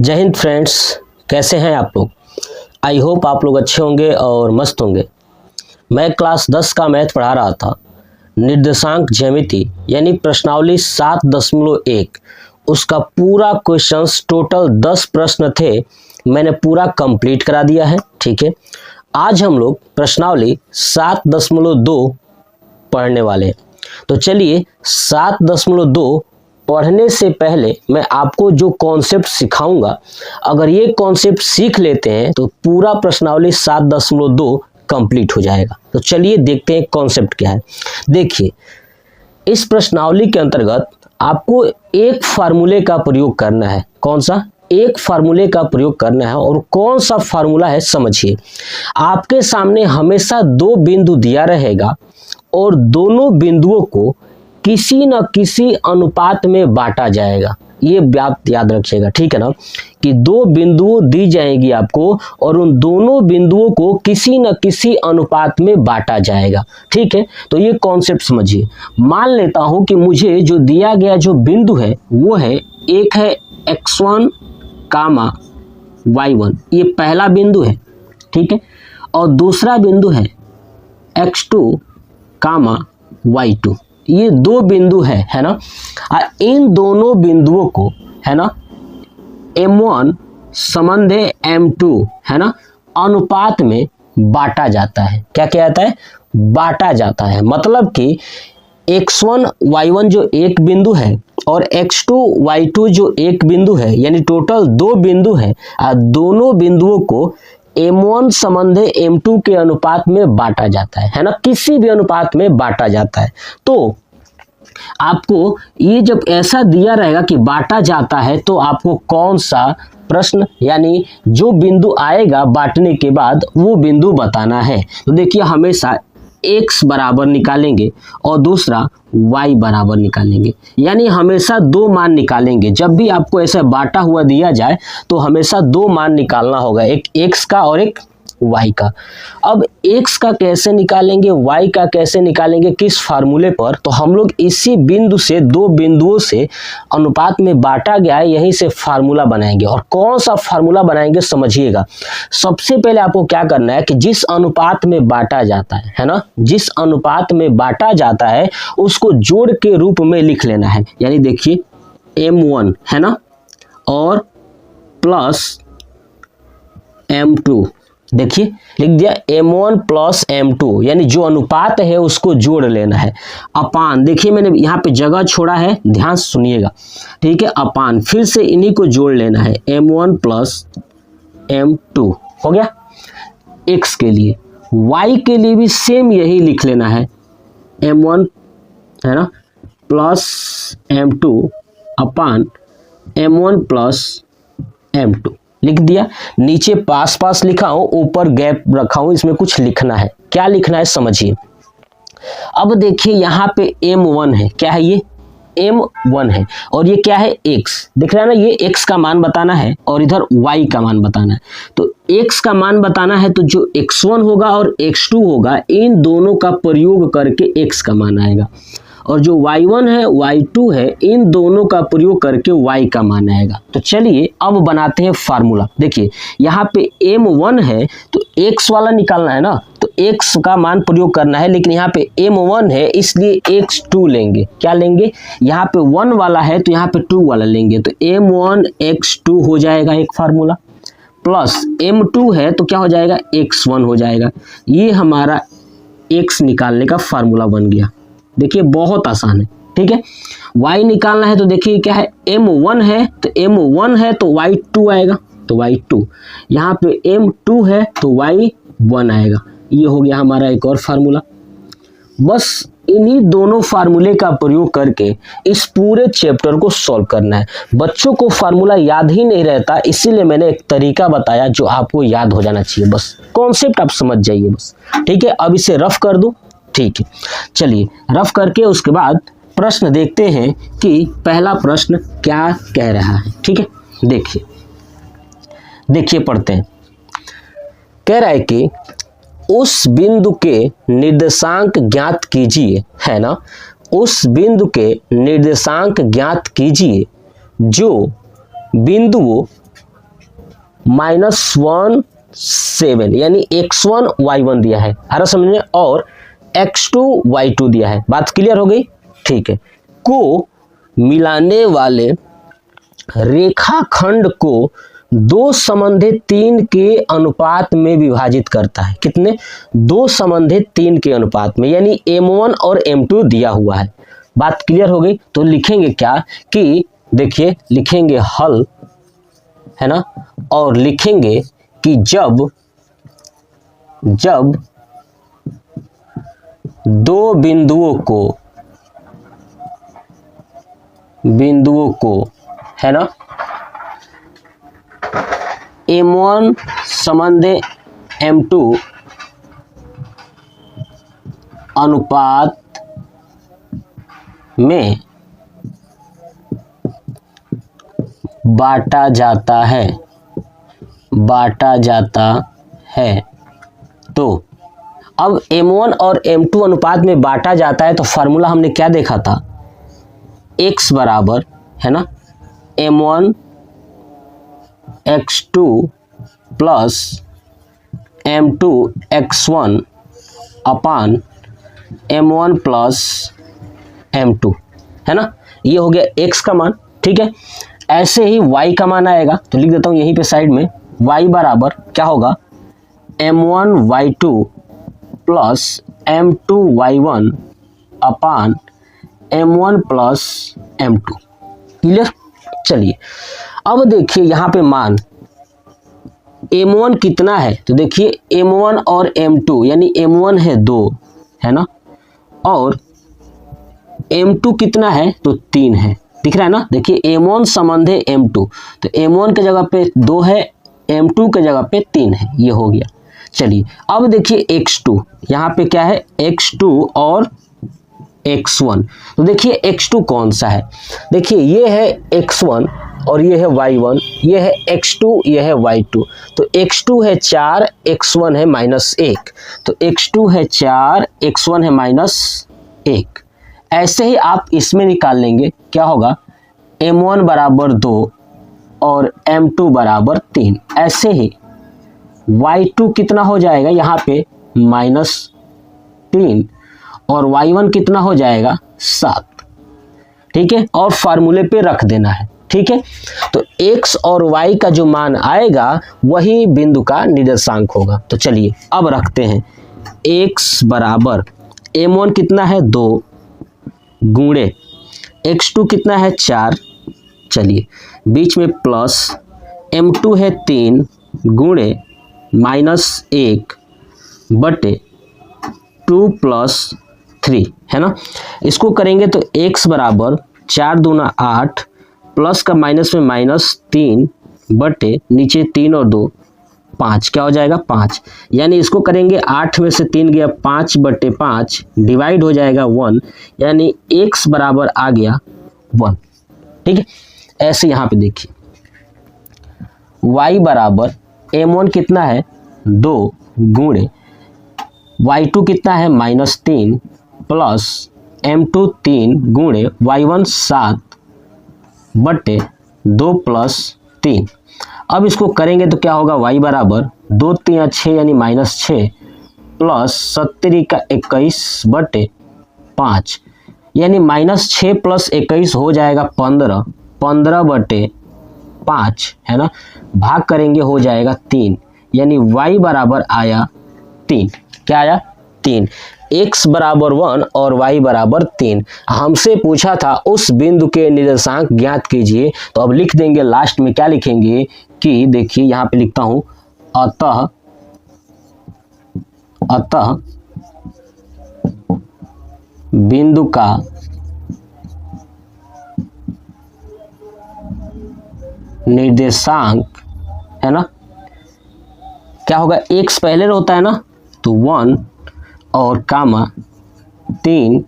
जय हिंद फ्रेंड्स, कैसे हैं आप लोग। आई होप आप लोग अच्छे होंगे और मस्त होंगे। मैं क्लास 10 का मैथ पढ़ा रहा था। निर्देशांक ज्यामिति यानी प्रश्नावली 7.1 उसका पूरा क्वेश्चंस टोटल 10 प्रश्न थे, मैंने पूरा कंप्लीट करा दिया है। ठीक है, आज हम लोग प्रश्नावली 7.2 पढ़ने वाले हैं। तो चलिए 7.2 पढ़ने से पहले मैं आपको जो कॉन्सेप्ट सिखाऊंगा, अगर ये कॉन्सेप्ट सीख लेते हैं तो पूरा प्रश्नावली 7.2 कंप्लीट हो जाएगा। तो चलिए देखते हैं कॉन्सेप्ट क्या है। देखिए, इस प्रश्नावली के अंतर्गत आपको एक फार्मूले का प्रयोग करना है। कौन सा? एक फार्मूले का प्रयोग करना है। और कौन सा फार्मूला है समझिए। आपके सामने हमेशा दो बिंदु दिया रहेगा और दोनों बिंदुओं को किसी न किसी अनुपात में बांटा जाएगा। ये बात याद रखिएगा, ठीक है ना, कि दो बिंदुओं दी जाएगी आपको और उन दोनों बिंदुओं को किसी न किसी अनुपात में बांटा जाएगा। ठीक है, तो ये कॉन्सेप्ट समझिए। मान लेता हूं कि मुझे जो दिया गया जो बिंदु है वो है, एक है x1, y1, ये पहला बिंदु है। ठीक है, और दूसरा बिंदु है x2, y2, ये दो बिंदु है ना। इन दोनों बिंदुओं को है ना m1 संबंध m2 है ना अनुपात में बांटा जाता है। क्या क्या जाता है? बांटा जाता है। मतलब कि x1 y1 जो एक बिंदु है और x2 y2 जो एक बिंदु है, यानी टोटल दो बिंदु है। दोनों बिंदुओं को m1 संबंध m2 के अनुपात में बांटा जाता है ना, किसी भी अनुपात में बांटा जाता है। तो आपको ये जब ऐसा दिया रहेगा कि बांटा जाता है, तो आपको कौन सा प्रश्न यानी जो बिंदु आएगा बांटने के बाद वो बिंदु बताना है। तो देखिए, हमेशा x बराबर निकालेंगे और दूसरा y बराबर निकालेंगे, यानी हमेशा दो मान निकालेंगे। जब भी आपको ऐसा बांटा हुआ दिया जाए तो हमेशा दो मान निकालना होगा, एक x का और एक y का। अब x का कैसे निकालेंगे, y का कैसे निकालेंगे, किस फार्मूले पर? तो हम लोग इसी बिंदु से, दो बिंदुओं से अनुपात में बांटा गया है, यहीं से फार्मूला बनाएंगे। और कौन सा फार्मूला बनाएंगे समझिएगा। सबसे पहले आपको क्या करना है कि जिस अनुपात में बांटा जाता है ना, जिस अनुपात में बांटा जाता है उसको जोड़ के रूप में लिख लेना है। यानी देखिए m1 है ना और प्लस m2, देखिए लिख दिया m1 प्लस m2, यानी जो अनुपात है उसको जोड़ लेना है। अपान, देखिए मैंने यहाँ पे जगह छोड़ा है, ध्यान सुनिएगा। ठीक है, अपान, फिर से इन्हीं को जोड़ लेना है, m1 प्लस m2 हो गया x के लिए। y के लिए भी सेम यही लिख लेना है, m1 है ना प्लस m2 अपान m1 प्लस m2 लिख दिया। नीचे पास पास लिखा हूं, ऊपर गैप रखा हूं, इसमें कुछ लिखना है। क्या लिखना है समझिए। अब देखिए यहाँ पे m1 है, क्या है ये? m1 है। और ये क्या है? x, दिख रहा है ना, ये x का मान बताना है और इधर y का मान बताना है। तो x का मान बताना है तो जो x1 होगा और x2 होगा, इन दोनों का प्रयोग करके x का मान आएगा। और जो y1 है y2 है, इन दोनों का प्रयोग करके y का मान आएगा। तो चलिए अब बनाते हैं फार्मूला। देखिए यहाँ पे m1 है तो x वाला निकालना है ना, तो x का मान प्रयोग करना है। लेकिन यहाँ पे m1 है इसलिए x2 लेंगे। क्या लेंगे? यहाँ पे 1 वाला है तो यहाँ पे 2 वाला लेंगे। तो m1 x2 हो जाएगा एक फार्मूला, प्लस m2 है तो क्या हो जाएगा? x1 हो जाएगा। ये हमारा x निकालने का फार्मूला बन गया। देखिए बहुत आसान है। ठीक है, y निकालना है तो देखिए क्या है, m1 है तो m1 है तो y2 आएगा, तो y2। यहाँ पे m2 है तो y1 आएगा। ये हो गया हमारा एक और फार्मूला। बस इन्हीं दोनों फार्मूले का प्रयोग करके इस पूरे चैप्टर को सॉल्व करना है। बच्चों को फार्मूला याद ही नहीं रहता, इसीलिए मैंने एक तरीका बताया जो आपको याद हो जाना चाहिए। बस कॉन्सेप्ट आप समझ जाइए बस। ठीक है, अब इसे रफ कर दूं। ठीक है, चलिए रफ करके उसके बाद प्रश्न देखते हैं कि पहला प्रश्न क्या कह रहा है। ठीक है, देखिए पढ़ते हैं। कह रहा है कि उस बिंदु के निर्देशांक ज्ञात कीजिए, है ना, उस बिंदु के निर्देशांक ज्ञात कीजिए जो बिंदुओं -1 7 यानी x1 y1 दिया है, आ रहा समझ में, और x2 y2 दिया है। बात क्लियर हो गई? ठीक है। को मिलाने वाले रेखाखंड को दो संबंधित 3 के अनुपात में विभाजित करता है। कितने? 2 संबंधित 3 के अनुपात में, यानी m1 और m2 दिया हुआ है। बात क्लियर हो गई? तो लिखेंगे क्या कि देखिए, लिखेंगे हल, है ना, और लिखेंगे कि जब दो बिंदुओं को है ना m1 संबंधी m2 अनुपात में बांटा जाता है तो अब m1 और m2 अनुपात में बांटा जाता है, तो फार्मूला हमने क्या देखा था? x बराबर, है ना, m1 x2 plus m2 x1 अपान m1 प्लस m2, है ना। ये हो गया x का मान, ठीक है। ऐसे ही y का मान आएगा, तो लिख देता हूँ यहीं पे साइड में, y बराबर क्या होगा? m1 y2 plus m2 y1 अपान m1 प्लस m2। क्लियर? चलिए अब देखिए यहाँ पे मान m1 कितना है, तो देखिए m1 और m2, यानी m1 है 2, है ना, और m2 कितना है? तो 3 है। दिख रहा है ना? देखिए m1 संबंध है m2, तो m1 के जगह पे 2 है, m2 के जगह पे 3 है। ये हो गया। चलिए अब देखिए x2, यहाँ पे क्या है? x2 और x1। तो देखिए x2 कौन सा है? देखिए ये है x1 और ये है y1, ये है x2, ये है y2। तो x2 है 4, x1 है -1, तो x2 है 4, x1 है -1। ऐसे ही आप इसमें निकाल लेंगे, क्या होगा? m1 बराबर 2 और m2 बराबर 3। ऐसे ही y2 कितना हो जाएगा यहाँ पे? -3, और y1 कितना हो जाएगा? 7। ठीक है, और फार्मूले पे रख देना है। ठीक है, तो x और y का जो मान आएगा वही बिंदु का निर्देशांक होगा। तो चलिए अब रखते हैं x बराबर m1 कितना है? 2 गुणे x2 कितना है? 4। चलिए बीच में प्लस m2 है 3 गुणे -1 बटे 2 + 3, है ना। इसको करेंगे तो x बराबर 4 दूना 8 प्लस का माइनस में -3 बटे नीचे 3 और 2 5, क्या हो जाएगा? 5। यानी इसको करेंगे 8 में से 3 गया 5 बटे 5 डिवाइड हो जाएगा 1, यानी x बराबर आ गया 1। ठीक है, ऐसे यहाँ पे देखिए y बराबर m1 कितना है? 2 गुणे y2 कितना है? -3 प्लस m2 3 गुणे y1 7 बटे 2 + 3। अब इसको करेंगे तो क्या होगा? y बराबर 2 3 6 यानी -6 प्लस 70 का 21 बटे 5, यानी -6 + 21 हो जाएगा 15, 15 बटे 5, है ना। भाग करेंगे हो जाएगा 3, यानी y बराबर आया 3। क्या आया? 3। x बराबर 1 और y बराबर 3। हमसे पूछा था उस बिंदु के निर्देशांक ज्ञात कीजिए, तो अब लिख देंगे लास्ट में, क्या लिखेंगे कि देखिए यहाँ पे लिखता हूँ, अतः बिंदु का निर्देशांक, है ना, क्या होगा? x पहले होता है ना, तो 1 और कामा 3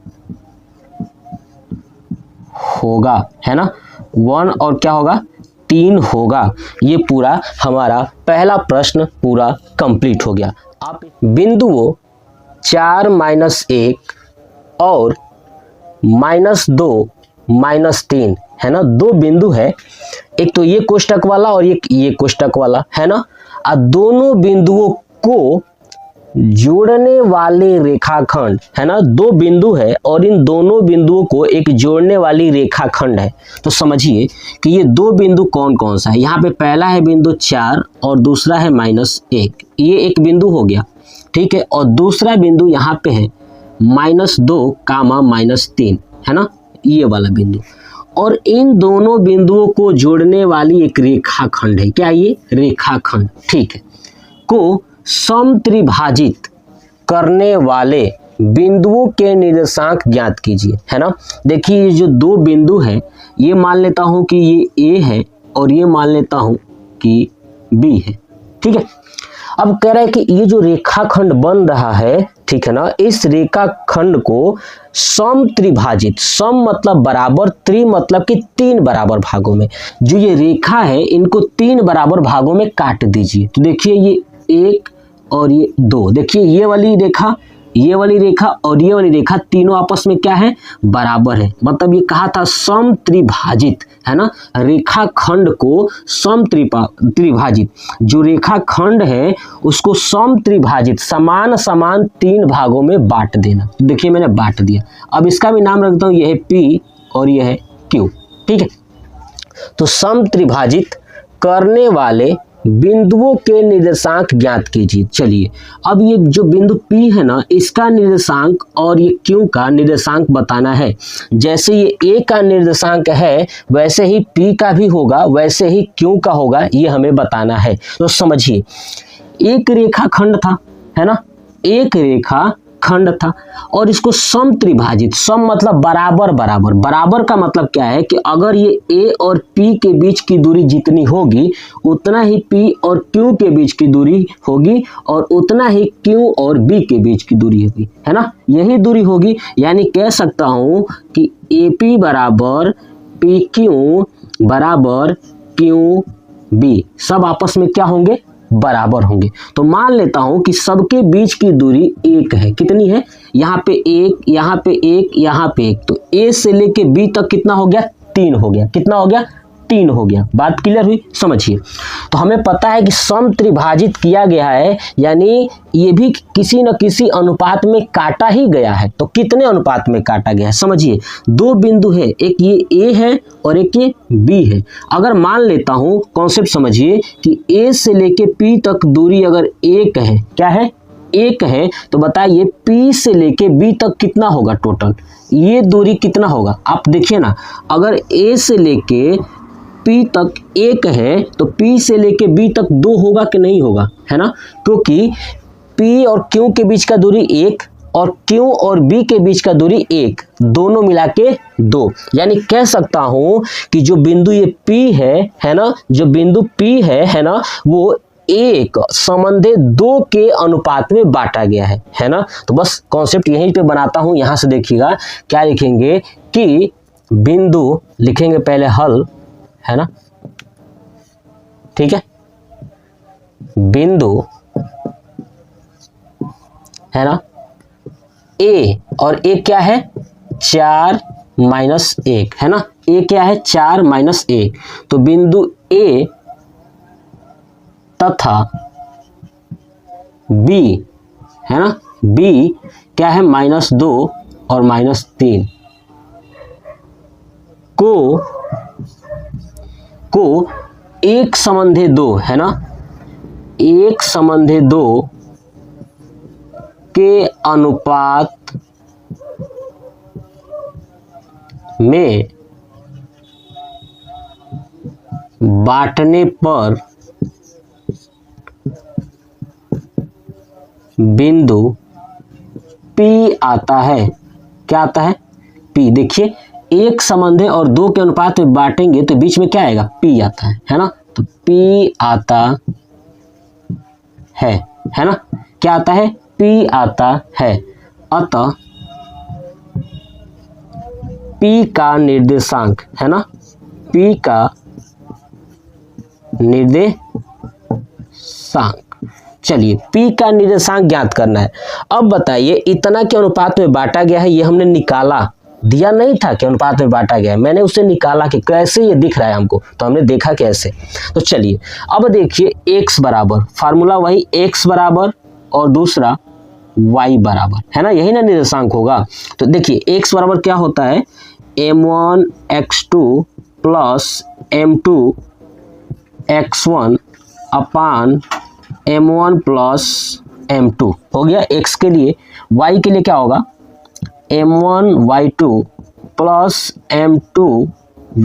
होगा, है ना। 1 और क्या होगा? 3 होगा। ये पूरा हमारा पहला प्रश्न पूरा कंप्लीट हो गया। आप बिंदुओं 4 - 1 और -2 -3, है ना। दो बिंदु है, एक तो ये कोष्टक वाला और एक ये कोष्टक वाला, है ना। और दोनों बिंदुओं को जोड़ने वाले रेखाखंड, है ना, दो बिंदु है और इन दोनों बिंदुओं को एक जोड़ने वाली रेखाखंड है। तो समझिए कि ये दो बिंदु कौन कौन सा है। यहाँ पे पहला है बिंदु 4 और दूसरा है -1, ये एक बिंदु हो गया, ठीक है। और दूसरा बिंदु यहाँ पे है -2, -3, है ना, ये वाला बिंदु। और इन दोनों बिंदुओं को जोड़ने वाली एक रेखाखंड है, क्या ये रेखाखंड, ठीक है, को समत्रिभाजित करने वाले बिंदुओं के निर्देशांक ज्ञात कीजिए, है ना। देखिए ये जो दो बिंदु है, ये मान लेता हूं कि ये A है और ये मान लेता हूं कि B है, ठीक है। अब कह रहा है कि ये जो रेखाखंड बन रहा है, ठीक है ना, इस रेखाखंड को समत्रिभाजित, सम मतलब बराबर, त्रि मतलब कि 3 बराबर भागों में, जो ये रेखा है इनको 3 बराबर भागों में काट दीजिए। तो देखिए ये 1 और ये 2, देखिए ये वाली रेखा, ये वाली रेखा और ये वाली रेखा तीनों आपस में क्या है, बराबर है। मतलब ये कहा था समत्रिभाजित, है ना, रेखाखंड को समत्रिभाजित, जो रेखाखंड है उसको समत्रिभाजित, समान समान 3 भागों में बांट देना। तो देखिए मैंने बांट दिया। अब इसका भी नाम रखता हूँ, ये है P और ये है Q, ठीक है। तो समत्रिभाजित करने वाले बिंदुओं के निर्देशांक ज्ञात कीजिए। चलिए अब ये जो बिंदु P है ना, इसका निर्देशांक और ये Q का निर्देशांक बताना है। जैसे ये A का निर्देशांक है वैसे ही P का भी होगा, वैसे ही Q का होगा, ये हमें बताना है। तो समझिए एक रेखाखंड था, है ना, एक रेखा खंड था और इसको समत्रिभाजित, सम मतलब बराबर बराबर, बराबर का मतलब क्या है कि अगर ये A और P के बीच की दूरी जितनी होगी उतना ही P और Q के बीच की दूरी होगी और उतना ही Q और B के बीच की दूरी होगी, है ना, यही दूरी होगी। यानी कह सकता हूं कि AP बराबर PQ बराबर QB, सब आपस में क्या होंगे, बराबर होंगे। तो मान लेता हूं कि सबके बीच की दूरी 1 है, कितनी है, यहाँ पे 1, यहाँ पे 1, यहाँ पे 1, तो A से लेके B तक कितना हो गया, 3 हो गया, कितना हो गया, 3 हो गया। बात क्लियर हुई, समझिए। तो हमें पता है कि समत्रिभाजित किया गया है, यानी ये भी किसी न किसी अनुपात में काटा ही गया है। तो कितने अनुपात में काटा गया है, समझिए। दो बिंदु है, एक ये A है और एक ये B है। अगर मान लेता हूं, कॉन्सेप्ट समझिए कि A से लेके P तक दूरी अगर 1 है, क्या है, 1 है, तो बताइए P से लेके B तक कितना होगा टोटल, ये दूरी कितना होगा। आप देखिए ना, अगर A से लेके P तक 1 है तो P से लेके B तक 2 होगा कि नहीं होगा, है ना, क्योंकि P और Q के बीच का दूरी 1 और Q और B के बीच का दूरी 1, दोनों मिला के 2। यानी कह सकता हूं कि जो बिंदु ये P है ना, जो बिंदु P है ना, वो 1 संबंधे 2 के अनुपात में बांटा गया है ना। तो बस कॉन्सेप्ट यहीं पे बनाता हूं। यहां से देखिएगा क्या लिखेंगे कि बिंदु, लिखेंगे पहले हल, है ना, ठीक है, बिंदु है ना A, और A क्या है, 4 - 1, है ना, A क्या है, 4 - 1, तो बिंदु A तथा B, है ना, B क्या है, -2 और -3 को 1 संबंधे 2, है ना, 1 संबंधे 2 के अनुपात में बांटने पर बिंदु P आता है। क्या आता है, P। देखिए 1 संबंधे और 2 के अनुपात में बांटेंगे तो बीच में क्या आएगा, P आता है ना, तो P आता है ना, क्या आता है, P आता है। अतः P का निर्देशांक, है ना, P का निर्देशांक, चलिए P का निर्देशांक ज्ञात करना है। अब बताइए इतना के अनुपात में बांटा गया है, ये हमने निकाला, दिया नहीं था कि अनुपात में बांटा गया है, मैंने उसे निकाला कि कैसे ये दिख रहा है हमको, तो हमने देखा कैसे। तो चलिए अब देखिए x बराबर, फार्मूला वही x बराबर और दूसरा y बराबर, है ना, यही ना निर्देशांक होगा। तो देखिए x बराबर क्या होता है, m1 x2 plus m2 x1 अपान m1 प्लस m2 हो गया x के लिए। y के लिए क्या होगा, m1 y2 plus m2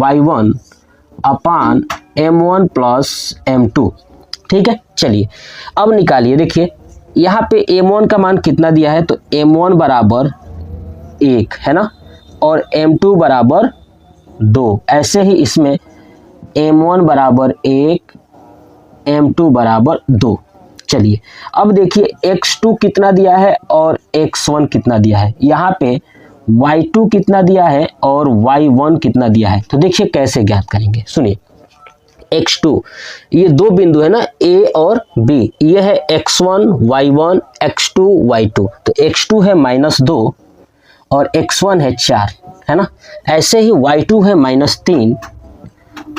y1 अपान m1 प्लस m2। ठीक है, चलिए अब निकालिए। देखिए यहाँ पे m1 का मान कितना दिया है, तो m1 बराबर 1 है ना, और m2 बराबर 2। ऐसे ही इसमें m1 बराबर 1 m2 बराबर 2। चलिए अब देखिए x2 कितना दिया है और x1 कितना दिया है, यहाँ पे y2 कितना दिया है और y1 कितना दिया है। तो देखिए कैसे ज्ञात करेंगे, सुनिए। x2 ये दो बिंदु है ना, a और b, ये है x1 y1 x2 y2। तो x2 है -2 और x1 है 4, है ना। ऐसे ही y2 है -3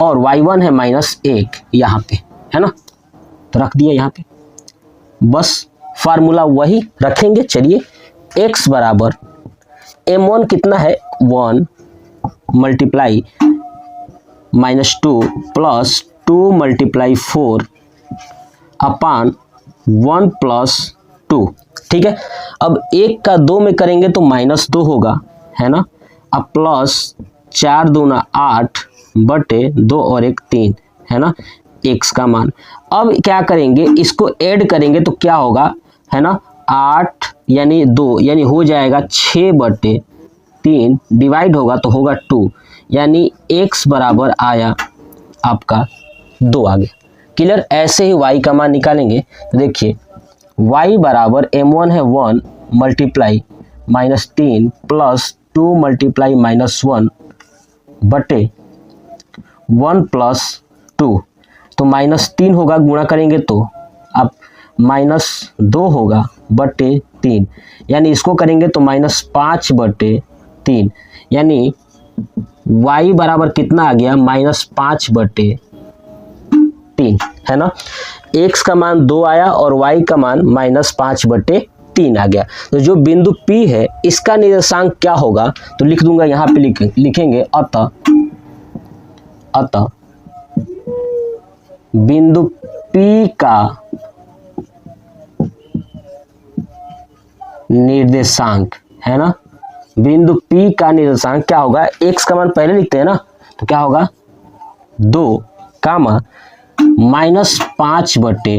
और y1 है -1 यहाँ पे, है ना। तो रख दिया यहाँ पे, बस फार्मूला वही रखेंगे। चलिए x बराबर m1 कितना है 1 मल्टीप्लाई -2 प्लस 2 मल्टीप्लाई 4 अपान 1 प्लस 2। ठीक है, अब 1 का 2 में करेंगे तो -2 होगा, है ना। अब प्लस 4 दूना 8 बटे 2 और 1 3, है ना, x का मान। अब क्या करेंगे, इसको ऐड करेंगे तो क्या होगा, है ना, 8 यानी 2 यानी हो जाएगा 6 बटे 3, डिवाइड होगा तो होगा 2, यानी x बराबर आया आपका 2 आ गया। क्लियर। ऐसे ही y का मान निकालेंगे तो देखिए y बराबर m1 है 1 मल्टीप्लाई -3 प्लस 2 मल्टीप्लाई -1 बटे 1 प्लस 2। तो -3 होगा, गुणा करेंगे तो अब -2 होगा बटे 3, यानी इसको करेंगे तो -5 बटे 3, यानी y बराबर कितना आ गया, -5 बटे 3, है ना। x का मान 2 आया और y का मान -5 बटे 3 आ गया। तो जो बिंदु P है इसका निर्देशांक क्या होगा, तो लिख दूंगा यहाँ पे, लिखेंगे अतः बिंदु P का निर्देशांक, है ना, बिंदु P का निर्देशांक क्या होगा, x का मान पहले लिखते हैं ना, तो क्या होगा 2 कामा -5 बटे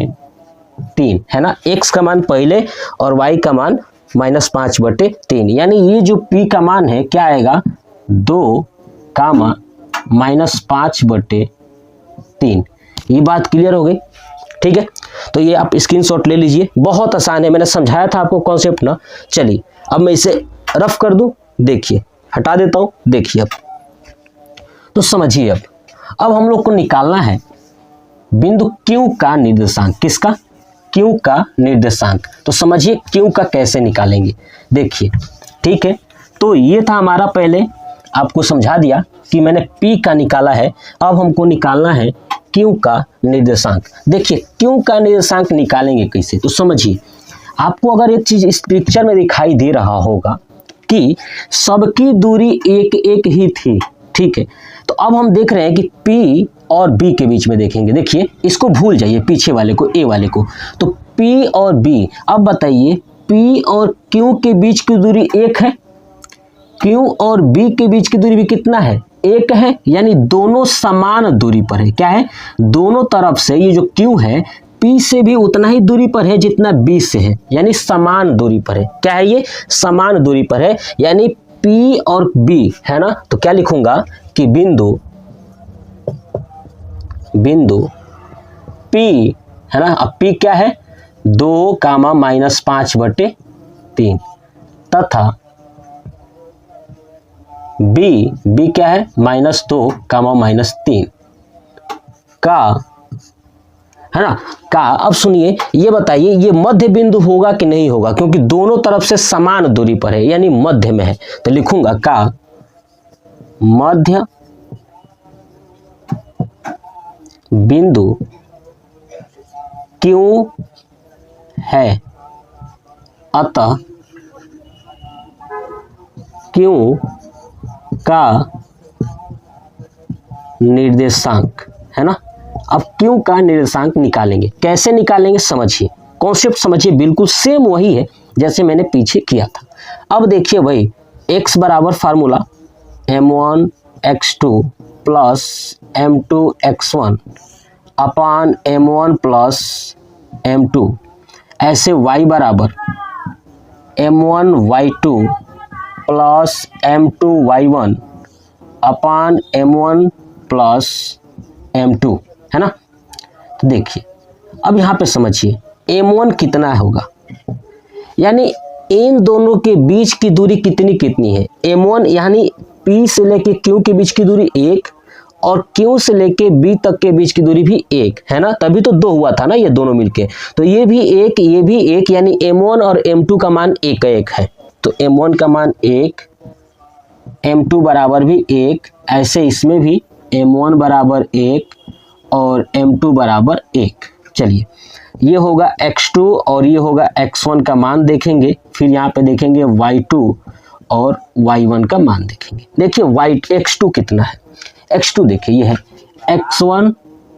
3, है ना। x का मान पहले और y का मान -5 बटे 3, यानी ये जो P का मान है क्या आएगा 2 कामा -5 बटे 3। ये बात क्लियर हो गई, ठीक है। तो ये आप स्क्रीनशॉट ले लीजिए, बहुत आसान है, मैंने समझाया था आपको कॉन्सेप्ट ना। चलिए अब मैं इसे रफ कर दूं, देखिए हटा देता हूं, देखिए अब तो समझिए। अब हम लोग को निकालना है बिंदु Q का निर्देशांक। किसका, Q का निर्देशांक। तो समझिए Q का कैसे निकालेंगे, देखिए। ठीक है, तो ये था हमारा, पहले आपको समझा दिया कि मैंने P का निकाला है, अब हमको निकालना है Q का निर्देशांक। देखिए Q का निर्देशांक निकालेंगे कैसे, तो समझिए। आपको अगर एक चीज इस पिक्चर में दिखाई दे रहा होगा कि सबकी दूरी 1 1 ही थी, ठीक है। तो अब हम देख रहे हैं कि P और B के बीच में देखेंगे। देखिए इसको भूल जाइए, पीछे वाले को, A वाले को। तो P और B, अब बताइए P और Q के बीच की दूरी 1 है, Q और B के बीच की दूरी भी कितना है, 1 है, यानी दोनों समान दूरी पर है। क्या है, दोनों तरफ से ये जो Q है P से भी उतना ही दूरी पर है जितना B से है, यानी समान दूरी पर है। क्या है ये, समान दूरी पर है, यानी P और B, है ना। तो क्या लिखूंगा कि बिंदु P, है ना। अब P क्या है, 2 कामा -5 बटे 3 तथा B क्या है, -2 कामा -3 का, है ना, का। अब सुनिए, ये बताइए ये मध्य बिंदु होगा कि नहीं होगा, क्योंकि दोनों तरफ से समान दूरी पर है, यानी मध्य में है। तो लिखूंगा का मध्य बिंदु Q है, अतः Q का निर्देशांक, है ना। अब Q का निर्देशांक निकालेंगे, कैसे निकालेंगे समझिए, कॉन्सेप्ट समझिए, बिल्कुल सेम वही है जैसे मैंने पीछे किया था। अब देखिए भाई, x बराबर formula m1 x2 plus m2 x1 अपान m1 प्लस m2, ऐसे y बराबर m1 y2 plus m2 y1 अपान m1 प्लस m2, है ना। तो देखिए अब यहाँ पे समझिए m1 कितना होगा, यानी इन दोनों के बीच की दूरी कितनी कितनी है, m1 यानी P से लेके Q के बीच की दूरी 1 और Q से लेके B तक के बीच की दूरी भी 1, है ना, तभी तो 2 हुआ था ना ये दोनों मिलके, तो ये भी 1 ये भी 1, यानी m1 और m2 का मान 1 1 है, तो m1 का मान 1, m2 बराबर भी 1, ऐसे इसमें भी m1 बराबर 1 और m2 बराबर 1। चलिए ये होगा x2 और ये होगा x1 का मान देखेंगे, फिर यहाँ पे देखेंगे y2 और y1 का मान देखेंगे। देखिए x2 कितना है, x2 देखिए ये है x1,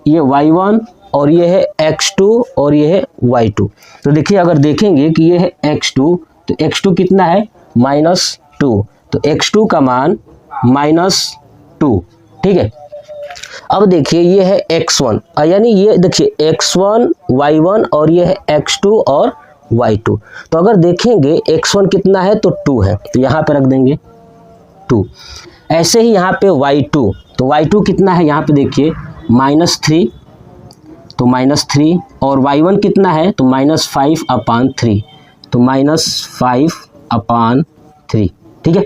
ये y1 और ये है x2 और ये है y2। तो देखिए अगर देखेंगे कि ये है x2 तो x2 कितना है -2, तो x2 का मान -2, ठीक है। अब देखिए ये है x1, यानी ये देखिए x1 y1 और ये है x2 और y2। तो अगर देखेंगे x1 कितना है तो 2 है, तो यहाँ पे रख देंगे 2। ऐसे ही यहाँ पे y2, तो y2 कितना है यहाँ पे देखिए -3, तो -3, और y1 कितना है तो -5/3, तो -5/3, ठीक है।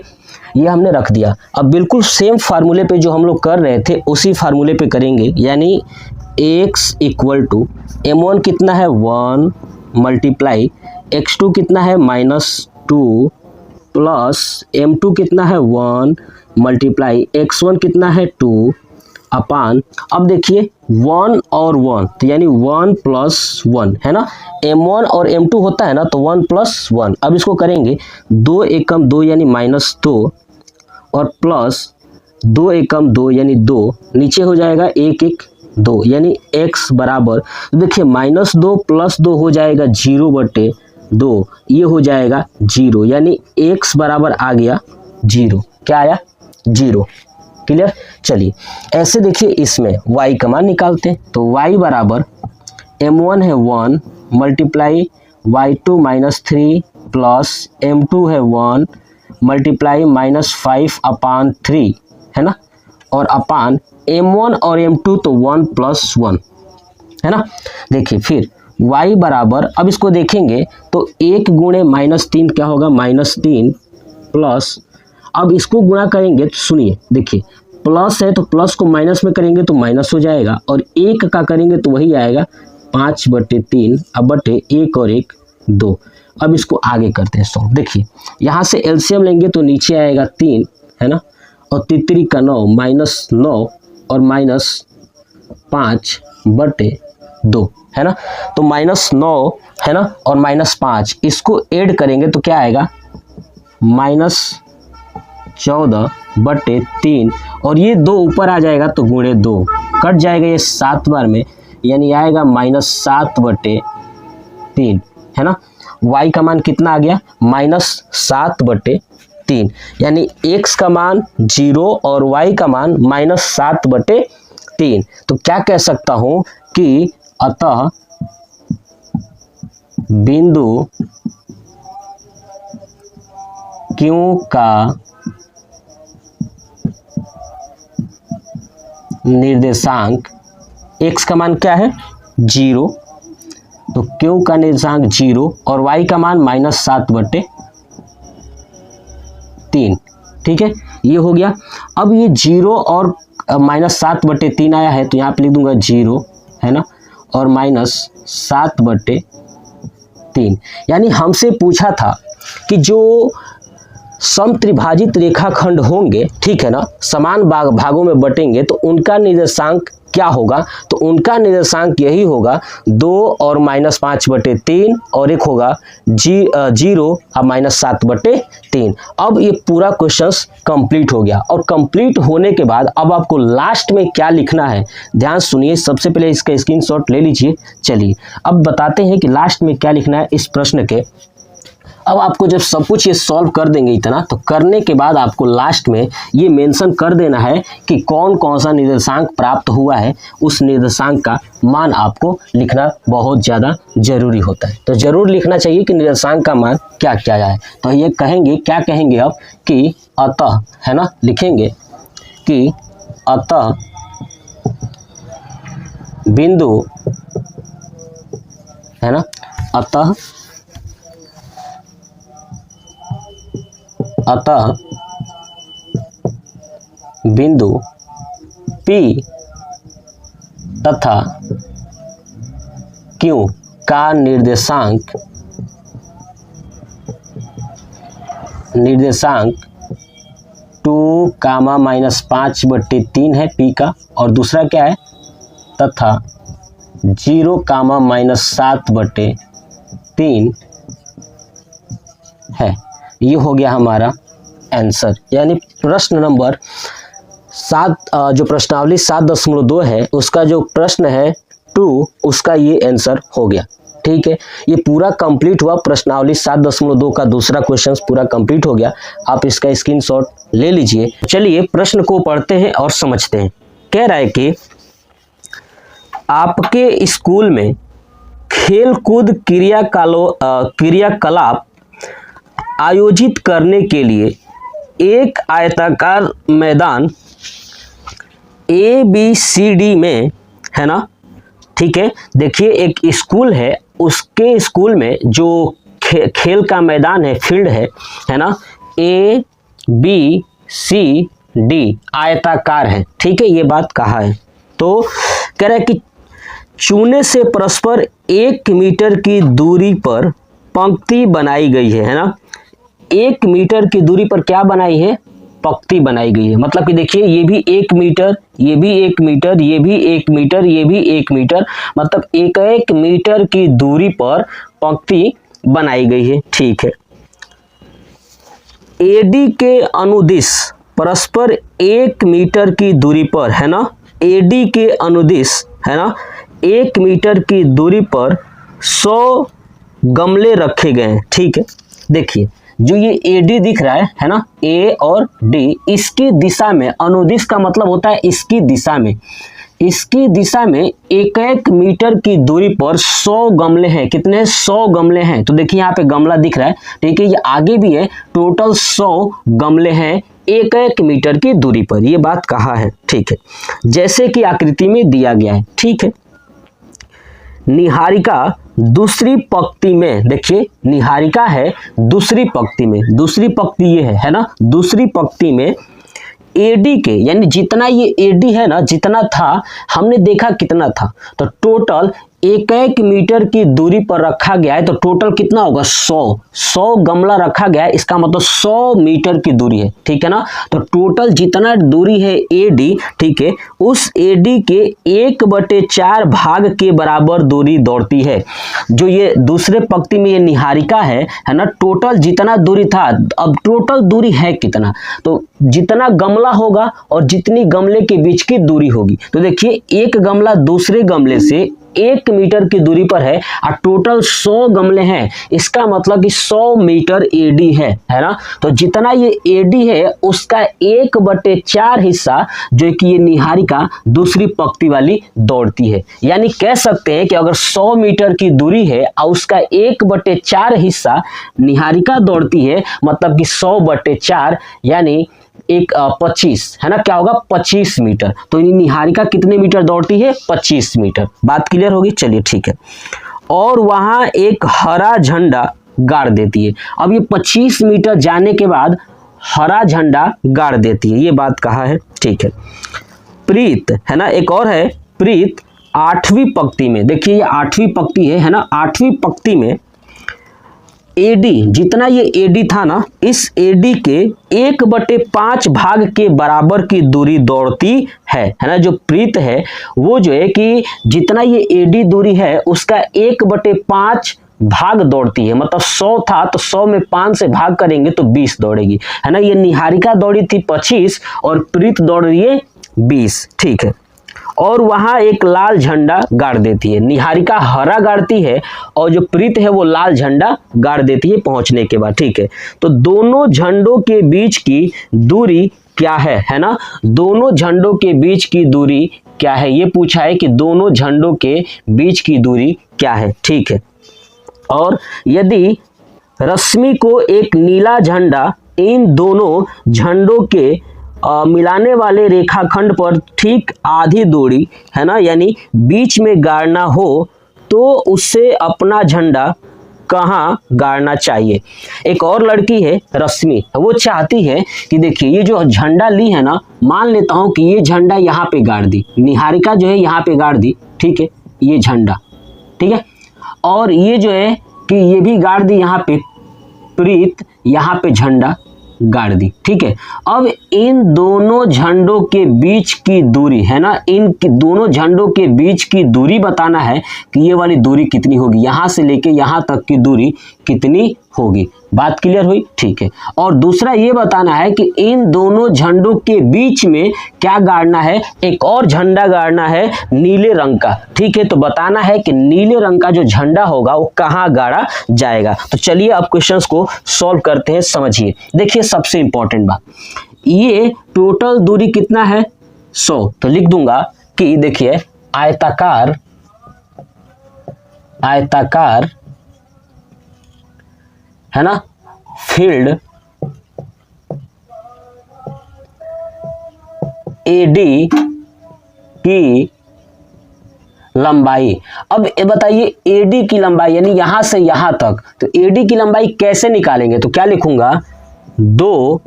ये हमने रख दिया। अब बिल्कुल सेम फार्मूले पे जो हम लोग कर रहे थे उसी फार्मूले पे करेंगे, यानी x = m1 कितना है 1 मल्टीप्लाई x2 कितना है -2 प्लस m2 कितना है 1 मल्टीप्लाई x1 कितना है 2 अपान, अब देखिए 1 और 1 तो यानी 1 + 1, है ना, m1 और m2 होता है ना, तो 1 + 1। अब इसको करेंगे 2 एकम 2 यानी -2 और प्लस 2 एकम 2 यानी 2, नीचे हो जाएगा 1 1 2, यानी x बराबर, देखिए -2 + 2 हो जाएगा 0/2, ये हो जाएगा 0, यानी x बराबर आ गया 0। क्या आया 0, क्लियर। चलिए ऐसे देखिए इसमें y का मान निकालते हैं, तो y बराबर m1 है 1 मल्टीप्लाई y2 -3 प्लस m2 है 1 मल्टीप्लाई -5/3, है ना, और अपान m1 और m2 तो 1 + 1, है ना। देखिए फिर y बराबर, अब इसको देखेंगे तो 1 गुणे -3 क्या होगा -3 प्लस, अब इसको गुणा करेंगे तो सुनिए देखिए प्लस है तो प्लस को माइनस में करेंगे तो माइनस हो जाएगा, और 1 का करेंगे तो वही आएगा 5/3, अब बटे 1 और 1 2। अब इसको आगे करते हैं सॉल्व। देखिए यहाँ से एलसीएम लेंगे तो नीचे आएगा 3, है ना, और 3 का 9 -9 और -5/2, है ना, तो -9 है ना और -5, इसको ऐड करेंगे तो क्या आएगा -14/3, और ये 2 ऊपर आ जाएगा तो गुणे 2 कट जाएगा ये 7 बार में, यानी आएगा -7/3, है ना। y का मान कितना आ गया -7/3, यानी x का मान 0 और y का मान -7/3। तो क्या कह सकता हूं कि अतः बिंदु Q का निर्देशांक, x का मान क्या है 0, तो Q का निर्देशांक 0 और y का मान -7/3, ठीक है, ये हो गया। अब ये 0 और -7/3 आया है तो यहाँ पे लिख दूंगा 0, है ना, और -7/3, यानी हमसे पूछा था कि जो समत्रिभाजित रेखाखंड होंगे, ठीक है ना, समान भागों में बटेंगे तो उनका निर्देशांक क्या होगा? तो उनका निर्देशांक यही होगा 2 और -5/3 और एक होगा 0 और -7/3। अब ये पूरा क्वेश्चन कंप्लीट हो गया और कंप्लीट होने के बाद अब आपको लास्ट में क्या लिखना है, ध्यान सुनिए। सबसे पहले इसका स्क्रीनशॉट ले लीजिए। चलिए अब बताते हैं कि लास्ट में क्या लिखना है इस प्रश्न के। अब आपको जब सब कुछ ये सॉल्व कर देंगे इतना, तो करने के बाद आपको लास्ट में ये मेंशन कर देना है कि कौन कौन सा निर्देशांक प्राप्त हुआ है। उस निर्देशांक का मान आपको लिखना बहुत ज़्यादा जरूरी होता है। तो जरूर लिखना चाहिए कि निर्देशांक का मान क्या क्या है। तो ये कहेंगे, क्या कहेंगे अब कि अतः, है ना, लिखेंगे कि अतः बिंदु, है ना, अतः बिंदु P तथा Q का निर्देशांक 2, -5/3 है P का, और दूसरा क्या है, तथा 0, -7/3 है। ये हो गया हमारा आंसर, यानी प्रश्न नंबर 7, जो प्रश्नावली 7.2 है उसका जो प्रश्न है 2, उसका ये आंसर हो गया। ठीक है, ये पूरा कंप्लीट हुआ। प्रश्नावली 7.2 का दूसरा क्वेश्चन पूरा कंप्लीट हो गया। आप इसका स्क्रीनशॉट ले लीजिए। चलिए प्रश्न को पढ़ते हैं और समझते हैं। कह रहा है कि आपके स्कूल में खेलकूद क्रियाकलाप आयोजित करने के लिए एक आयताकार मैदान ABCD में, है ना, ठीक है। देखिए एक स्कूल है, उसके स्कूल में जो खेल का मैदान है, फील्ड है ना, ABCD आयताकार है, ठीक है, ये बात कहा है। तो कह रहा है कि चूने से परस्पर 1 मीटर की दूरी पर पंक्ति बनाई गई है ना। 1 मीटर की दूरी पर क्या बनाई है, पंक्ति बनाई गई है। मतलब कि देखिए ये भी 1 मीटर, ये भी 1 मीटर, ये भी 1 मीटर, ये भी 1 मीटर, मतलब 1 मीटर की दूरी पर पंक्ति बनाई गई है। ठीक है, AD के अनुदिश परस्पर 1 मीटर की दूरी पर, है ना, AD के अनुदिश, है ना, 1 मीटर की दूरी पर 100 गमले रखे गए हैं। ठीक है, देखिए जो ये AD दिख रहा है ना, A और D, इसकी दिशा में, अनुदिश का मतलब होता है इसकी दिशा में, इसकी दिशा में 1 मीटर की दूरी पर 100 गमले हैं। कितने? 100 गमले हैं। तो देखिए यहाँ पे गमला दिख रहा है, ठीक है, ये आगे भी है, टोटल 100 गमले हैं 1 मीटर की दूरी पर, ये बात कहा है। ठीक है, जैसे कि आकृति में दिया गया है। ठीक है, निहारिका दूसरी पंक्ति में, देखिए निहारिका है दूसरी पंक्ति में, दूसरी पंक्ति ये है ना, दूसरी पंक्ति में AD के, यानी जितना ये AD है ना, जितना था, हमने देखा कितना था, तो टोटल 1 मीटर की दूरी पर रखा गया है। तो टोटल कितना होगा? 100 गमला रखा गया है, इसका मतलब 100 मीटर की दूरी है। ठीक है ना, तो टोटल जितना दूरी है AD, ठीक है, उस AD के 1/4 भाग के बराबर दूरी दौड़ती है। जो ये दूसरे पंक्ति में ये निहारिका है ना, टोटल जितना दूरी था, अब टोटल दूरी है कितना, तो जितना गमला होगा और जितनी गमले के बीच की दूरी होगी, तो देखिए एक गमला दूसरे गमले से 1 मीटर की दूरी पर है और टोटल 100 गमले हैं, इसका मतलब कि 100 मीटर AD है ना। तो जितना ये AD है उसका 1/4 हिस्सा जो कि ये निहारिका दूसरी पंक्ति वाली दौड़ती है। यानी कह सकते हैं कि अगर 100 मीटर की दूरी है और उसका 1/4 हिस्सा निहारिका दौड़ती है, मतलब कि 100/4 यानी 25, है ना, क्या होगा? 25 मीटर। तो निहारिका कितने मीटर दौड़ती है? 25 मीटर। बात क्लियर होगी? चलिए ठीक है। और वहां एक हरा झंडा गाड़ देती है। अब ये 25 मीटर जाने के बाद हरा झंडा गाड़ देती है, ये बात कहा है। ठीक है, प्रीत, है ना, एक और है प्रीत 8वीं पंक्ति में, देखिए ये 8वीं पंक्ति है ना, 8वीं पंक्ति में AD, जितना ये AD था ना, इस AD के 1/5 भाग के बराबर की दूरी दौड़ती है ना। जो प्रीत है वो जो है कि जितना ये AD दूरी है उसका 1/5 भाग दौड़ती है। मतलब 100 था तो 100 में 5 से भाग करेंगे तो 20 दौड़ेगी, है ना। ये निहारिका दौड़ी थी 25 और प्रीत दौड़ रही है 20, ठीक है। और वहां एक लाल झंडा गाड़ देती है। निहारिका हरा गाड़ती है और जो प्रीत है वो लाल झंडा गाड़ देती है पहुंचने के बाद, ठीक है। तो दोनों झंडों के बीच की दूरी क्या है ना। दोनों झंडों के बीच की दूरी क्या है, ये पूछा है कि दोनों झंडों के बीच की दूरी क्या है, ठीक है। और यदि रश्मि को एक नीला झंडा इन दोनों झंडों के मिलाने वाले रेखाखंड पर ठीक आधी दूरी, है ना, यानी बीच में गाड़ना हो तो उससे अपना झंडा कहाँ गाड़ना चाहिए। एक और लड़की है रश्मि, वो चाहती है कि देखिए ये जो झंडा ली है ना, मान लेता हूं कि ये झंडा यहाँ पे गाड़ दी, निहारिका जो है यहाँ पे गाड़ दी, ठीक है, ये झंडा, ठीक है। और ये जो है कि ये भी गाड़ दी यहाँ पे, प्रीत यहाँ पे झंडा गाड़ दी, ठीक है। अब इन दोनों झंडों के बीच की दूरी, है ना, इन दोनों झंडों के बीच की दूरी बताना है कि ये वाली दूरी कितनी होगी, यहां से लेके यहां तक की दूरी कितनी होगी। बात क्लियर हुई, ठीक है। और दूसरा ये बताना है कि इन दोनों झंडों के बीच में क्या गाड़ना है, एक और झंडा गाड़ना है नीले रंग का, ठीक है। तो बताना है कि नीले रंग का जो झंडा होगा वो कहाँ गाड़ा जाएगा। तो चलिए अब क्वेश्चंस को सॉल्व करते हैं, समझिए। देखिए सबसे इंपॉर्टेंट बात, ये टोटल दूरी कितना है 100, तो लिख दूंगा कि देखिए आयताकार है ना फील्ड AD की लंबाई। अब ये बताइए AD की लंबाई यानी यहां से यहां तक, तो AD की लंबाई कैसे निकालेंगे, तो क्या लिखूंगा, 2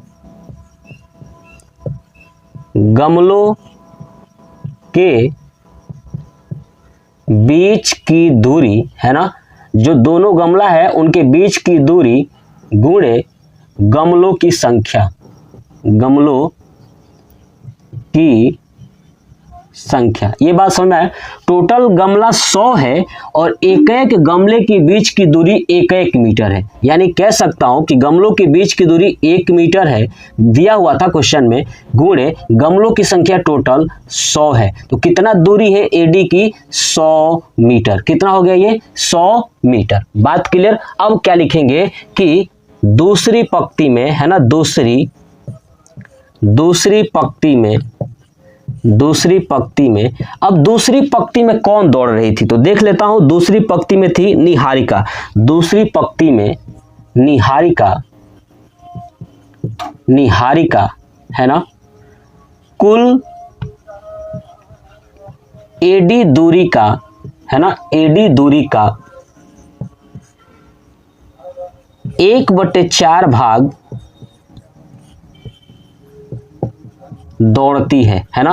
गमलों के बीच की दूरी, है ना, जो दोनों गमला है उनके बीच की दूरी गुणे गमलों की संख्या, गमलों की संख्या। ये बात समझ में आया। टोटल गमला 100 है और एक एक गमले के बीच की दूरी 1 मीटर है, यानी कह सकता हूं कि गमलों के बीच की दूरी 1 मीटर है, दिया हुआ था क्वेश्चन में, गुणे गमलों की संख्या टोटल 100 है। तो कितना दूरी है AD की, 100 मीटर। कितना हो गया ये, 100 मीटर। बात क्लियर। अब क्या लिखेंगे कि दूसरी पंक्ति में, है ना, दूसरी पंक्ति में, अब दूसरी पंक्ति में कौन दौड़ रही थी, तो देख लेता हूं। दूसरी पंक्ति में थी निहारिका, दूसरी पंक्ति में निहारिका, है ना, कुल AD दूरी का, है ना, AD दूरी का 1/4 भाग दौड़ती है ना।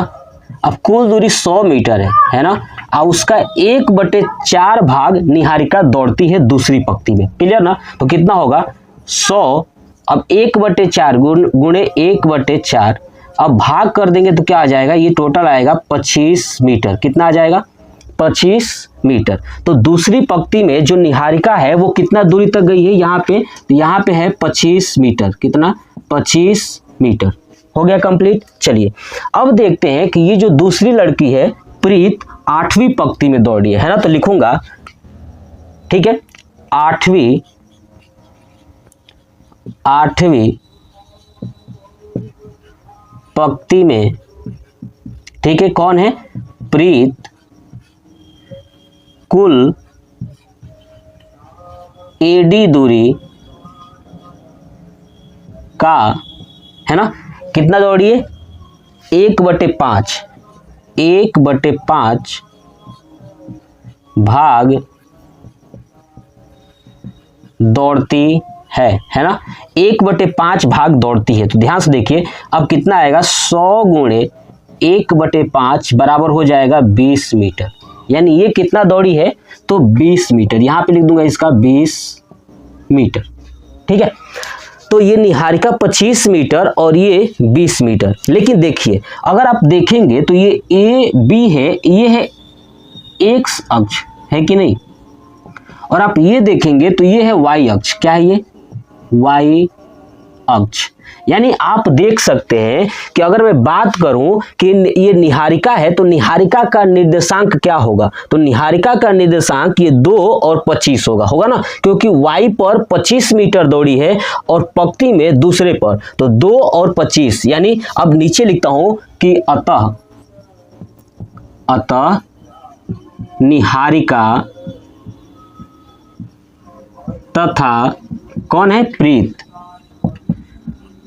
अब कुल दूरी 100 मीटर है ना, और उसका 1/4 भाग निहारिका दौड़ती है दूसरी पंक्ति में। क्लियर ना। तो कितना होगा 100, अब 1/4 गुणे 1/4, अब भाग कर देंगे तो क्या आ जाएगा, ये टोटल आएगा 25 मीटर। कितना आ जाएगा 25 मीटर। तो दूसरी पंक्ति में जो निहारिका है वो कितना दूरी तक गई है यहाँ पे, तो यहाँ पे है 25 मीटर। कितना, 25 मीटर। हो गया कंप्लीट। चलिए अब देखते हैं कि ये जो दूसरी लड़की है प्रीत 8वीं पंक्ति में दौड़ी है ना, तो लिखूंगा, ठीक है, 8वीं पंक्ति में, ठीक है, कौन है, प्रीत कुल AD दूरी का, है ना, कितना दौड़ी है, 1/5 भाग दौड़ती है ना, 1/5 भाग दौड़ती है। तो ध्यान से देखिए अब कितना आएगा, 100 गुणे 1/5 बराबर हो जाएगा 20 मीटर। यानी ये कितना दौड़ी है, तो 20 मीटर। यहां पे लिख दूंगा इसका 20 मीटर। ठीक है, तो ये निहारिका 25 मीटर और ये 20 मीटर। लेकिन देखिए अगर आप देखेंगे तो ये ए बी है, ये है एक्स अक्ष है कि नहीं, और आप ये देखेंगे तो ये है वाई अक्ष। क्या है ये? वाई अक्ष। यानी आप देख सकते हैं कि अगर मैं बात करूं कि ये निहारिका है तो निहारिका का निर्देशांक क्या होगा, तो निहारिका का निर्देशांक ये 2 और 25 होगा ना, क्योंकि y पर 25 मीटर दौड़ी है और पंक्ति में दूसरे पर, तो 2 और 25। यानी अब नीचे लिखता हूं कि अतः निहारिका तथा कौन है?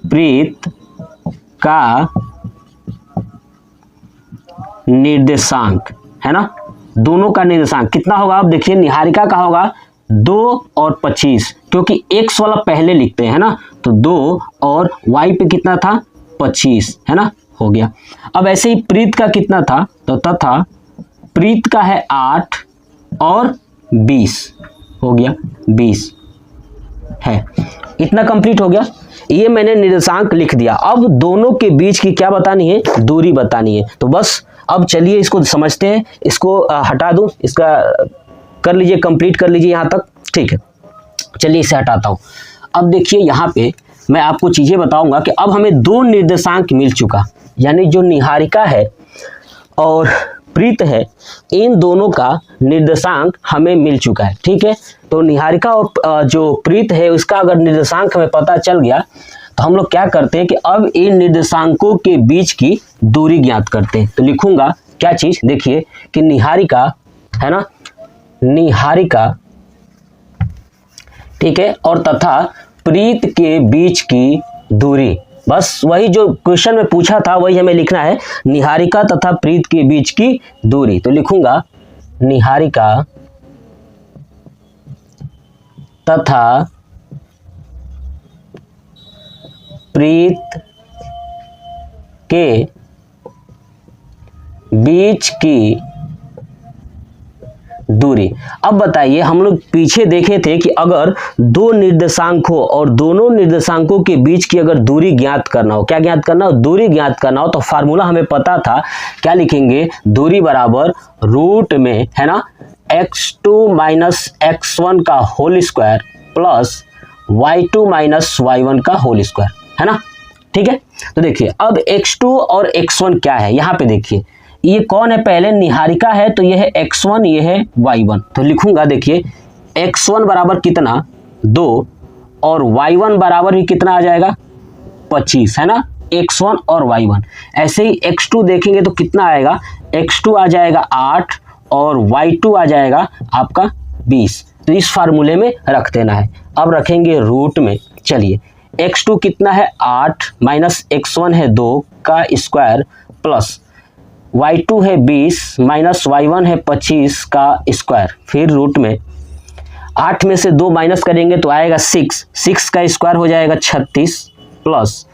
प्रीत का निर्देशांक है ना, दोनों का निर्देशांक कितना होगा? अब देखिए निहारिका का होगा 2 और 25, क्योंकि x वाला पहले लिखते हैं ना, तो 2 और y पे कितना था? 25 है ना, हो गया। अब ऐसे ही प्रीत का कितना था? तो तथा प्रीत का है 8 और 20, हो गया 20 है। इतना कंप्लीट हो गया। ये मैंने निर्देशांक लिख दिया। अब दोनों के बीच की क्या बतानी है? दूरी बतानी है। तो बस अब चलिए इसको समझते हैं। इसको हटा दूं, इसका कर लीजिए, कंप्लीट कर लीजिए यहाँ तक। ठीक है, चलिए इसे हटाता हूँ। अब देखिए यहाँ पे मैं आपको चीजें बताऊंगा कि अब हमें 2 निर्देशांक मिल चुका, यानी जो निहारिका है और प्रीत है, इन दोनों का निर्देशांक हमें मिल चुका है। ठीक है, तो निहारिका और जो प्रीत है उसका अगर निर्देशांक हमें पता चल गया तो हम लोग क्या करते हैं कि अब इन निर्देशांकों के बीच की दूरी ज्ञात करते हैं। तो लिखूंगा क्या चीज? देखिए कि निहारिका है ना, निहारिका, ठीक है, और तथा प्रीत के बीच की दूरी, बस वही जो क्वेश्चन में पूछा था वही हमें लिखना है, निहारिका तथा प्रीत के बीच की दूरी। तो लिखूंगा निहारिका तथा प्रीत के बीच की दूरी। अब बताइए, हम लोग पीछे देखे थे कि अगर 2 निर्देशांक हो और दोनों निर्देशांकों के बीच की अगर दूरी ज्ञात करना हो, क्या ज्ञात करना हो? दूरी ज्ञात करना हो, तो फार्मूला हमें पता था, क्या लिखेंगे? दूरी बराबर रूट में है ना x2 माइनस x1 का whole square plus y2 minus y1 का होल स्क्वायर, है ना। ठीक है, तो देखिए अब x2 और x1 क्या है, यहाँ पे देखिए ये कौन है? पहले निहारिका है तो ये है x1, ये है y1। तो लिखूंगा, देखिए x1 बराबर कितना? 2 और y1 बराबर भी कितना आ जाएगा? 25, है ना, x1 और y1। ऐसे ही x2 देखेंगे तो कितना आएगा? x2 आ जाएगा 8 और y2 आ जाएगा आपका 20। तो इस फार्मूले में रख देना है। अब रखेंगे रूट में, चलिए x2 कितना है? 8 माइनस x1 है 2 का स्क्वायर प्लस y2 है 20 माइनस y1 है 25 का स्क्वायर, फिर रूट में 8 में से 2 माइनस करेंगे तो आएगा 6 का स्क्वायर हो जाएगा 36 प्लस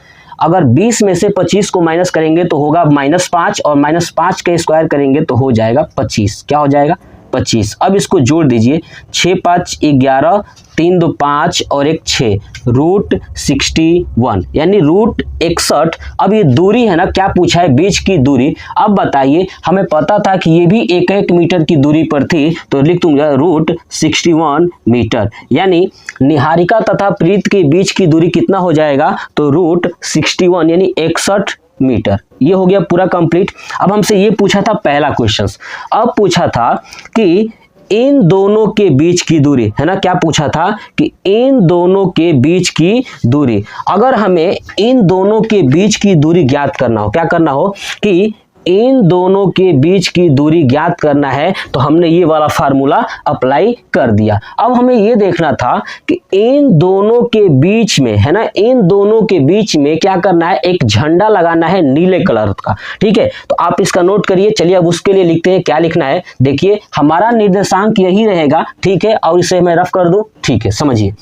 अगर 20 में से 25 को माइनस करेंगे तो होगा -5 और -5 के स्क्वायर करेंगे तो हो जाएगा 25। क्या हो जाएगा? 25। अब इसको जोड़ दीजिए, 6 5 11, 3 2 5 और 1 6, रूट 61 यानी रूट 61। अब ये दूरी है ना, क्या पूछा है? बीच की दूरी। अब बताइए, हमें पता था कि ये भी 1 मीटर की दूरी पर थी, तो लिख दूंगा रूट 61 मीटर। यानी निहारिका तथा प्रीत के बीच की दूरी कितना हो जाएगा? तो रूट 61 यानी 61 मीटर। ये हो गया पूरा कंप्लीट। अब हमसे ये पूछा था पहला क्वेश्चन, अब पूछा था कि इन दोनों के बीच की दूरी, है ना, क्या पूछा था कि इन दोनों के बीच की दूरी। अगर हमें इन दोनों के बीच की दूरी ज्ञात करना हो, क्या करना हो कि इन दोनों के बीच की दूरी ज्ञात करना है, तो हमने ये वाला फार्मूला अप्लाई कर दिया। अब हमें ये देखना था कि इन दोनों के बीच में, है ना, इन दोनों के बीच में क्या करना है? एक झंडा लगाना है नीले कलर का। ठीक है, तो आप इसका नोट करिए। चलिए अब उसके लिए लिखते हैं, क्या लिखना है। देखिए हमारा निर्देशांक यही रहेगा, ठीक है, और इसे मैं रफ कर दूं। ठीक है, समझिए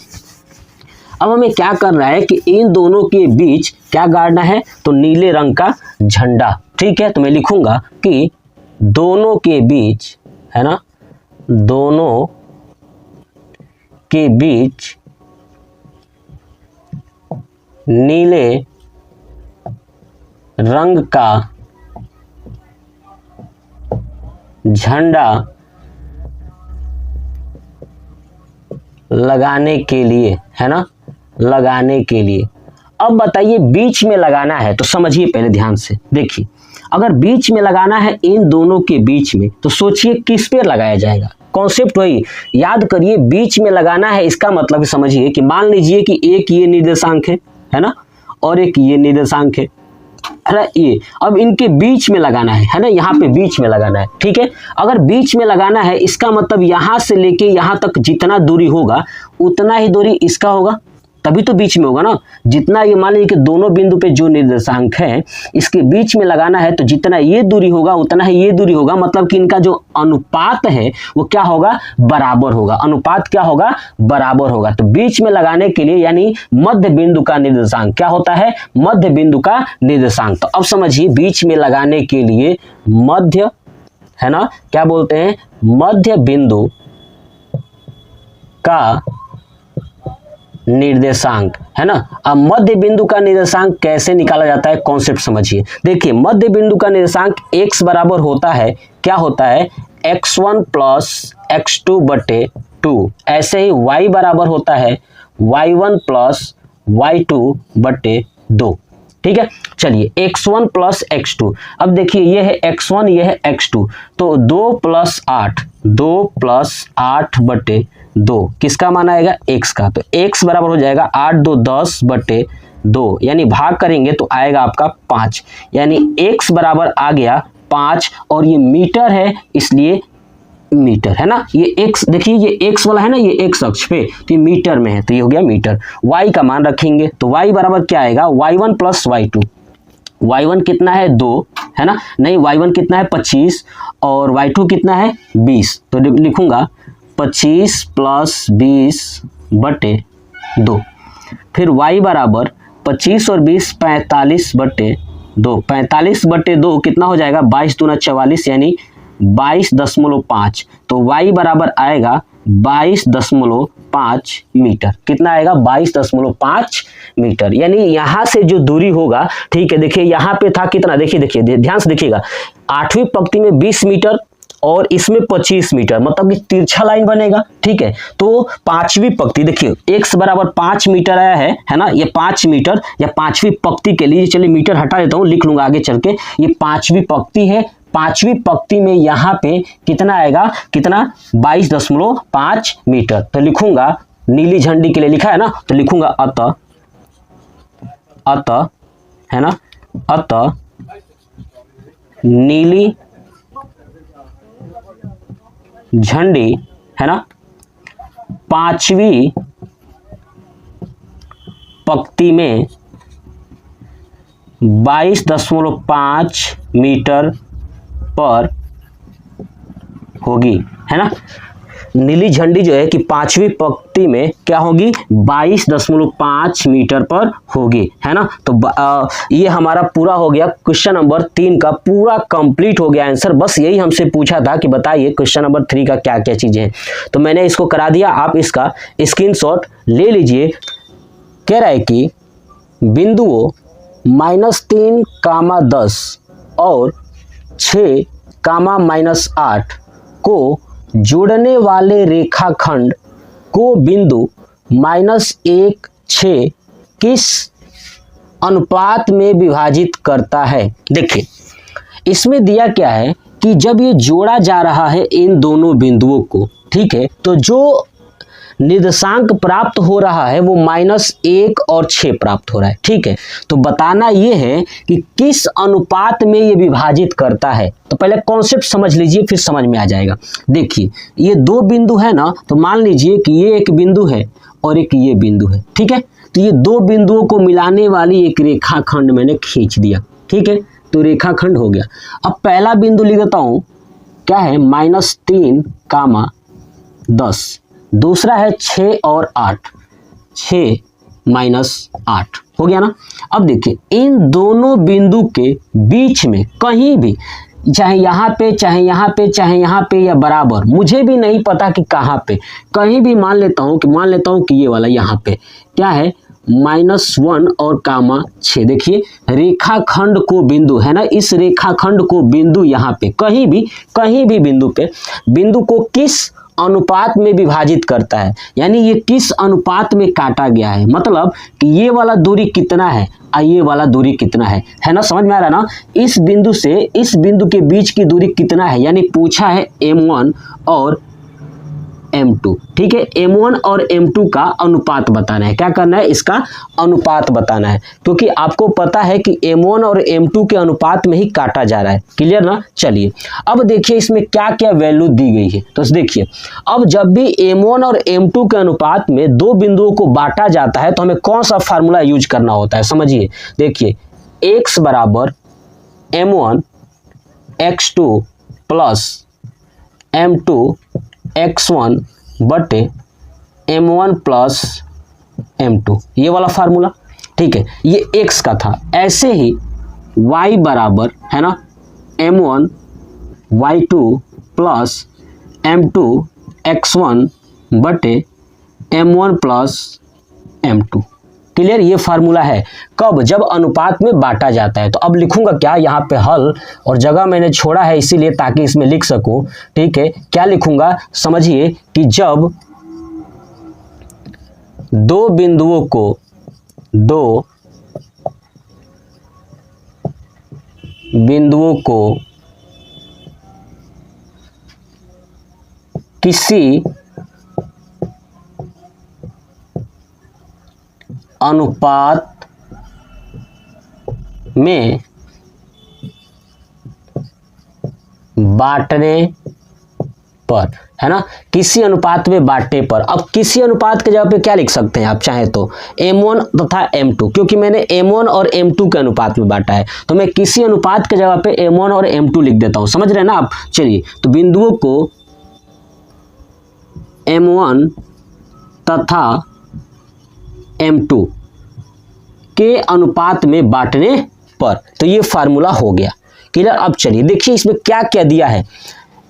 अब हमें क्या करना है कि इन दोनों के बीच क्या गाड़ना है? तो नीले रंग का झंडा। ठीक है, तो मैं लिखूंगा कि दोनों के बीच, है ना, दोनों के बीच नीले रंग का झंडा लगाने के लिए, है ना, लगाने के लिए। अब बताइए बीच में लगाना है तो समझिए पहले ध्यान से, देखिए अगर बीच में लगाना है इन दोनों के बीच में तो सोचिए किस पे लगाया जाएगा। कॉन्सेप्ट वही याद करिए, बीच में लगाना है इसका मतलब समझिए कि मान लीजिए कि एक ये निर्देशांक है ना, और एक ये निर्देशांक है ना, ये अब इनके बीच में लगाना है ना, यहाँ पे बीच में लगाना है, ठीक है। अगर बीच में लगाना है इसका मतलब यहाँ से लेके यहाँ तक जितना दूरी होगा उतना ही दूरी इसका होगा, तभी तो बीच में होगा ना। जितना ये मान लीजिए कि दोनों बिंदु पे जो निर्देशांक है इसके बीच में लगाना है तो जितना ये दूरी होगा उतना ही ये दूरी होगा, मतलब कि इनका जो अनुपात है वो क्या होगा, बराबर होगा। अनुपात क्या होगा, बराबर होगा। तो बीच में लगाने के लिए यानी मध्य बिंदु का निर्देशांक क्या होता है, मध्य बिंदु का निर्देशांक। तो अब समझिए बीच में लगाने के लिए मध्य, है ना, क्या बोलते हैं, मध्य बिंदु का निर्देशांक, है ना। अब मध्य बिंदु का निर्देशांक कैसे निकाला जाता है, कॉन्सेप्ट समझिए। देखिए मध्य बिंदु का निर्देशांक x बराबर होता है, क्या होता है, x1 प्लस x2 बटे 2। ऐसे ही y बराबर होता है y1 प्लस y2 बटे 2। ठीक है, चलिए x1 प्लस x2। अब देखिए ये है x1, ये है x2, तो 2 प्लस 8, 2 प्लस 8 बटे 2 किसका मान आएगा, x का। तो x बराबर हो जाएगा 8 2 10 बटे 2, यानी भाग करेंगे तो आएगा आपका 5, यानी x बराबर आ गया 5। और ये मीटर है इसलिए मीटर, है ना। ये x देखिए, ये x वाला है ना, ये x अक्ष पे, तो ये मीटर में है तो ये हो गया मीटर। y का मान रखेंगे तो y बराबर क्या आएगा, y1 प्लस y2। y1 कितना है 2, है ना, नहीं y1 कितना है 25 और y2 कितना है 20, तो लिखूंगा 25 प्लस 20 बटे 2। फिर y बराबर 25 और 20 45 बटे 2। 45 बटे 2 कितना हो जाएगा, 22 दूना 44 यानी 22.5। तो y बराबर आएगा 22.5 मीटर। कितना आएगा, 22.5 मीटर। यानी यहाँ से जो दूरी होगा, ठीक है, देखिए यहाँ पे था कितना, देखिए देखिए ध्यान से देखिएगा, 8वीं पंक्ति में 20 मीटर और इसमें 25 मीटर, मतलब कि तिरछा लाइन बनेगा। ठीक है, तो 5वीं पंक्ति देखिए x बराबर 5 मीटर आया है ना, ये 5 मीटर या 5वीं पंक्ति के लिए, चलिए मीटर हटा देता हूँ, लिख लूंगा आगे चल के, ये 5वीं पंक्ति है। 5वीं पंक्ति में यहाँ पे कितना आएगा, कितना, 22.5 मीटर। तो लिखूंगा, नीली झंडी के लिए लिखा है ना, तो लिखूंगा अतः, है ना, अतः नीली झंडी, है ना, 5वीं पंक्ति में 22.5 मीटर पर होगी, है ना। नीली झंडी जो है कि 5वीं पंक्ति में क्या होगी, 22.5 मीटर पर होगी, है ना। तो ये हमारा पूरा हो गया, क्वेश्चन नंबर 3 का पूरा कंप्लीट हो गया आंसर। बस यही हमसे पूछा था कि बताइए क्वेश्चन नंबर 3 का क्या क्या चीजें हैं, तो मैंने इसको करा दिया। आप इसका स्क्रीनशॉट ले लीजिए। कह रहा है कि बिंदुओं -3, 10 और 6, -8 को जोड़ने वाले रेखाखंड को बिंदु -1, 6 किस अनुपात में विभाजित करता है। देखिए इसमें दिया क्या है कि जब ये जोड़ा जा रहा है इन दोनों बिंदुओं को, ठीक है, तो जो निर्देशांक प्राप्त हो रहा है वो -1 और 6 प्राप्त हो रहा है। ठीक है, तो बताना ये है कि किस अनुपात में ये विभाजित करता है। तो पहले कॉन्सेप्ट समझ लीजिए फिर समझ में आ जाएगा। देखिए ये 2 बिंदु है ना, तो मान लीजिए कि ये एक बिंदु है और एक ये बिंदु है। ठीक है, तो ये 2 बिंदुओं को मिलाने वाली एक रेखाखंड मैंने खींच दिया। ठीक है, तो रेखाखंड हो गया। अब पहला बिंदु लिख देता हूं, क्या है, -3, 10। दूसरा है 6 और 8, 6 - 8 हो गया ना। अब देखिए इन दोनों बिंदु के बीच में कहीं भी, चाहे यहाँ पे चाहे यहाँ पे चाहे यहाँ पे या बराबर, मुझे भी नहीं पता कि कहाँ पे, कहीं भी मान लेता हूँ कि ये वाला यहाँ पे क्या है, -1 और कामा 6। देखिए रेखाखंड को बिंदु है ना, इस रेखाखंड को बिंदु यहाँ पे कहीं भी बिंदु पे बिंदु को किस अनुपात में विभाजित करता है, यानी ये किस अनुपात में काटा गया है, मतलब कि ये वाला दूरी कितना है और ये वाला दूरी कितना है ना, समझ में आ रहा है ना। इस बिंदु से इस बिंदु के बीच की दूरी कितना है, यानी पूछा है M1 और M2। ठीक है, M1 और M2 का अनुपात बताना है। क्या करना है, इसका अनुपात बताना है, क्योंकि आपको पता है कि M1 और M2 के अनुपात में ही काटा जा रहा है। क्लियर ना। चलिए अब देखिए इसमें क्या क्या वैल्यू दी गई है। तो देखिए अब जब भी M1 और M2 के अनुपात में दो बिंदुओं को बांटा जाता है तो हमें कौन सा फार्मूला यूज करना होता है, समझिए। देखिए x बराबर M1 x2 plus M2 x1 बटे M1 प्लस M2, ये वाला फार्मूला। ठीक है, ये x का था। ऐसे ही y बराबर है ना M1 y2 plus M2 x1 बटे M1 प्लस M2। क्लियर, ये फार्मूला है कब, जब अनुपात में बांटा जाता है। तो अब लिखूंगा क्या यहाँ पे हल, और जगह मैंने छोड़ा है इसीलिए ताकि इसमें लिख सकूं। ठीक है, क्या लिखूंगा, समझिए कि जब दो बिंदुओं को किसी अनुपात में बांटने पर, है ना, किसी अनुपात में बांटने पर। अब किसी अनुपात के जगह पे क्या लिख सकते हैं आप चाहे तो M1 तथा M2, क्योंकि मैंने M1 और M2 के अनुपात में बांटा है तो मैं किसी अनुपात के जगह पे M1 और M2 लिख देता हूं। समझ रहे हैं ना आप। चलिए तो बिंदुओं को M1 तथा M2 के अनुपात में बांटने पर, तो ये फार्मूला हो गया। क्लियर। अब चलिए देखिए इसमें क्या क्या दिया है।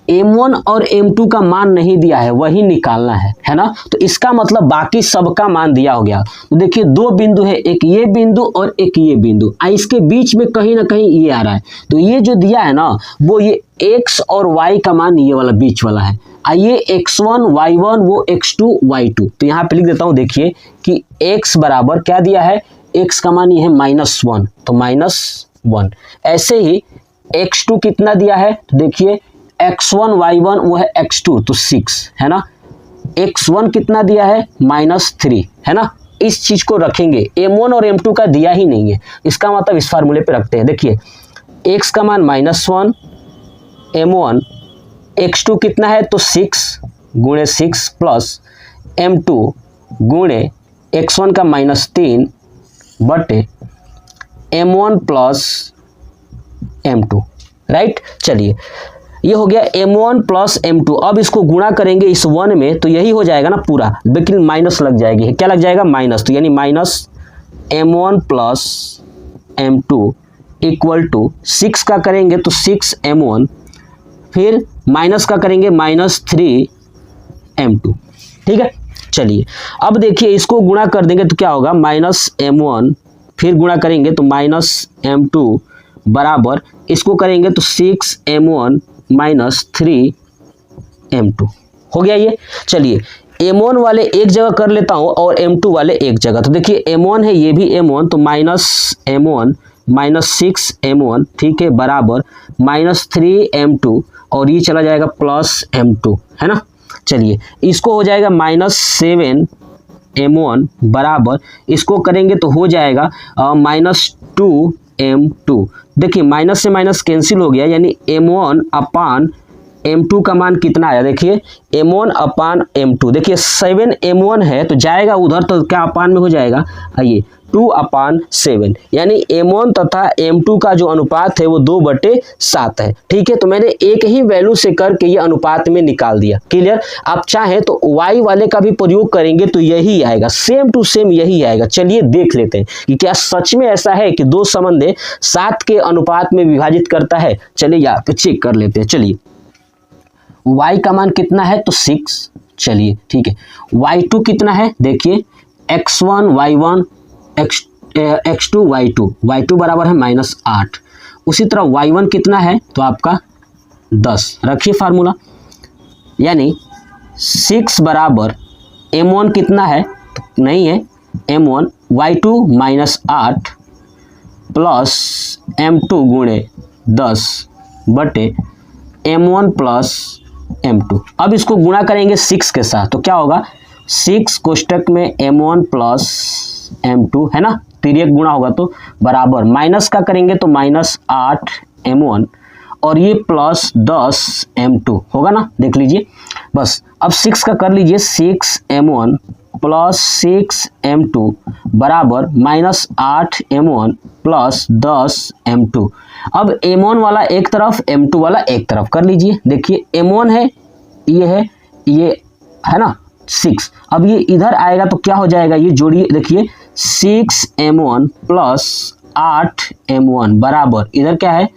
M1 और M2 का मान नहीं दिया है, वही निकालना है ना। तो इसका मतलब बाकी सबका मान दिया हो गया। तो देखिए दो बिंदु है, एक ये बिंदु और एक ये बिंदु, इसके बीच में कहीं ना कहीं ये आ रहा है। तो ये जो दिया है ना वो ये x और y का मान ये वाला बीच वाला है। आइए x1 y1 वो x2 y2, तो यहाँ पे लिख देता हूँ। देखिए कि x बराबर क्या दिया है, x का मान ये है -1, तो -1। ऐसे ही x2 कितना दिया है, तो देखिए x1 y1 वो है x2, तो 6 है ना। x1 कितना दिया है, -3 है ना। इस चीज को रखेंगे, M1 और M2 का दिया ही नहीं है, इसका मतलब इस फार्मूले पे रखते हैं। देखिए x का मान -1, M1, x2 कितना है तो 6 गुणे 6 प्लस M2 गुणे x1 का -3 बटे M1 प्लस M2, राइट। चलिए ये हो गया M1 प्लस M2। अब इसको गुणा करेंगे इस 1 में तो यही हो जाएगा ना पूरा, लेकिन माइनस लग जाएगी। क्या लग जाएगा, माइनस, तो यानी minus M1 plus M2 equal to 6 का करेंगे तो 6 M1, फिर माइनस का करेंगे -3 M2। ठीक है। चलिए अब देखिए इसको गुणा कर देंगे तो क्या होगा, -M1, फिर गुणा करेंगे तो -M2 बराबर इसको करेंगे तो 6 M1 -3 M2 हो गया ये। चलिए M1 वाले एक जगह कर लेता हूं और M2 वाले एक जगह। तो देखिए M1 है, ये भी M1, तो -M1 -6 M1, ठीक है, बराबर -3 M2, और ये चला जाएगा प्लस M2, है ना। चलिए इसको हो जाएगा -7 M1 बराबर इसको करेंगे तो हो जाएगा -2 M2। देखिए माइनस से माइनस कैंसिल हो गया, यानी M1 अपान M2 का मान कितना आया, देखिए M1 अपान M2। देखिए 7 M1 है तो जाएगा उधर, तो क्या अपान में हो जाएगा, आइए 2/7, यानी M1 तथा M2 का जो अनुपात है वो 2/7 है। ठीक है, तो मैंने एक ही वैल्यू से करके ये अनुपात में निकाल दिया। क्लियर। आप चाहें तो y वाले का भी प्रयोग करेंगे तो यही आएगा, सेम टू सेम यही आएगा। चलिए देख लेते हैं कि क्या सच में ऐसा है कि 2 संबंध 7 के अनुपात में विभाजित करता है। चलिए यहाँ पे चेक कर लेते हैं। चलिए y का मान कितना है तो 6। चलिए ठीक है, y2 कितना है, देखिए x1 y1 y2 बराबर है -8। उसी तरह y1 कितना है तो आपका 10। रखिए फार्मूला, यानी 6 बराबर m1 कितना है तो नहीं है m1 y2 -8 प्लस m2 गुणे 10 बटे m1 प्लस m2। अब इसको गुणा करेंगे 6 के साथ तो क्या होगा, 6 कोष्टक में m1 प्लस m2 है ना, तिर्यक गुणा होगा तो बराबर, माइनस का करेंगे तो -8 m1 और ये प्लस 10 m2 होगा ना, देख लीजिए बस। अब 6 का कर लीजिए, 6 m1 प्लस 6 m2 बराबर -8 m1 प्लस 10 m2। अब m1 वाला एक तरफ m2 वाला एक तरफ कर लीजिए। देखिए m1 है ये है ना 6, अब ये इधर आएगा तो क्या हो जाएगा, ये जोड़िए, देखिए 6 m1 प्लस 8 m1 बराबर इधर क्या है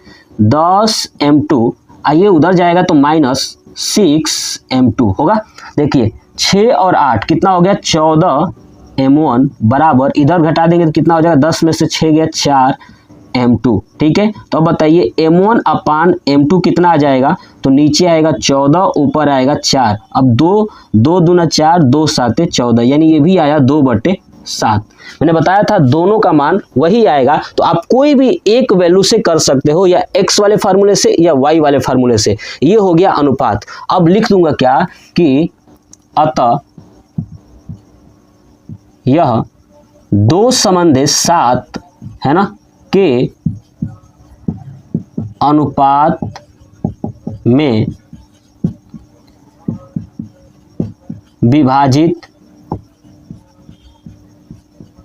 10 m2, आइए उधर जाएगा तो -6 m2 होगा। देखिए 6 और 8 कितना हो गया 14 m1 बराबर, इधर घटा देंगे तो कितना हो जाएगा, 10 में से 6 गया 4 m2। ठीक है, तो अब बताइए m1 अपान m2 कितना आ जाएगा, तो नीचे आएगा 14, ऊपर आएगा 4। अब 2 दूना 4, 2 7 14, यानी ये भी आया 2/7। मैंने बताया था दोनों का मान वही आएगा, तो आप कोई भी एक वैल्यू से कर सकते हो, या x वाले फार्मूले से या y वाले फार्मूले से। ये हो गया अनुपात। अब लिख दूंगा क्या कि अतः यह 2 संबंधित 7 है ना के अनुपात में विभाजित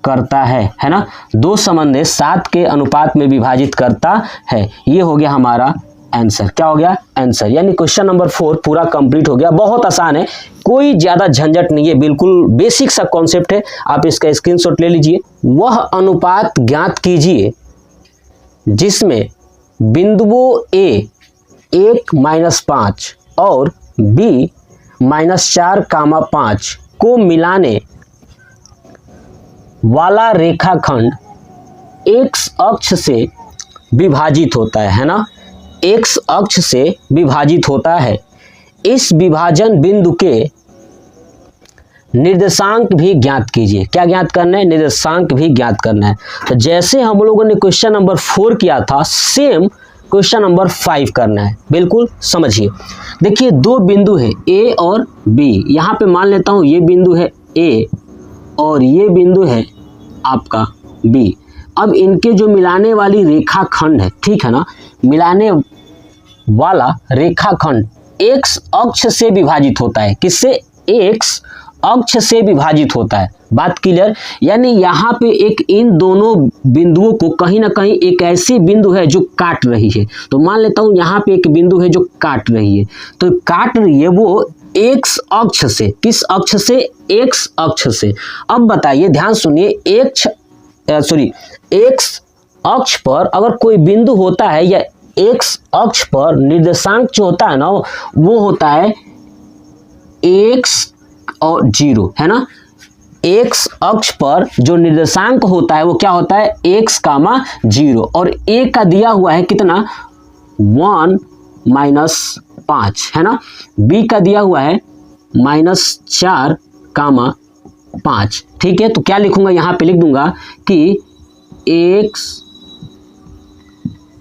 करता है ना, 2 संबंधित 7 के अनुपात में विभाजित करता है। ये हो गया हमारा आंसर। क्या हो गया आंसर, यानी क्वेश्चन नंबर 4 पूरा कंप्लीट हो गया। बहुत आसान है, कोई ज्यादा झंझट नहीं है, बिल्कुल बेसिक सा कॉन्सेप्ट है। आप इसका स्क्रीनशॉट ले लीजिए। वह अनुपात ज्ञात कीजिए जिसमें बिंदुओं A 1 - 5 और B -4, 5 को मिलाने वाला रेखाखंड x अक्ष से विभाजित होता है ना, x अक्ष से विभाजित होता है। इस विभाजन बिंदु के निर्देशांक भी ज्ञात कीजिए। क्या ज्ञात करना है, निर्देशांक भी ज्ञात करना है। तो जैसे हम लोगों ने क्वेश्चन नंबर 4 किया था, सेम क्वेश्चन नंबर 5 करना है। बिल्कुल समझिए। देखिए 2 बिंदु है A और B। यहाँ पे मान लेता हूँ ये बिंदु है A और ये बिंदु है आपका B। अब इनके जो मिलाने वाली रेखाखंड है, ठीक है ना, मिलाने वाला रेखाखंड x अक्ष से विभाजित होता है। किससे, x अक्ष से विभाजित होता है। बात क्लियर, यानी यहाँ पे एक इन दोनों बिंदुओं को कहीं ना कहीं एक ऐसी बिंदु है जो काट रही है। तो मान लेता हूँ यहाँ पे एक बिंदु है जो काट रही है, तो काट रही है वो x अक्ष से। किस अक्ष से, x अक्ष से। अब बताइए, ध्यान सुनिए, x अक्ष पर अगर कोई बिंदु होता है या x अक्ष पर निर्देशांक जो होता है ना वो होता है x और 0 है ना। x अक्ष पर जो निर्देशांक होता है वो क्या होता है, x, 0 और a का दिया हुआ है कितना 1 - 5 है ना। b का दिया हुआ है -4, 5। ठीक है, तो क्या लिखूंगा यहाँ पे, लिख दूंगा कि x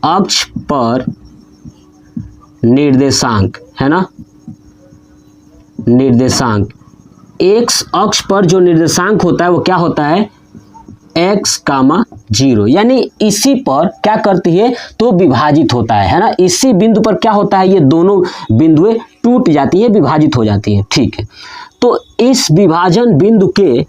अक्ष पर निर्देशांक है ना, निर्देशांक x अक्ष पर जो निर्देशांक होता है वो क्या होता है x, 0, यानी इसी पर क्या करती है तो विभाजित होता है ना। इसी बिंदु पर क्या होता है, ये दोनों बिंदुएं टूट जाती है, विभाजित हो जाती है। ठीक है, तो इस विभाजन बिंदु के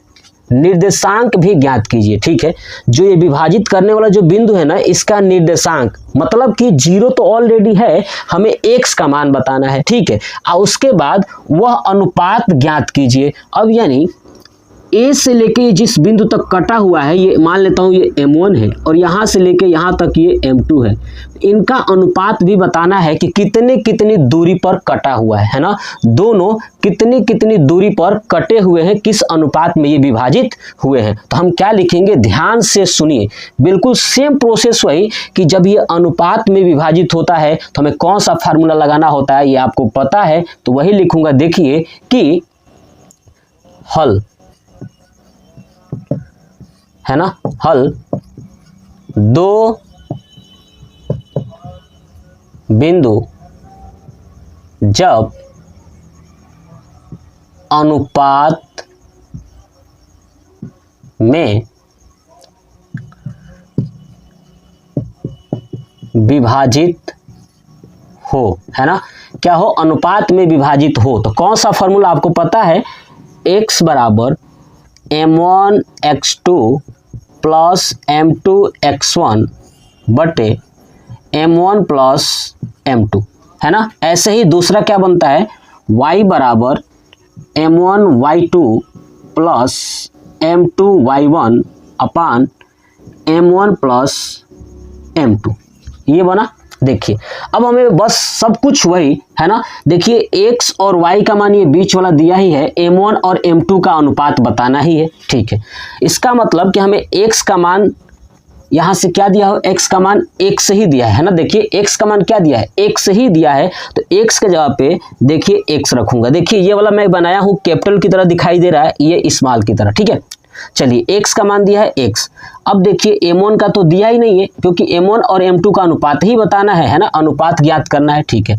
निर्देशांक भी ज्ञात कीजिए। ठीक है, जो ये विभाजित करने वाला जो बिंदु है ना, इसका निर्देशांक मतलब कि 0 तो ऑलरेडी है, हमें x का मान बताना है। ठीक है, और उसके बाद वह अनुपात ज्ञात कीजिए। अब यानी ए से लेके जिस बिंदु तक कटा हुआ है, ये मान लेता हूँ ये M1 है और यहाँ से लेके यहाँ तक ये M2 है। इनका अनुपात भी बताना है कि कितने कितनी दूरी पर कटा हुआ है ना, दोनों कितनी कितनी दूरी पर कटे हुए हैं, किस अनुपात में ये विभाजित हुए हैं। तो हम क्या लिखेंगे, ध्यान से सुनिए, बिल्कुल सेम प्रोसेस वही कि जब ये अनुपात में विभाजित होता है तो हमें कौन सा फार्मूला लगाना होता है ये आपको पता है, तो वही लिखूंगा। देखिए कि हल है ना, हल दो बिंदु जब अनुपात में विभाजित हो, है ना, क्या हो, अनुपात में विभाजित हो। तो कौन सा फॉर्मूला आपको पता है, x बराबर m1 x2 plus m2 x1 बटे m1 प्लस m2, है ना। ऐसे ही दूसरा क्या बनता है, y बराबर m1 y2 plus m2 y1 अपान m1 प्लस m2, ये बना। देखिए अब हमें बस सब कुछ वही है ना, देखिए x और y का मान ये बीच वाला दिया ही है, m1 और m2 का अनुपात बताना ही है, ठीक है। इसका मतलब कि हमें x का मान यहाँ से क्या दिया हो, x का मान 1 से ही दिया है ना। देखिए x का मान क्या दिया है, 1 से ही दिया है, तो x के जगह पे देखिए x रखूंगा। देखिए ये वाला मैं बनाया हूँ कैपिटल की तरह दिखाई दे रहा है, ये स्मॉल की तरह, ठीक है। चलिए x का मान दिया है x। अब देखिए m1 का तो दिया ही नहीं है, क्योंकि m1 और m2 का अनुपात ही बताना है ना, अनुपात ज्ञात करना है, ठीक है।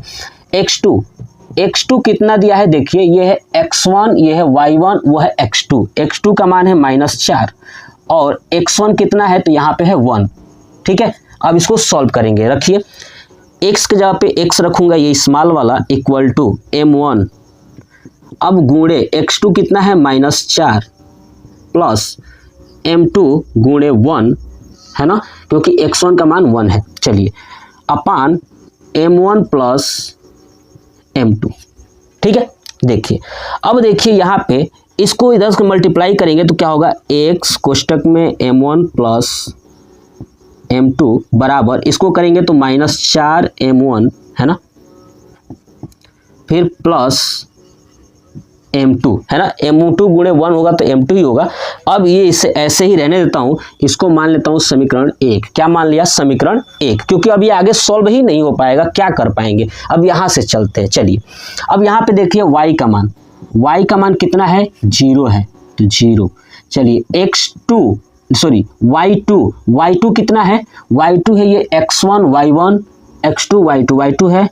x2 कितना दिया है, देखिए ये है x1, ये है y1, वो है x2 का मान है -4 और x1 कितना है, तो यहाँ पे है 1, ठीक है। अब इसको सॉल्व करेंगे, रखिए x के जगह पे x रखूंगा, ये स्मॉल वाला इक्वल टू m1, अब गुणे x2 कितना है -4 प्लस m2 गुणे 1, है ना, क्योंकि x1 का मान 1 है। चलिए अपान m1 प्लस m2, ठीक है। देखिए अब देखिए यहाँ पे इसको इधर से मल्टीप्लाई करेंगे तो क्या होगा, x कोष्टक में m1 प्लस m2 बराबर, इसको करेंगे तो -4 m1, है ना, फिर प्लस m2, है ना, m2 गुणे 1 होगा तो m2 ही होगा। अब ये इसे ऐसे ही रहने देता हूँ, इसको मान लेता हूँ समीकरण 1। क्या मान लिया, समीकरण 1, क्योंकि अब ये आगे सॉल्व ही नहीं हो पाएगा, क्या कर पाएंगे। अब यहाँ से चलते हैं, चलिए अब यहाँ पे देखिए y का मान कितना है, 0 है, तो 0। चलिए y2 कितना है, y2 है ये x1 y1, x2 y2 है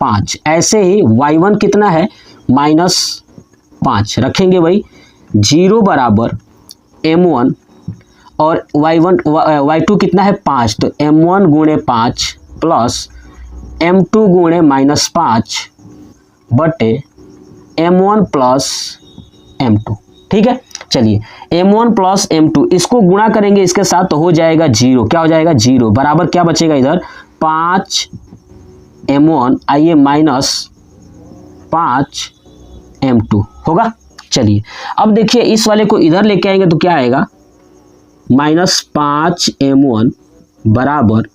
5। ऐसे ही y1 कितना है, -5 रखेंगे वही, 0 बराबर m1 और y2 कितना है 5, तो m1 गुणे 5 प्लस m2 गुणे -5 बटे m1 प्लस m2, ठीक है। चलिए m1 प्लस m2 इसको गुणा करेंगे इसके साथ तो हो जाएगा 0, क्या हो जाएगा 0 बराबर क्या बचेगा इधर 5 m1 आइए -5 m2 होगा। चलिए अब देखिए इस वाले को इधर लेके आएंगे तो क्या आएगा, -5 m1 बराबर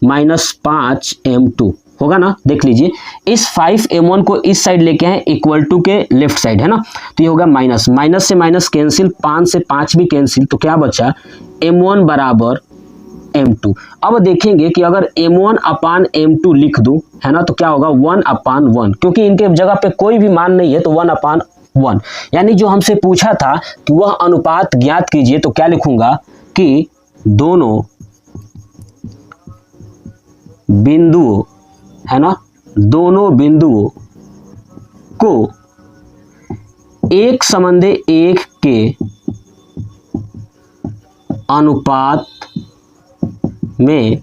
-5 m2 होगा ना। देख लीजिए इस 5 m1 को इस साइड लेके आए इक्वल टू के लेफ्ट साइड, है ना, तो ये होगा माइनस से माइनस कैंसिल, 5 से 5 भी कैंसिल, तो क्या बचा m1 बराबर m2। अब देखेंगे कि अगर m1 अपान m2 लिख दूं, है ना, तो क्या होगा 1/1, क्योंकि इनके जगह पे कोई भी मान नहीं है तो 1/1, यानी जो हमसे पूछा था कि वह अनुपात ज्ञात कीजिए, तो क्या लिखूंगा कि दोनों बिंदुओं, है ना, दोनों बिंदुओं को एक संबंधे एक के अनुपात में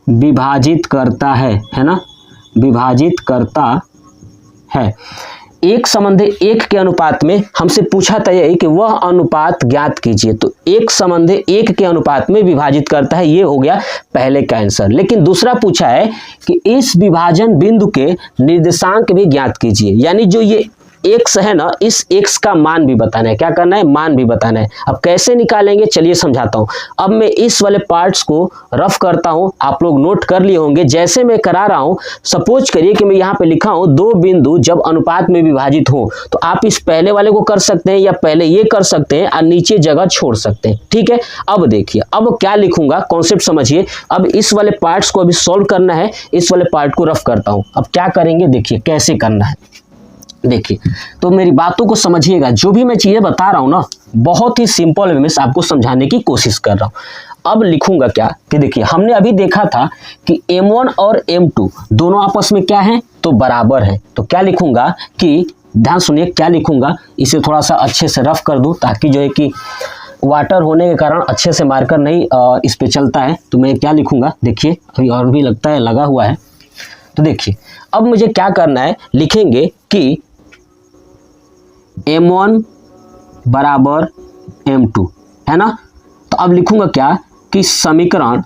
विभाजित करता है ना, विभाजित करता है। एक संबंधे एक के अनुपात में हमसे पूछा था यही कि वह अनुपात ज्ञात कीजिए, तो एक संबंधे एक के अनुपात में विभाजित करता है, ये हो गया पहले का आंसर। लेकिन दूसरा पूछा है कि इस विभाजन बिंदु के निर्देशांक भी ज्ञात कीजिए, यानी जो ये x है ना, इस x का मान भी बताना है। क्या करना है? मान भी बताना है। अब कैसे निकालेंगे चलिए समझाता हूँ। अब मैं इस वाले पार्ट्स को रफ करता हूँ, आप लोग नोट कर लिए होंगे। जैसे मैं करा रहा हूँ, सपोज करिए कि मैं यहाँ पे लिखा हूँ दो बिंदु जब अनुपात में विभाजित हो, तो आप इस पहले वाले को कर सकते हैं या पहले ये कर सकते हैं और नीचे जगह छोड़ सकते हैं। ठीक है, अब देखिए अब क्या लिखूंगा, कॉन्सेप्ट समझिए। अब इस वाले पार्ट्स को अभी सॉल्व करना है, इस वाले पार्ट को रफ करता हूं। अब क्या करेंगे देखिए कैसे करना है। देखिए तो मेरी बातों को समझिएगा, जो भी मैं चीजें बता रहा हूं ना बहुत ही सिंपल वे में आपको समझाने की कोशिश कर रहा हूं। अब लिखूंगा क्या कि देखिए हमने अभी देखा था कि M1 और M2 दोनों आपस में क्या है, तो बराबर है। तो क्या लिखूंगा कि ध्यान सुनिए क्या लिखूंगा, इसे थोड़ा सा अच्छे से रफ कर दूं ताकि जो है कि वाटर होने के कारण अच्छे से मार्कर नहीं इस पे चलता है। तो मैं क्या लिखूंगा देखिए, अभी और भी लगता है लगा हुआ है। तो देखिए अब मुझे क्या करना है, लिखेंगे कि M1 बराबर M2 है ना। तो अब लिखूंगा क्या कि समीकरण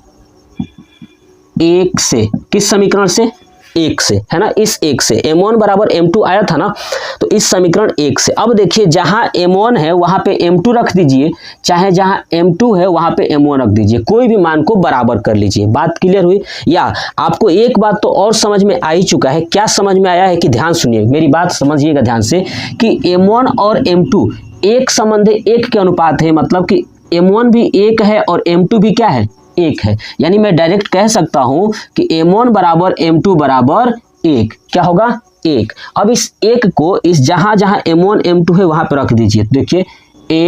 एक से, किस समीकरण से? एक से, है ना, इस एक से M1 बराबर M2 आया था ना, तो इस समीकरण एक से। अब देखिए जहां M1 है वहां पे M2 रख दीजिए, चाहे जहां M2 है वहां पे M1 रख दीजिए, कोई भी मान को बराबर कर लीजिए। बात क्लियर हुई? या आपको एक बात तो और समझ में आ ही चुका है। क्या समझ में आया है कि ध्यान सुनिए, मेरी बात समझिएगा ध्यान से कि M1 और M2 एक संबंध एक के अनुपात है, मतलब कि M1 भी एक है और M2 भी क्या है, एक है। यानी मैं डायरेक्ट कह सकता हूं कि M1 बराबर M2 बराबर एक। क्या होगा? एक। अब इस एक को इस जहां जहां M1 M2 है वहां पर रख दीजिए। देखिए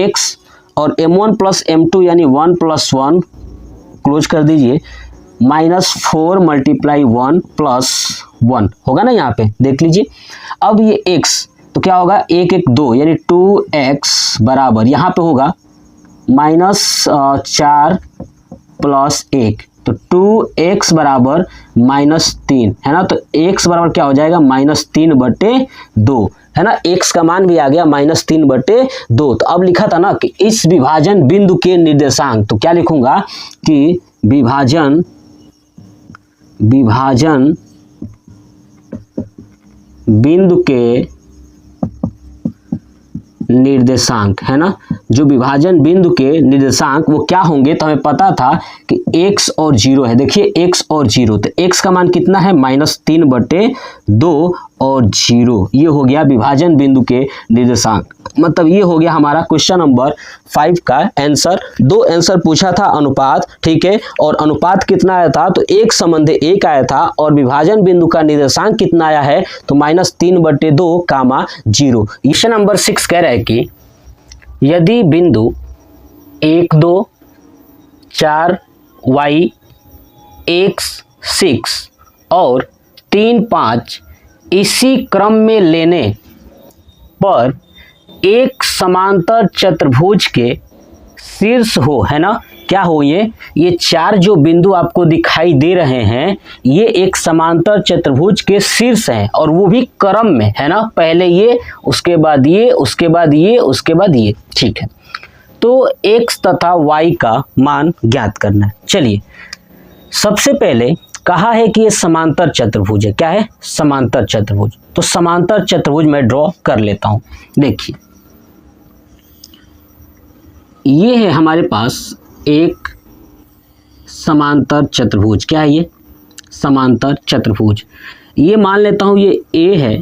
x और M1 प्लस M2 यानी 1 प्लस 1 क्लोज कर दीजिए, -4 मल्टीप्लाई 1 प्लस 1 होगा ना, यहाँ पे देख लीजिए। अब ये x तो क्या होगा, 1 1 2 यानी 2x बराबर यहाँ पे होगा -4 प्लस 1, तो 2x बराबर -3 है ना। तो x बराबर क्या हो जाएगा, -3/2 है ना। x का मान भी आ गया -3/2। तो अब लिखा था ना कि इस विभाजन बिंदु के निर्देशांक, तो क्या लिखूंगा कि विभाजन बिंदु के निर्देशांक है ना, जो विभाजन बिंदु के निर्देशांक वो क्या होंगे, तो हमें पता था कि x और 0 है। देखिए x और 0, तो x का मान कितना है, -3/2 और 0, ये हो गया विभाजन बिंदु के निर्देशांक। मतलब ये हो गया हमारा क्वेश्चन नंबर 5 का आंसर। दो आंसर पूछा था अनुपात, ठीक है, और अनुपात कितना आया था, तो एक संबंध एक आया था, और विभाजन बिंदु का निर्देशांक कितना आया है, तो -3/2, 0। क्वेश्चन नंबर 6 कह रहा है कि यदि बिंदु 1 2 4 y x 6 और 3 5 इसी क्रम में लेने पर एक समांतर चतुर्भुज के शीर्ष हो, है ना। क्या हो, ये चार जो बिंदु आपको दिखाई दे रहे हैं ये एक समांतर चतुर्भुज के शीर्ष हैं, और वो भी क्रम में, है ना। पहले ये, उसके बाद ये, उसके बाद ये, उसके बाद ये, ठीक है। तो x तथा y का मान ज्ञात करना है। चलिए सबसे पहले कहा है कि ये समांतर चतुर्भुज है। क्या है? समांतर चतुर्भुज। तो समांतर चतुर्भुज मैं ड्रॉ कर लेता हूं। देखिए ये है हमारे पास एक समांतर चतुर्भुज। क्या है ये? समांतर चतुर्भुज। ये मान लेता हूं ये A है,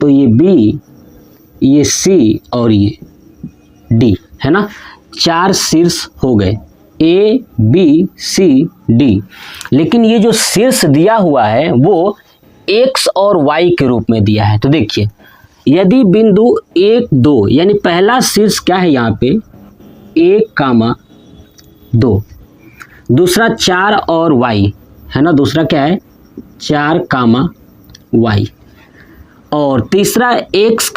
तो ये B, ये C और ये D, है ना। चार शीर्ष हो गए, A B C D। लेकिन ये जो शीर्ष दिया हुआ है वो x और y के रूप में दिया है। तो देखिए यदि बिंदु 1 2 यानी पहला शीर्ष क्या है यहाँ पे 1, 2, दूसरा 4 और y, है ना। दूसरा क्या है 4, y, और तीसरा x,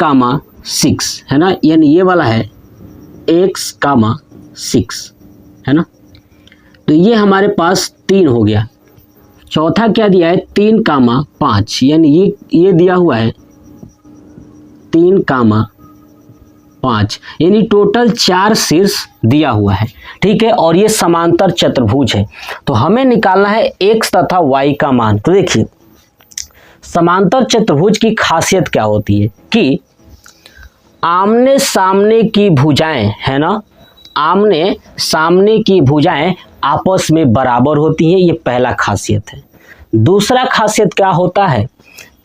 6, है ना। यानी ये वाला है x, 6, है ना। तो ये हमारे पास 3 हो गया। चौथा क्या दिया है 3, 5, यानी ये दिया हुआ है 3, 5, यानी टोटल 4 शीर्ष दिया हुआ है, ठीक है। और ये समांतर चतुर्भुज है। तो हमें निकालना है x तथा y का मान। तो देखिए समांतर चतुर्भुज की खासियत क्या होती है कि आमने सामने की भुजाएं, है ना, आमने सामने की भुजाएं आपस में बराबर होती हैं, ये पहला खासियत है। दूसरा खासियत क्या होता है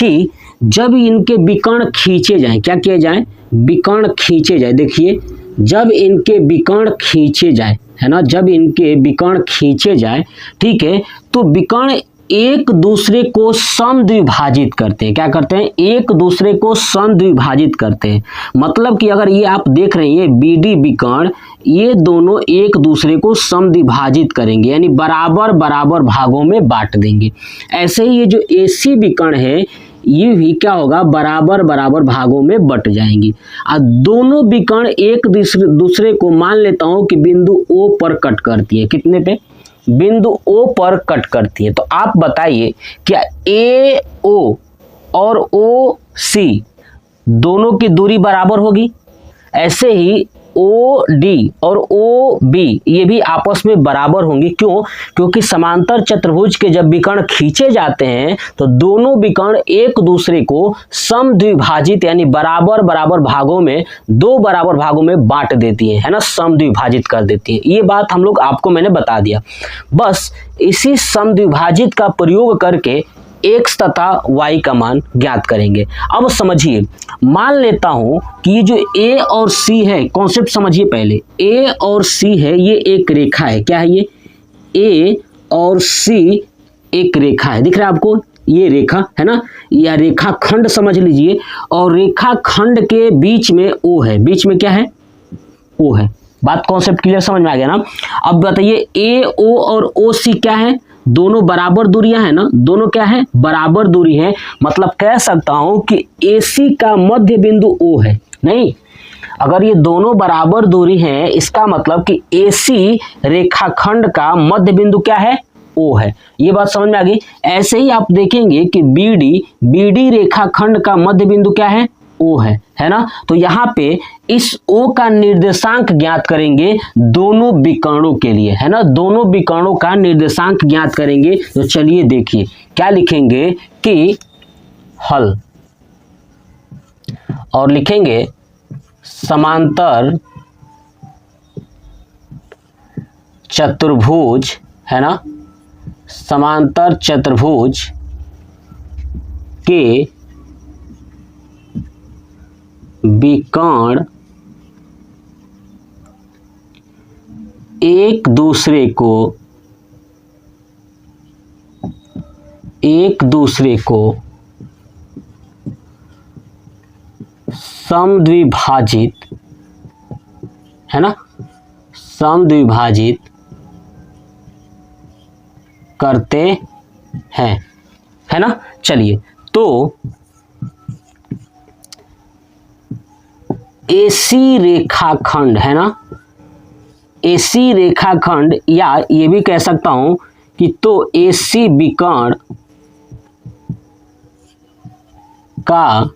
कि जब इनके विकर्ण खींचे जाएं, क्या किए जाएं, विकर्ण खींचे जाए। देखिए जब इनके विकर्ण खींचे जाए, है ना, जब इनके विकर्ण खींचे जाए, ठीक है, तो विकर्ण एक दूसरे को समद्विभाजित करते हैं। क्या करते हैं, एक दूसरे को समद्विभाजित करते हैं। मतलब कि अगर ये आप देख रहे हैं ये बीडी विकर्ण, ये दोनों एक दूसरे को समद्विभाजित करेंगे, यानी बराबर बराबर भागों में बांट देंगे। ऐसे ही ये जो एसी विकर्ण है ये भी क्या होगा, बराबर बराबर भागों में बट जाएंगी। और दोनों विकर्ण एक दूसरे को मान लेता हूं कि बिंदु O पर कट करती है। कितने पे, बिंदु O पर कट करती है। तो आप बताइए क्या AO और OC दोनों की दूरी बराबर होगी? ऐसे ही OD और OB ये भी आपस में बराबर होंगी। क्यों? क्योंकि समांतर चतुर्भुज के जब विकर्ण खींचे जाते हैं तो दोनों विकर्ण एक दूसरे को समद्विभाजित यानी बराबर बराबर भागों में, दो बराबर भागों में बांट देती है ना, समद्विभाजित कर देती है। ये बात हम लोग आपको मैंने बता दिया। बस इसी समद्विभाजित का प्रयोग करके x तथा y का मान ज्ञात करेंगे। अब समझिए, मान लेता हूं कि ये जो a और c है, कॉन्सेप्ट समझिए पहले, a और c है, ये एक रेखा है। क्या है ये, a और c एक रेखा है। दिख रहा है आपको, ये रेखा है ना, यह रेखा खंड समझ लीजिए। और रेखा खंड के बीच में O है, बीच में क्या है, O है। बात कॉन्सेप्ट क्लियर समझ में आ गया ना? अब बताइए AO और OC क्या है, दोनों बराबर दूरियां है ना, दोनों क्या है, बराबर दूरी है। मतलब कह सकता हूं कि AC का मध्य बिंदु O है। नहीं, अगर ये दोनों बराबर दूरी हैं इसका मतलब कि AC रेखाखंड का मध्य बिंदु क्या है, O है। ये बात समझ में आ गई। ऐसे ही आप देखेंगे कि BD रेखाखंड का मध्य बिंदु क्या है, O है ना। तो यहाँ पे इस O का निर्देशांक ज्ञात करेंगे दोनों विकर्णों के लिए, है ना, दोनों विकर्णों का निर्देशांक ज्ञात करेंगे। तो चलिए देखिए क्या लिखेंगे कि हल, और लिखेंगे समांतर चतुर्भुज, है ना, समांतर चतुर्भुज के विकर्ण एक दूसरे को समद्विभाजित, है ना, समद्विभाजित करते हैं, है ना। चलिए, तो AC रेखाखंड, है ना, AC रेखाखंड, या ये भी कह सकता हूं कि तो AC विकर्ण का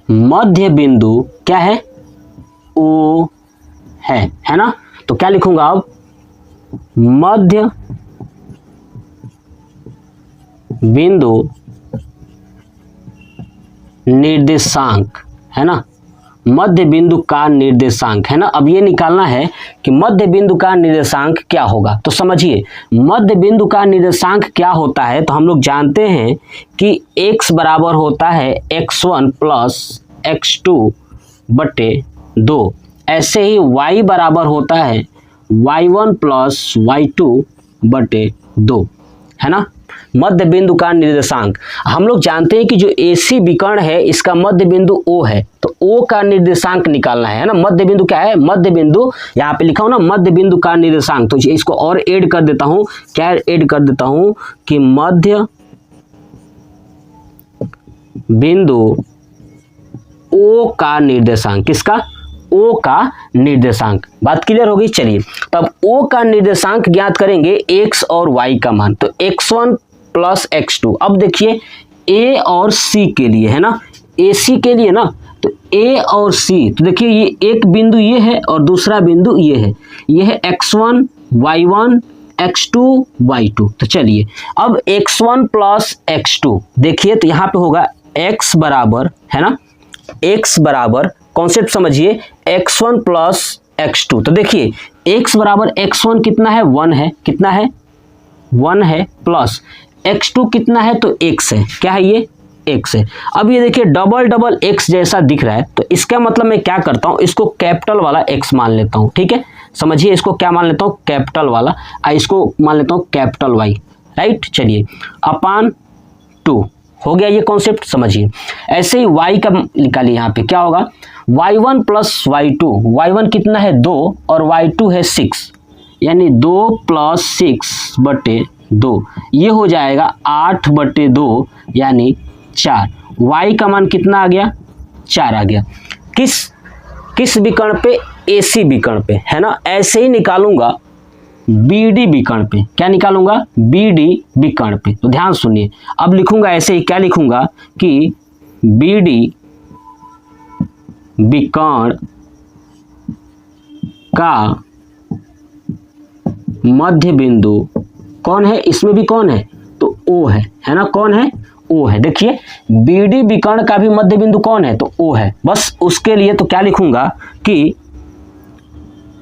मध्य बिंदु क्या है, O है ना। तो क्या लिखूंगा अब, मध्य बिंदु निर्देशांक, है ना, मध्य बिंदु का निर्देशांक, है ना। अब ये निकालना है कि मध्य बिंदु का निर्देशांक क्या होगा। तो समझिए मध्य बिंदु का निर्देशांक क्या होता है। तो हम लोग जानते हैं कि x बराबर होता है x1 प्लस x2 बटे 2। ऐसे ही y बराबर होता है y1 प्लस y2 बटे 2, है ना। मध्य बिंदु का निर्देशांक हम लोग जानते हैं कि जो AC विकर्ण है इसका मध्य बिंदु O है, तो O का निर्देशांक निकालना है ना। मध्य बिंदु क्या है, मध्य बिंदु, यहाँ पे लिखा हूं ना मध्य बिंदु का निर्देशांक। तो इसको और ऐड कर देता हूं, क्या ऐड कर देता हूं कि मध्य बिंदु O का निर्देशांक, किसका, O का निर्देशांक। बात क्लियर होगी। चलिए, तब O का निर्देशांक ज्ञात करेंगे x और y का मान। तो x1 प्लस x2। अब देखिए A और C के लिए, है ना, AC के लिए ना, तो A और C, तो देखिए ये एक बिंदु ये है और दूसरा बिंदु ये है x1 y1 x2 y2। तो चलिए अब x1 प्लस x2 देखिए, तो यहाँ पे होगा x बराबर, है ना, x बराबर, कॉन्सेप्ट समझिए, x1 प्लस x2। तो देखिए x बराबर x1 कितना है, 1 है, कितना है, 1 है, प्लस x2 कितना है, तो x है, क्या है ये, x है। अब ये देखिए डबल डबल x जैसा दिख रहा है, तो इसका मतलब मैं क्या करता हूँ, इसको कैपिटल वाला x मान लेता हूँ, ठीक है, समझिए, इसको क्या मान लेता हूँ, कैपिटल वाला, इसको मान लेता हूँ कैपिटल y, राइट। चलिए अपान 2 हो गया ये कॉन्सेप्ट, समझिए। ऐसे ही y का निकालिए, यहाँ पे क्या होगा, y1 प्लस y2, y1 कितना है 2 और y2 है 6, यानी 2 प्लस 6 बटे 2, ये हो जाएगा 8 बटे 2 यानी 4। y का मान कितना आ गया, 4 आ गया। किस विकर्ण पे, AC विकर्ण पे, है ना। ऐसे ही निकालूंगा BD विकर्ण पे, क्या निकालूंगा, BD विकर्ण पे। तो ध्यान सुनिए, अब लिखूंगा ऐसे ही, क्या लिखूंगा कि BD विकर्ण का मध्य बिंदु कौन है, इसमें भी कौन है, तो O है ना, कौन है, O है। देखिए BD विकर्ण का भी मध्य बिंदु कौन है, तो O है। बस उसके लिए तो क्या लिखूंगा कि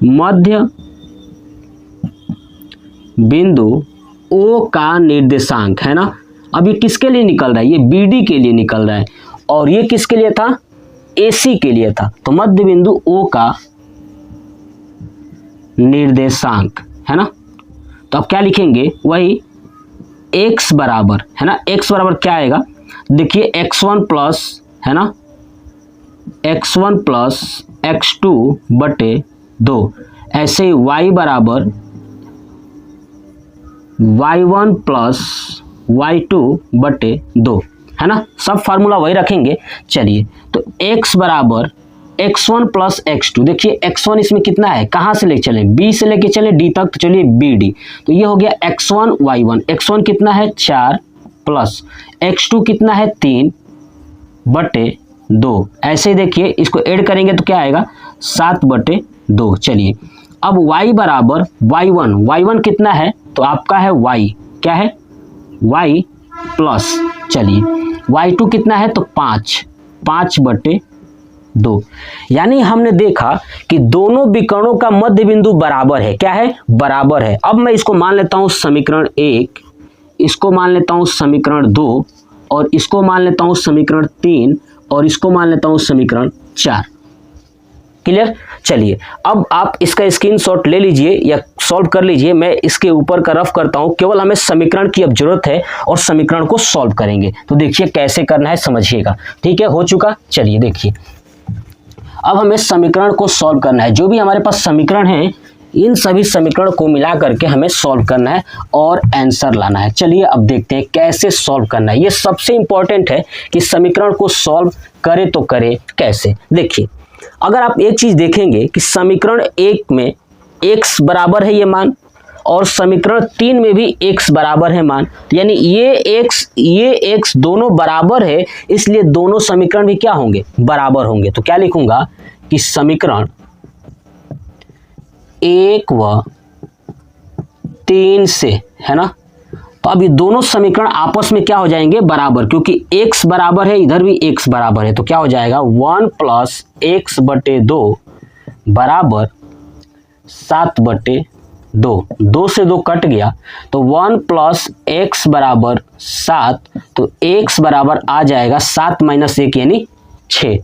मध्य बिंदु O का निर्देशांक, है ना। अब ये किसके लिए निकल रहा है, ये BD के लिए निकल रहा है, और ये किसके लिए था, AC के लिए था। तो मध्य बिंदु O का निर्देशांक, है ना। तो अब क्या लिखेंगे, वही x बराबर, है ना, x बराबर क्या आएगा, देखिए x1 प्लस, है ना, x1 प्लस x2 बटे 2। ऐसे ही y बराबर y1 प्लस y2 बटे 2, है ना, सब फार्मूला वही रखेंगे। चलिए तो x बराबर x1 प्लस x2, देखिए x1 इसमें कितना है, कहाँ से लेके चले, B से लेके चले D तक, तो चलिए BD, तो ये हो गया x1 y1, x1 कितना है 4 प्लस x2 कितना है 3 बटे 2। ऐसे ही देखिए इसको ऐड करेंगे तो क्या आएगा, 7 बटे 2। चलिए अब y बराबर y1 कितना है, तो आपका है y, क्या है, y प्लस, चलिए y2 कितना है, तो 5 बटे 2। यानी हमने देखा कि दोनों विकर्णों का मध्य बिंदु बराबर है, क्या है, बराबर है। अब मैं इसको मान लेता हूं समीकरण 1, इसको मान लेता हूं समीकरण 2, और इसको मान लेता हूं समीकरण 3, और इसको मान लेता हूं समीकरण 4। क्लियर। चलिए अब आप इसका स्क्रीनशॉट ले लीजिए या सॉल्व कर लीजिए, मैं इसके ऊपर का रफ करता हूं, केवल हमें समीकरण की अब जरूरत है और समीकरण को सॉल्व करेंगे। तो देखिए कैसे करना है, समझिएगा, ठीक है, हो चुका। चलिए देखिए अब हमें समीकरण को सॉल्व करना है, जो भी हमारे पास समीकरण है इन सभी समीकरण को मिला करके हमें सॉल्व करना है और आंसर लाना है। चलिए अब देखते हैं कैसे सॉल्व करना है। ये सबसे इंपॉर्टेंट है कि समीकरण को सॉल्व करे तो करे कैसे। देखिए अगर आप एक चीज देखेंगे कि समीकरण 1 में x बराबर है ये मान, और समीकरण 3 में भी x बराबर है मान, यानी ये x दोनों बराबर है, इसलिए दोनों समीकरण भी क्या होंगे, बराबर होंगे। तो क्या लिखूंगा कि समीकरण 1 व 3 से, है ना, तो अब ये दोनों समीकरण आपस में क्या हो जाएंगे, बराबर, क्योंकि x बराबर है, इधर भी x बराबर है, तो क्या हो जाएगा 1 प्लस x बटे 2 बराबर 7 बटे 2। 2 से 2 कट गया, तो 1 प्लस x बराबर 7, तो x बराबर आ जाएगा 7 माइनस 1 यानी 6।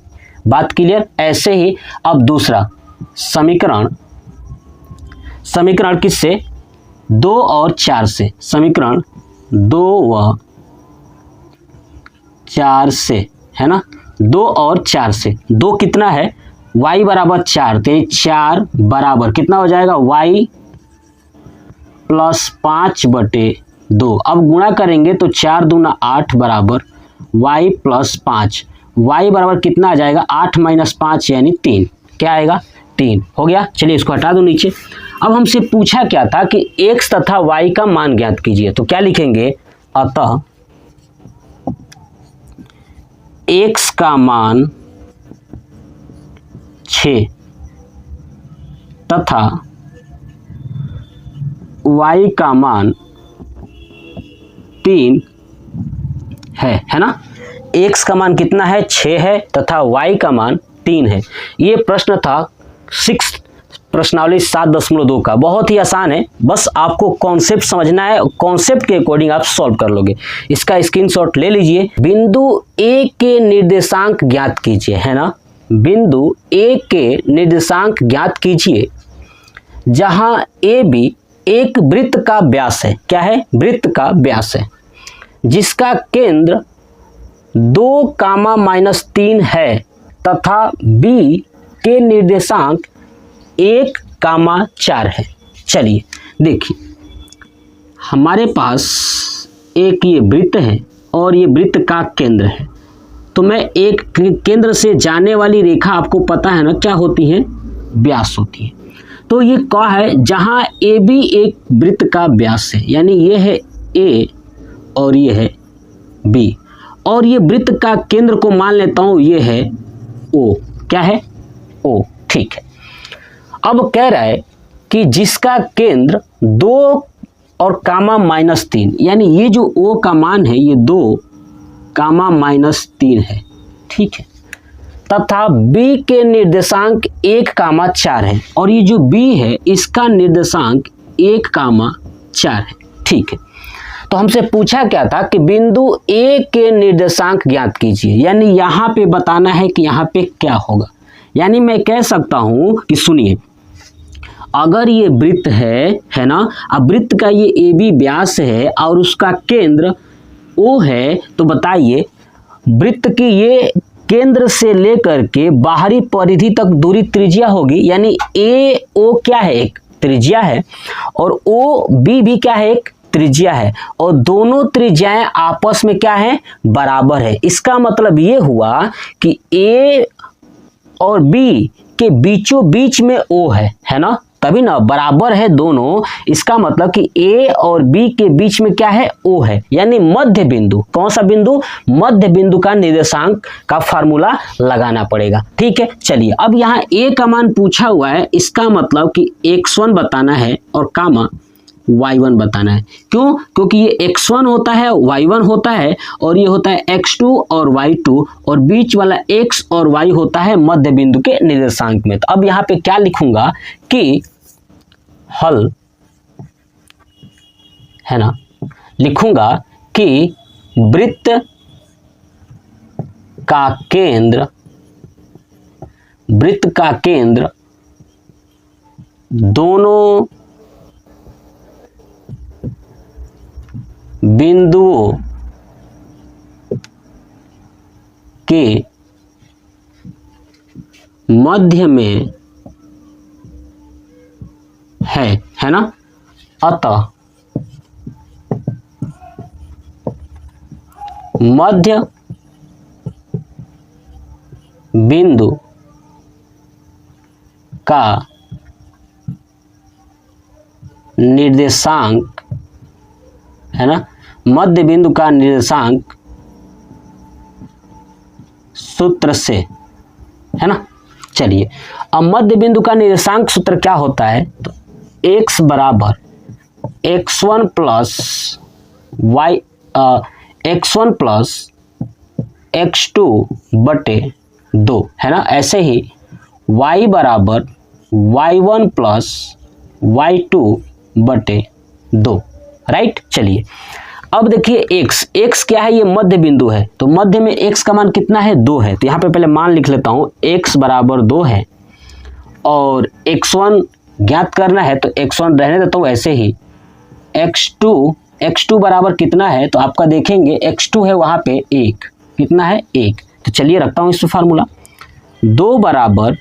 बात क्लियर। ऐसे ही अब दूसरा समीकरण किससे, 2 और 4 से, समीकरण 2 व 4 से, है ना, 2 और 4 से, 2 कितना है, y बराबर 4, तो 4 बराबर कितना हो जाएगा, y प्लस 5 बटे 2। अब गुणा करेंगे तो 4 दूना 8 बराबर y प्लस 5, y बराबर कितना आ जाएगा, 8 माइनस 5 यानी 3, क्या आएगा, 3 हो गया। चलिए इसको हटा दो नीचे। अब हमसे पूछा क्या था कि x तथा y का मान ज्ञात कीजिए, तो क्या लिखेंगे, अतः x का मान 6 तथा y का मान 3 है ना। x का मान कितना है 6 है तथा y का मान 3 है। ये प्रश्न था 6 प्रश्नावली 7.2 का, बहुत ही आसान है, बस आपको कॉन्सेप्ट समझना है, कॉन्सेप्ट के अकॉर्डिंग आप सॉल्व कर लोगे। इसका स्क्रीनशॉट ले लीजिए। बिंदु ए के निर्देशांक ज्ञात कीजिए, है ना। बिंदु ए के निर्देशांक ज्ञात कीजिए जहां ए बी एक वृत्त का व्यास है। क्या है? वृत्त का व्यास है, जिसका केंद्र 2, है तथा बी के निर्देशांक 1, 4 है। चलिए देखिए, हमारे पास एक ये वृत्त है और ये वृत्त का केंद्र है। तो मैं एक केंद्र से जाने वाली रेखा, आपको पता है ना क्या होती है? व्यास होती है। तो ये क्या है? जहां ए बी एक वृत्त का व्यास है, यानी ये है ए और ये है बी, और ये वृत्त का केंद्र को मान लेता हूं ये है ओ। क्या है? ओ। ठीक है। अब कह रहा है कि जिसका केंद्र 2 और (-3, यानी ये जो ओ का मान है ये 2, (-3 है। ठीक है। तथा बी के निर्देशांक 1, 4 है, और ये जो बी है इसका निर्देशांक 1, 4 है। ठीक है। तो हमसे पूछा क्या था कि बिंदु ए के निर्देशांक ज्ञात कीजिए, यानी यहाँ पे बताना है कि यहाँ पे क्या होगा। यानी मैं कह सकता हूँ कि सुनिए, अगर ये वृत्त है ना, अब वृत्त का ये ए बी व्यास है और उसका केंद्र ओ है, तो बताइए वृत्त की ये केंद्र से लेकर के बाहरी परिधि तक दूरी त्रिज्या होगी, यानी ए ओ क्या है? एक त्रिज्या है, और ओ बी भी क्या है? एक त्रिज्या है, और दोनों त्रिज्याएं आपस में क्या है? बराबर है। इसका मतलब ये हुआ कि ए और बी के बीचों बीच में ओ है ना, तभी ना बराबर है दोनों। इसका मतलब कि ए और बी के बीच में क्या है? ओ है, यानी मध्य बिंदु। कौन सा बिंदु? मध्य बिंदु का निर्देशांक का फार्मूला लगाना पड़ेगा। ठीक है। चलिए, अब यहाँ ए का मान पूछा हुआ है, इसका मतलब कि x1 बताना है और कामा y1 बताना है। क्यों? क्योंकि ये x1 होता है, y1 होता है, और ये होता है x2 और y2, और बीच वाला x और y होता है मध्य बिंदु के निर्देशांक में। तो अब यहाँ पे क्या लिखूंगा कि हल, है ना, लिखूंगा कि वृत्त का केंद्र दोनों बिंदुओं के मध्य में है ना। अतः मध्य बिंदु का निर्देशांक, है ना, मध्य बिंदु का निर्देशांक सूत्र से, है ना। चलिए, अब मध्य बिंदु का निर्देशांक सूत्र क्या होता है? तो x बराबर x1 प्लस x2 बटे 2, है ना। ऐसे ही y बराबर y1 प्लस y2 बटे 2, राइट। चलिए, अब देखिए x क्या है? ये मध्य बिंदु है, तो मध्य में x का मान कितना है? 2 है। तो यहाँ पे पहले मान लिख लेता हूँ, x बराबर 2 है, और x1 ज्ञात करना है, तो x1 रहने देता हूँ ऐसे ही। x2 बराबर कितना है? तो आपका देखेंगे x2 है वहाँ पे 1, कितना है? 1। तो चलिए रखता हूँ इससे फार्मूला, 2 बराबर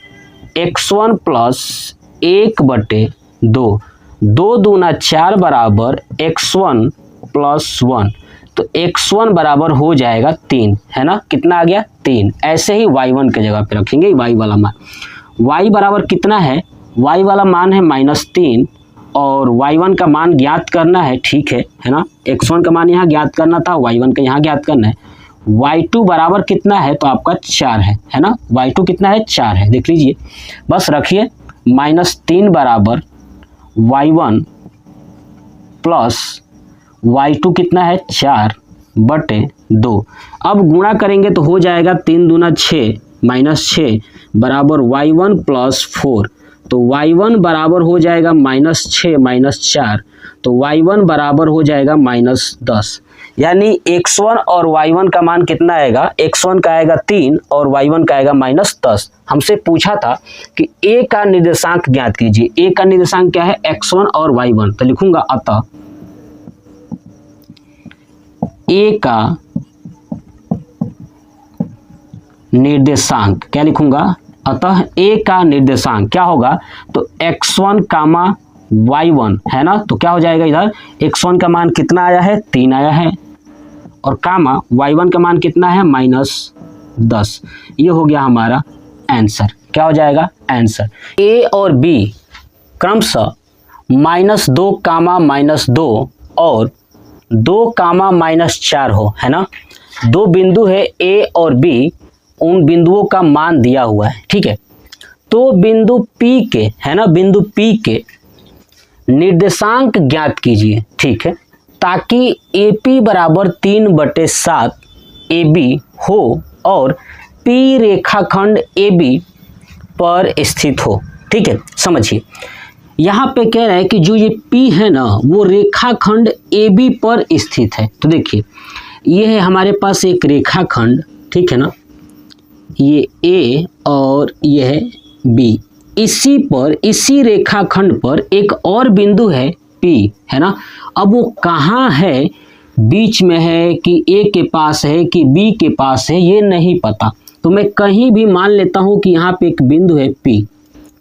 x1 प्लस 1 बटे 2, 2 दूना 4 बराबर x1 प्लस 1, तो x1 बराबर हो जाएगा 3, है ना। कितना आ गया? 3। ऐसे ही y1 के जगह पे रखेंगे y वाला मान। y बराबर कितना है? y वाला मान है -3, और y1 का मान ज्ञात करना है। ठीक है ना। x1 का मान यहाँ ज्ञात करना था, y1 का यहाँ ज्ञात करना है। y2 बराबर कितना है? तो आपका 4 है ना। y2 कितना है? 4 है। देख लीजिए, बस रखिए। -3 बराबर y1 प्लस y2 कितना है? 4 बटे 2। अब गुणा करेंगे तो हो जाएगा 3 दूना 6 माइनस 6 बराबर y1 प्लस 4। तो y1 बराबर हो जाएगा -6 माइनस 4, तो y1 बराबर हो जाएगा -10। यानी x1 और y1 का मान कितना आएगा, x1 का आएगा 3 और y1 का आएगा -10। हमसे पूछा था कि a का निर्देशांक ज्ञात कीजिए। a का निर्देशांक क्या है, x1 और y1। तो लिखूंगा अतः a का निर्देशांक, क्या लिखूंगा, अतः a का निर्देशांक क्या होगा, तो x1 कामा y1 है ना। तो क्या हो जाएगा, इधर x1 का मान कितना आया है, 3 आया है, और कामा y1 का मान कितना है, -10। ये हो गया हमारा आंसर। क्या हो जाएगा आंसर। a और b क्रमशः -2 कामा -2 और 2 कामा -4 हो, है ना। दो बिंदु है a और b, उन बिंदुओं का मान दिया हुआ है, ठीक है। तो बिंदु P के, है ना, बिंदु P के निर्देशांक ज्ञात कीजिए, ठीक है, ताकि AP बराबर 3/7 AB हो और P रेखाखंड AB पर स्थित हो, ठीक है। समझिए यहाँ पे कह रहा है कि जो ये P है ना, वो रेखाखंड AB पर स्थित है। तो देखिए ये है हमारे पास एक रेखाखंड, ठीक है ना, ये A और ये है B। इसी पर, इसी रेखाखंड पर एक और बिंदु है P, है ना। अब वो कहाँ है, बीच में है कि A के पास है कि B के पास है, ये नहीं पता। तो मैं कहीं भी मान लेता हूँ कि यहाँ पे एक बिंदु है P,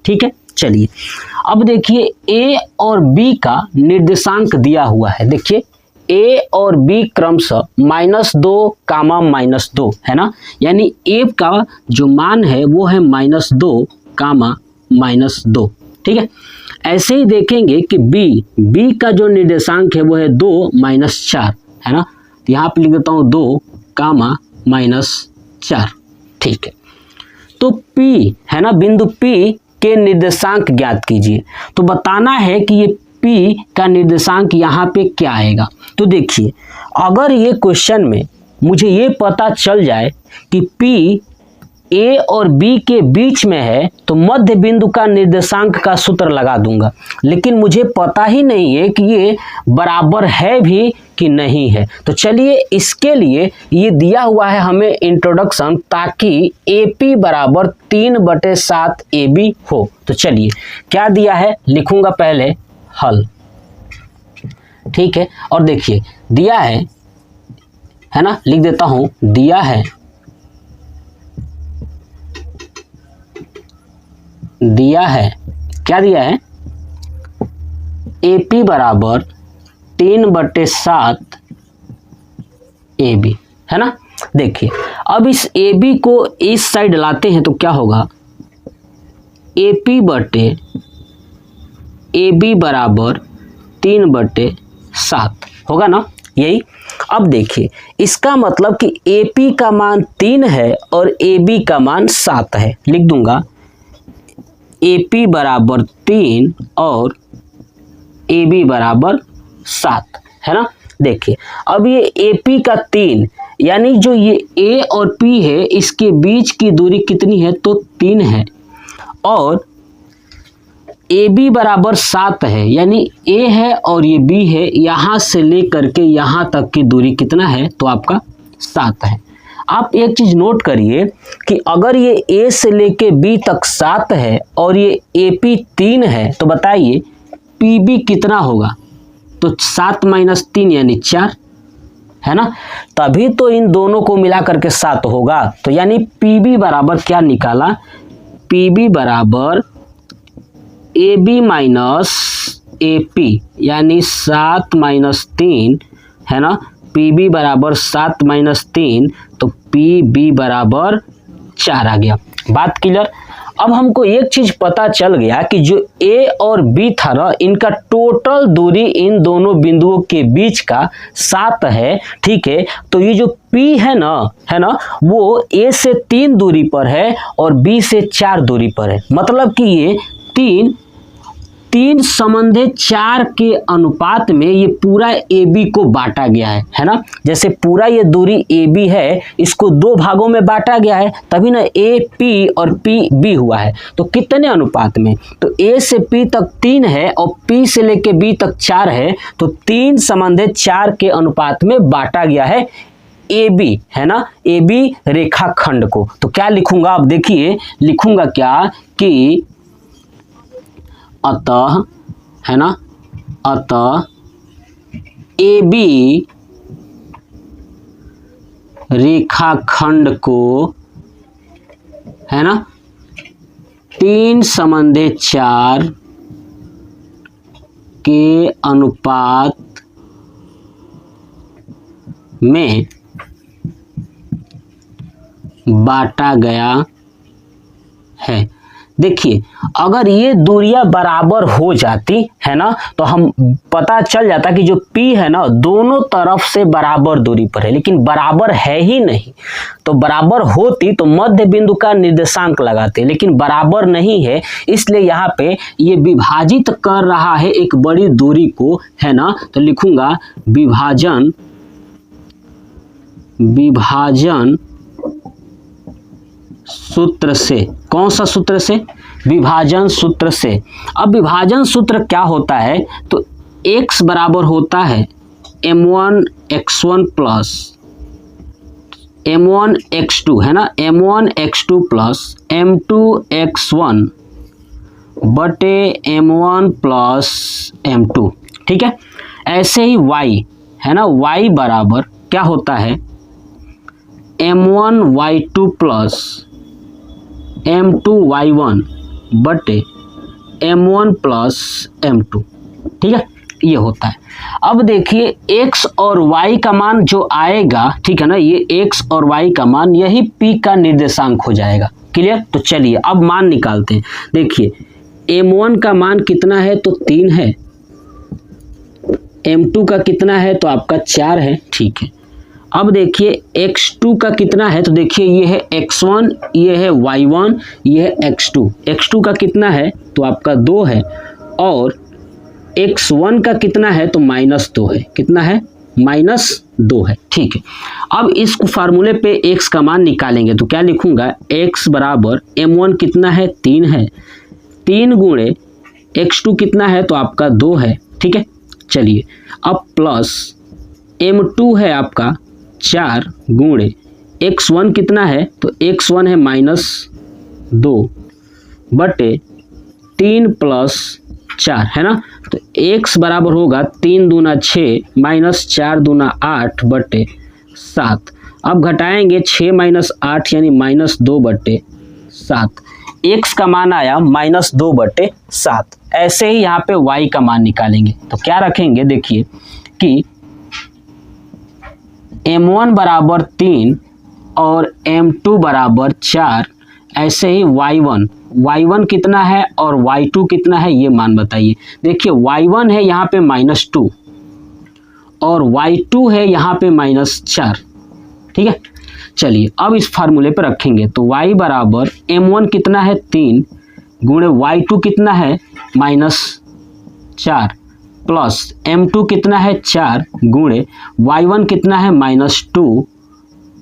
ठीक है। चलिए अब देखिए A और B का निर्देशांक दिया हुआ है। देखिए A और B क्रमशः -2 कामा -2 है ना, यानी A का जो मान है वो है -2 कामा -2, ठीक है। ऐसे ही देखेंगे कि B का जो निर्देशांक है वो है 2 -4, है ना। तो यहाँ पे लिख देता हूँ 2 कामा -4, ठीक है। तो P है ना, बिंदु P के निर्देशांक ज्ञात कीजिए। तो बताना है कि ये P का निर्देशांक यहाँ पे क्या आएगा। तो देखिए अगर ये क्वेश्चन में मुझे ये पता चल जाए कि P A और B के बीच में है तो मध्य बिंदु का निर्देशांक का सूत्र लगा दूंगा, लेकिन मुझे पता ही नहीं है कि ये बराबर है भी कि नहीं है। तो चलिए इसके लिए ये दिया हुआ है हमें इंट्रोडक्शन, ताकि AP बराबर 3/7 AB हो। तो चलिए क्या दिया है, लिखूंगा पहले हल, ठीक है। और देखिए दिया है ना, लिख देता हूं, दिया है क्या दिया है, AP बराबर 3/7 AB, है ना। देखिए अब इस AB को इस साइड लाते हैं तो क्या होगा, AP बटे AB बराबर 3/7 होगा ना, यही। अब देखिए इसका मतलब कि AP का मान 3 है और AB का मान 7 है। लिख दूंगा AP बराबर 3 और AB बराबर 7, है ना। देखिए अब ये AP का 3, यानी जो ये A और P है इसके बीच की दूरी कितनी है, तो 3 है, और AB बराबर 7 है, यानी A है और ये B है, यहाँ से लेकर के यहाँ तक की दूरी कितना है, तो आपका 7 है। आप एक चीज नोट करिए कि अगर ये A से लेके B तक 7 है और ये AP 3 है, तो बताइए PB कितना होगा, तो 7 - 3 यानी 4, है ना। तभी तो इन दोनों को मिला करके 7 होगा। तो यानी PB बराबर क्या निकाला, PB बराबर AB माइनस AP, यानी 7 - 3, है ना। PB बराबर 7 - 3, तो PB बराबर 4 आ गया। बात क्लियर। अब हमको एक चीज पता चल गया कि जो A और B था ना, इनका टोटल दूरी इन दोनों बिंदुओं के बीच का 7 है, ठीक है। तो ये जो P है ना, वो A से 3 दूरी पर है और B से 4 दूरी पर है। मतलब कि ये तीन संबंधित 4 के अनुपात में ये पूरा AB को बांटा गया है ना। जैसे पूरा ये दूरी AB है, इसको 2 भागों में बांटा गया है, तभी ना AP और PB हुआ है। तो कितने अनुपात में? तो A से P तक 3 है और P से लेके B तक 4 है, तो 3 संबंधित 4 के अनुपात में बांटा गया है AB, है ना, AB रेखाखंड को। तो क्या लिखूंगा, आप देखिए लिखूंगा क्या कि अतः, है ना, अतः AB रेखाखंड को, है ना, 3 संबंधित 4 के अनुपात में बांटा गया है। देखिए अगर ये दूरियां बराबर हो जाती है ना, तो हम पता चल जाता कि जो P है ना दोनों तरफ से बराबर दूरी पर है, लेकिन बराबर है ही नहीं। तो बराबर होती तो मध्य बिंदु का निर्देशांक लगाते, लेकिन बराबर नहीं है, इसलिए यहाँ पे ये विभाजित कर रहा है एक बड़ी दूरी को, है ना। तो लिखूंगा विभाजन सूत्र से। कौन सा सूत्र से? विभाजन सूत्र से। अब विभाजन सूत्र क्या होता है? तो x बराबर होता है m1 x1 plus m1 x2, है ना, m1 x2 plus m2 x1 बटे m1 प्लस m2, ठीक है। ऐसे ही y, है ना, y बराबर क्या होता है m1 y2 plus m2 y1 बटे m1 प्लस m2, ठीक है, ये होता है। अब देखिए x और y का मान जो आएगा, ठीक है ना, ये x और y का मान यही P का निर्देशांक हो जाएगा। क्लियर? तो चलिए अब मान निकालते हैं। देखिए m1 का मान कितना है? तो 3 है। m2 का कितना है? तो आपका 4 है, ठीक है। अब देखिए x2 का कितना है? तो देखिए ये है x1, ये है y1, ये है x2। x2 का कितना है? तो आपका 2 है। और x1 का कितना है? तो -2 है। कितना है? -2 है, ठीक है। अब इस फार्मूले पे x का मान निकालेंगे, तो क्या लिखूंगा, x बराबर m1 कितना है? 3 है, 3 गुणे x2 कितना है? तो आपका 2 है, ठीक है। चलिए अब प्लस m2 है आपका 4 गुणे x1 कितना है? तो x1 है -2 बटे 3 प्लस 4, है ना। तो x बराबर होगा 3 दूना 6 -4 दूना 8 बटे 7। अब घटाएंगे 6 - 8 यानी -2 बटे 7। x का मान आया -2 बटे 7। ऐसे ही यहाँ पे y का मान निकालेंगे, तो क्या रखेंगे, देखिए कि m1 बराबर 3 और m2 बराबर 4। ऐसे ही y1 कितना है और y2 कितना है, ये मान बताइए। देखिए y1 है यहाँ पे -2 और y2 है यहाँ पे -4, ठीक है। चलिए अब इस फार्मूले पर रखेंगे, तो y बराबर m1 कितना है 3 गुणे y2 कितना है -4 प्लस m2 कितना है 4 गुणे y1 कितना है -2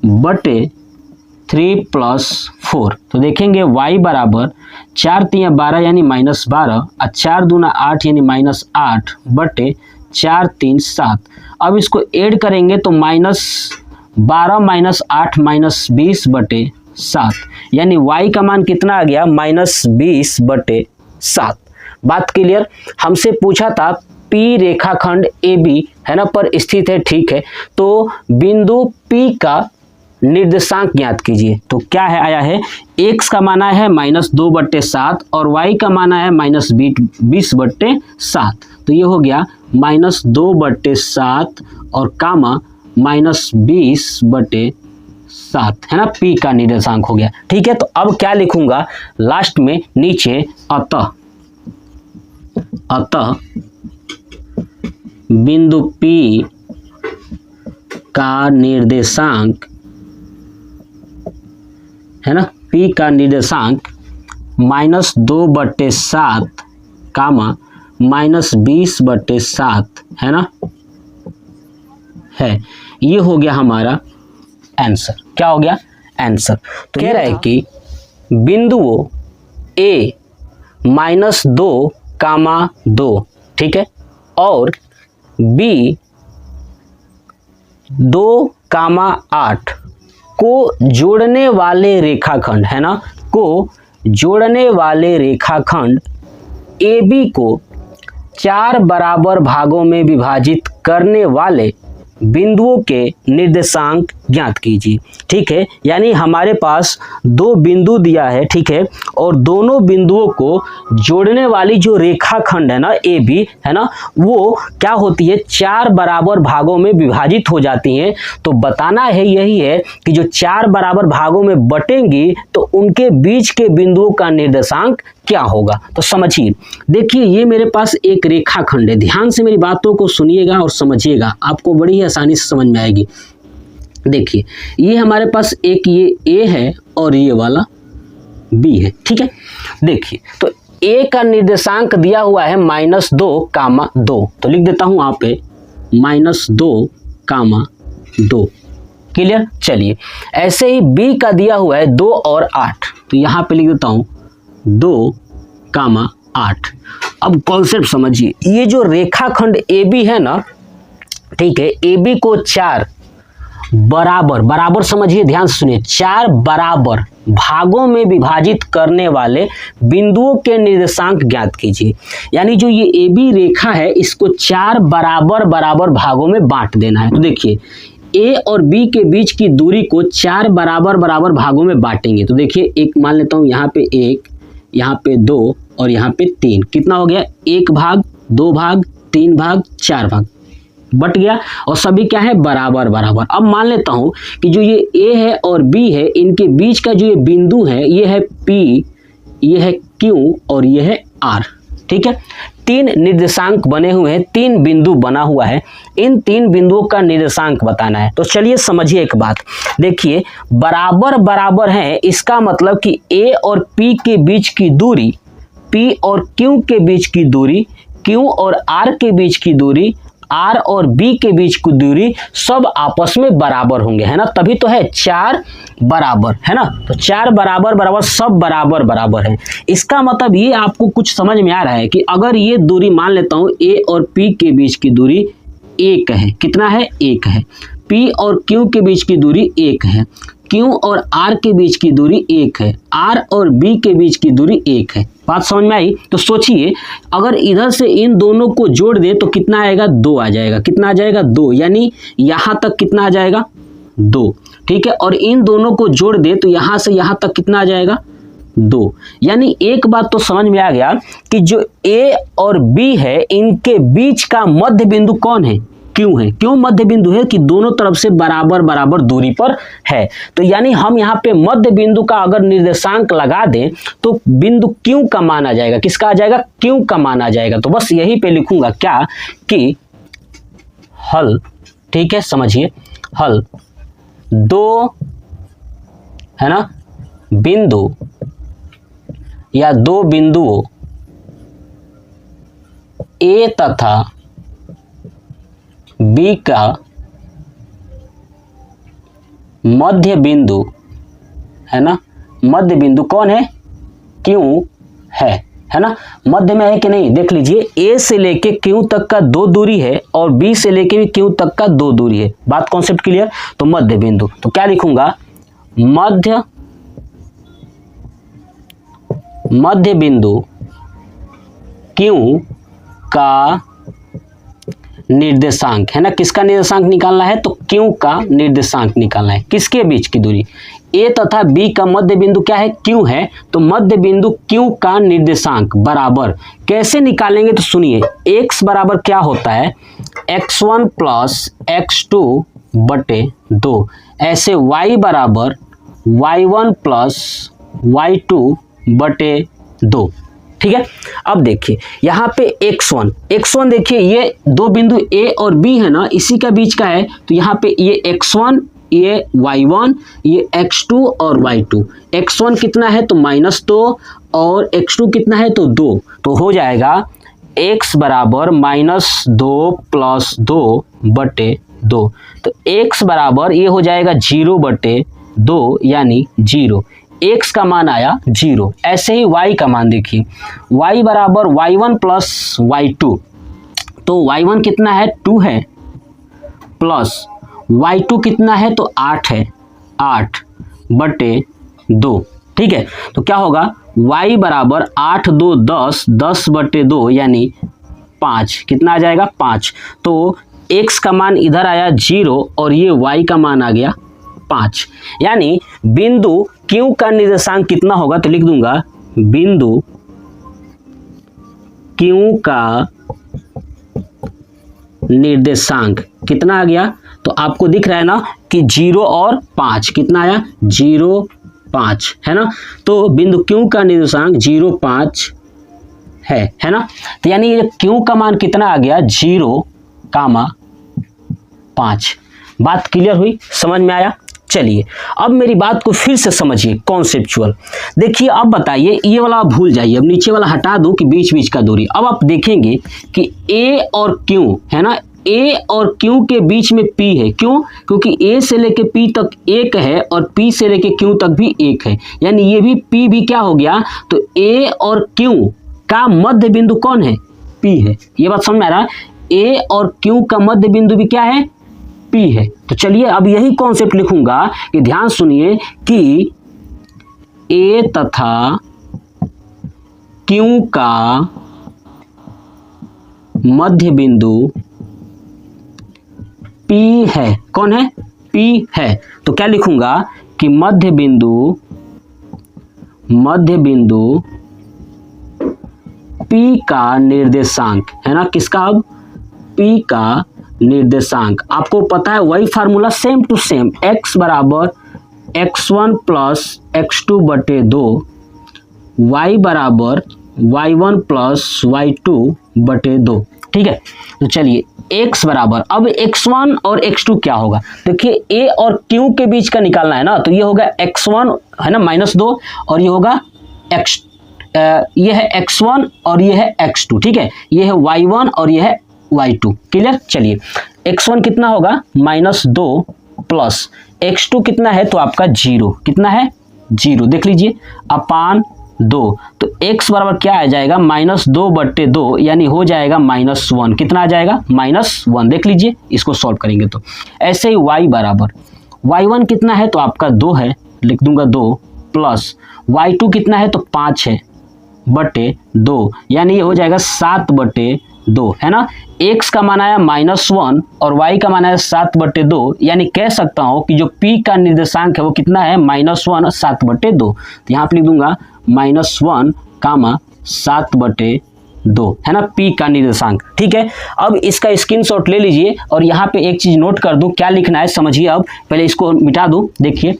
बटे 3 प्लस 4। तो देखेंगे y बराबर 4 × 12 यानी -12 और 4 दूना 8 यानी -8 बटे 4 3 7। अब इसको ऐड करेंगे तो -12 - 8 -20 बटे 7, यानी y का मान कितना आ गया, -20 बटे 7। बात क्लियर? हमसे पूछा था P रेखाखंड AB, है ना, पर स्थित है, ठीक है। तो बिंदु P का निर्देशांक ज्ञात कीजिए। तो क्या है, आया है x का मान आया है -2 बटे 7 और y का मान आया है -20 बटे 7। तो ये हो गया -2 बटे 7 और कामा -20 बटे 7, है ना, P का निर्देशांक हो गया, ठीक है। तो अब क्या लिखूंगा लास्ट में नीचे, अतः बिंदु P का निर्देशांक, है ना, P का निर्देशांक -2 बटे 7 कामा -20/7 है ना, है। ये हो गया हमारा आंसर। क्या हो गया? आंसर। तो कह रहा है कि बिंदुओं A -2, ठीक है, और B 2, 8 को जोड़ने वाले रेखाखंड है ना, को जोड़ने वाले रेखाखंड AB को 4 बराबर भागों में विभाजित करने वाले बिंदुओं के निर्देशांक ज्ञात कीजिए। ठीक है, यानी हमारे पास 2 बिंदु दिया है, ठीक है, और दोनों बिंदुओं को जोड़ने वाली जो रेखाखंड है ना AB है ना, वो क्या होती है, 4 बराबर भागों में विभाजित हो जाती हैं। तो बताना है यही है कि जो 4 बराबर भागों में बटेंगी तो उनके बीच के बिंदुओं का निर्देशांक क्या होगा। तो समझिए, देखिए ये मेरे पास एक रेखाखंड है, ध्यान से मेरी बातों को सुनिएगा और समझिएगा, आपको बड़ी ही आसानी से समझ में आएगी। देखिए ये हमारे पास एक ये A है और ये वाला B है, ठीक है। देखिए तो A का निर्देशांक दिया हुआ है -2, तो लिख देता हूं यहाँ पे -2, क्लियर। चलिए ऐसे ही B का दिया हुआ है 2 और 8, तो यहाँ पे लिख देता हूं 2, 8। अब कॉन्सेप्ट समझिए, ये जो रेखाखंड AB है ना, ठीक है, AB को 4 बराबर समझिए, ध्यान से सुनिए, 4 बराबर भागों में विभाजित करने वाले बिंदुओं के निर्देशांक ज्ञात कीजिए। यानी जो ये AB रेखा है इसको 4 बराबर भागों में बांट देना है। तो देखिए A और B के बीच की दूरी को 4 बराबर भागों में बांटेंगे। तो देखिए एक मान लेता हूँ, यहाँ पे 1, यहाँ पे 2 और यहाँ पे 3, कितना हो गया, 1 भाग, 2 भाग, 3 भाग, 4 भाग बट गया, और सभी क्या है, बराबर। अब मान लेता हूं कि जो ये A है और B है, इनके बीच का जो ये बिंदु है, ये है P, ये है Q और ये है R, ठीक है। 3 निर्देशांक बने हुए हैं, 3 बिंदु बना हुआ है, इन 3 बिंदुओं का निर्देशांक बताना है। तो चलिए समझिए एक बात, देखिए बराबर है, इसका मतलब कि A और P के बीच की दूरी, P और Q के बीच की दूरी, Q और R के बीच की दूरी, R और B के बीच की दूरी सब आपस में बराबर होंगे, है ना, तभी तो है 4 बराबर, है ना। तो 4 बराबर सब बराबर है। इसका मतलब ये आपको कुछ समझ में आ रहा है कि अगर ये दूरी मान लेता हूं A और P के बीच की दूरी 1 है, कितना है, 1 है, P और Q के बीच की दूरी 1 है, Q और R के बीच की दूरी 1 है, R और B के बीच की दूरी 1 है। बात समझ में आई। तो सोचिए अगर इधर से इन दोनों को जोड़ दे तो कितना आएगा, 2 आ जाएगा, कितना आ जाएगा, 2, यानी यहां तक कितना आ जाएगा, 2, ठीक है। और इन दोनों को जोड़ दे तो यहां से यहां तक कितना आ जाएगा, 2। यानी एक बात तो समझ में आ गया कि जो A और B है इनके बीच का मध्य बिंदु कौन है, क्यों है। क्यों मध्य बिंदु है कि दोनों तरफ से बराबर दूरी पर है। तो यानी हम यहाँ पे मध्य बिंदु का अगर निर्देशांक लगा दें तो बिंदु क्यों का मान आ जाएगा, किसका आ जाएगा, क्यों का मान आ जाएगा। तो बस यही पे लिखूंगा क्या कि हल, ठीक है, समझिए हल 2 है ना बिंदु या 2 बिंदुओं A तथा B का मध्य बिंदु है ना, मध्य बिंदु कौन है, क्यों है ना, मध्य में है कि नहीं, देख लीजिए A से लेके Q तक का 2 दूरी है और B से लेके भी Q तक का 2 दूरी है। बात कॉन्सेप्ट क्लियर। तो मध्य बिंदु, तो क्या लिखूंगा, मध्य बिंदु Q का निर्देशांक है ना, किसका निर्देशांक निकालना है, तो Q का निर्देशांक निकालना है। किसके बीच की दूरी, A तथा B का मध्य बिंदु क्या है, Q है, तो मध्य बिंदु Q का निर्देशांक बराबर कैसे निकालेंगे, तो सुनिए x बराबर क्या होता है, x1 प्लस x2 बटे 2, ऐसे y बराबर y1 प्लस y2 बटे 2, ठीक है। अब देखिए यहाँ पे x1 देखिए ये 2 बिंदु A और B है ना, इसी का बीच का है, तो यहाँ पे ये x1, ये y1, ये x2 और y2। x1 कितना है तो -2 और x2 कितना है तो 2, तो हो जाएगा x बराबर -2 + 2/2। तो x बराबर ये हो जाएगा 0/2 यानी 0। x का मान आया 0। ऐसे ही y का मान देखिए, y बराबर y1 + y2। तो y1 कितना है 2 है, प्लस y2 कितना है तो 8 है, 8/2। ठीक है, तो क्या होगा y बराबर 8 2 10, 10/2 यानी 5। कितना आ जाएगा 5। तो x का मान इधर आया 0 और ये y का मान आ गया 5। यानी बिंदु Q का निर्देशांक कितना होगा, तो लिख दूंगा बिंदु Q का निर्देशांक कितना आ गया, तो आपको दिख रहा है ना कि 0 और 5। कितना आया 0 5 है ना। तो बिंदु Q का निर्देशांक 0 5 है ना। तो यानी ये Q का मान कितना आ गया 0,5। बात क्लियर हुई, समझ में आया। चलिए अब मेरी बात को फिर से समझिए कॉन्सेप्चुअल। देखिए अब बताइए, ये वाला भूल जाइए, अब नीचे वाला हटा दो कि बीच बीच का दूरी। अब आप देखेंगे कि A और Q है ना, A और Q के बीच में P है। क्यों? क्योंकि A से लेके P तक 1 है और P से लेके Q तक भी 1 है, यानी ये भी P भी क्या हो गया, तो A और Q का मध्य बिंदु कौन है, P है। ये बात समझ में आ रहा है, A और Q का मध्य बिंदु भी क्या है, P है। तो चलिए अब यही कॉन्सेप्ट लिखूंगा कि ध्यान सुनिए कि A तथा Q का मध्य बिंदु P है। कौन है, P है। तो क्या लिखूंगा कि मध्य बिंदु P का निर्देशांक है ना, किसका, अब P का निर्देशांक। आपको पता है वही formula same to same, x बराबर x1 + x2/2, y बराबर y1 + y2/2। ठीक है, तो चलिए x बराबर, अब x1 और x2 क्या होगा, देखिए A और Q के बीच का निकालना है ना, तो ये होगा x1 है ना -2 और ये होगा ये है x1 और ये है x2। ठीक है, ये है y1 और ये है y2। क्लियर। चलिए x1 कितना होगा -2 प्लस x2 कितना है, तो आपका 0। कितना है 0, देख लीजिए अपान 2। तो x बराबर क्या आ जाएगा -2/2 यानी हो जाएगा -1। कितना आ जाएगा -1, देख लीजिए इसको सॉल्व करेंगे तो। ऐसे ही y बराबर y1 कितना है, तो आपका 2 है, लिख दूंगा 2 प्लस y2 कितना है, तो 5 है बटे 2 यानी ये हो जाएगा 7/2 है ना। x का मान आया -1 और y का मान आया 7/2 यानी कह सकता हूं कि जो p का निर्देशांक है वो कितना है -1 7/2। तो यहाँ पे लिख दूंगा -1, 7/2 है ना, p का निर्देशांक। ठीक है, अब इसका स्क्रीनशॉट ले लीजिए और यहाँ पे एक चीज नोट कर दूं, क्या लिखना है समझिए। अब पहले इसको मिटा दूं, देखिए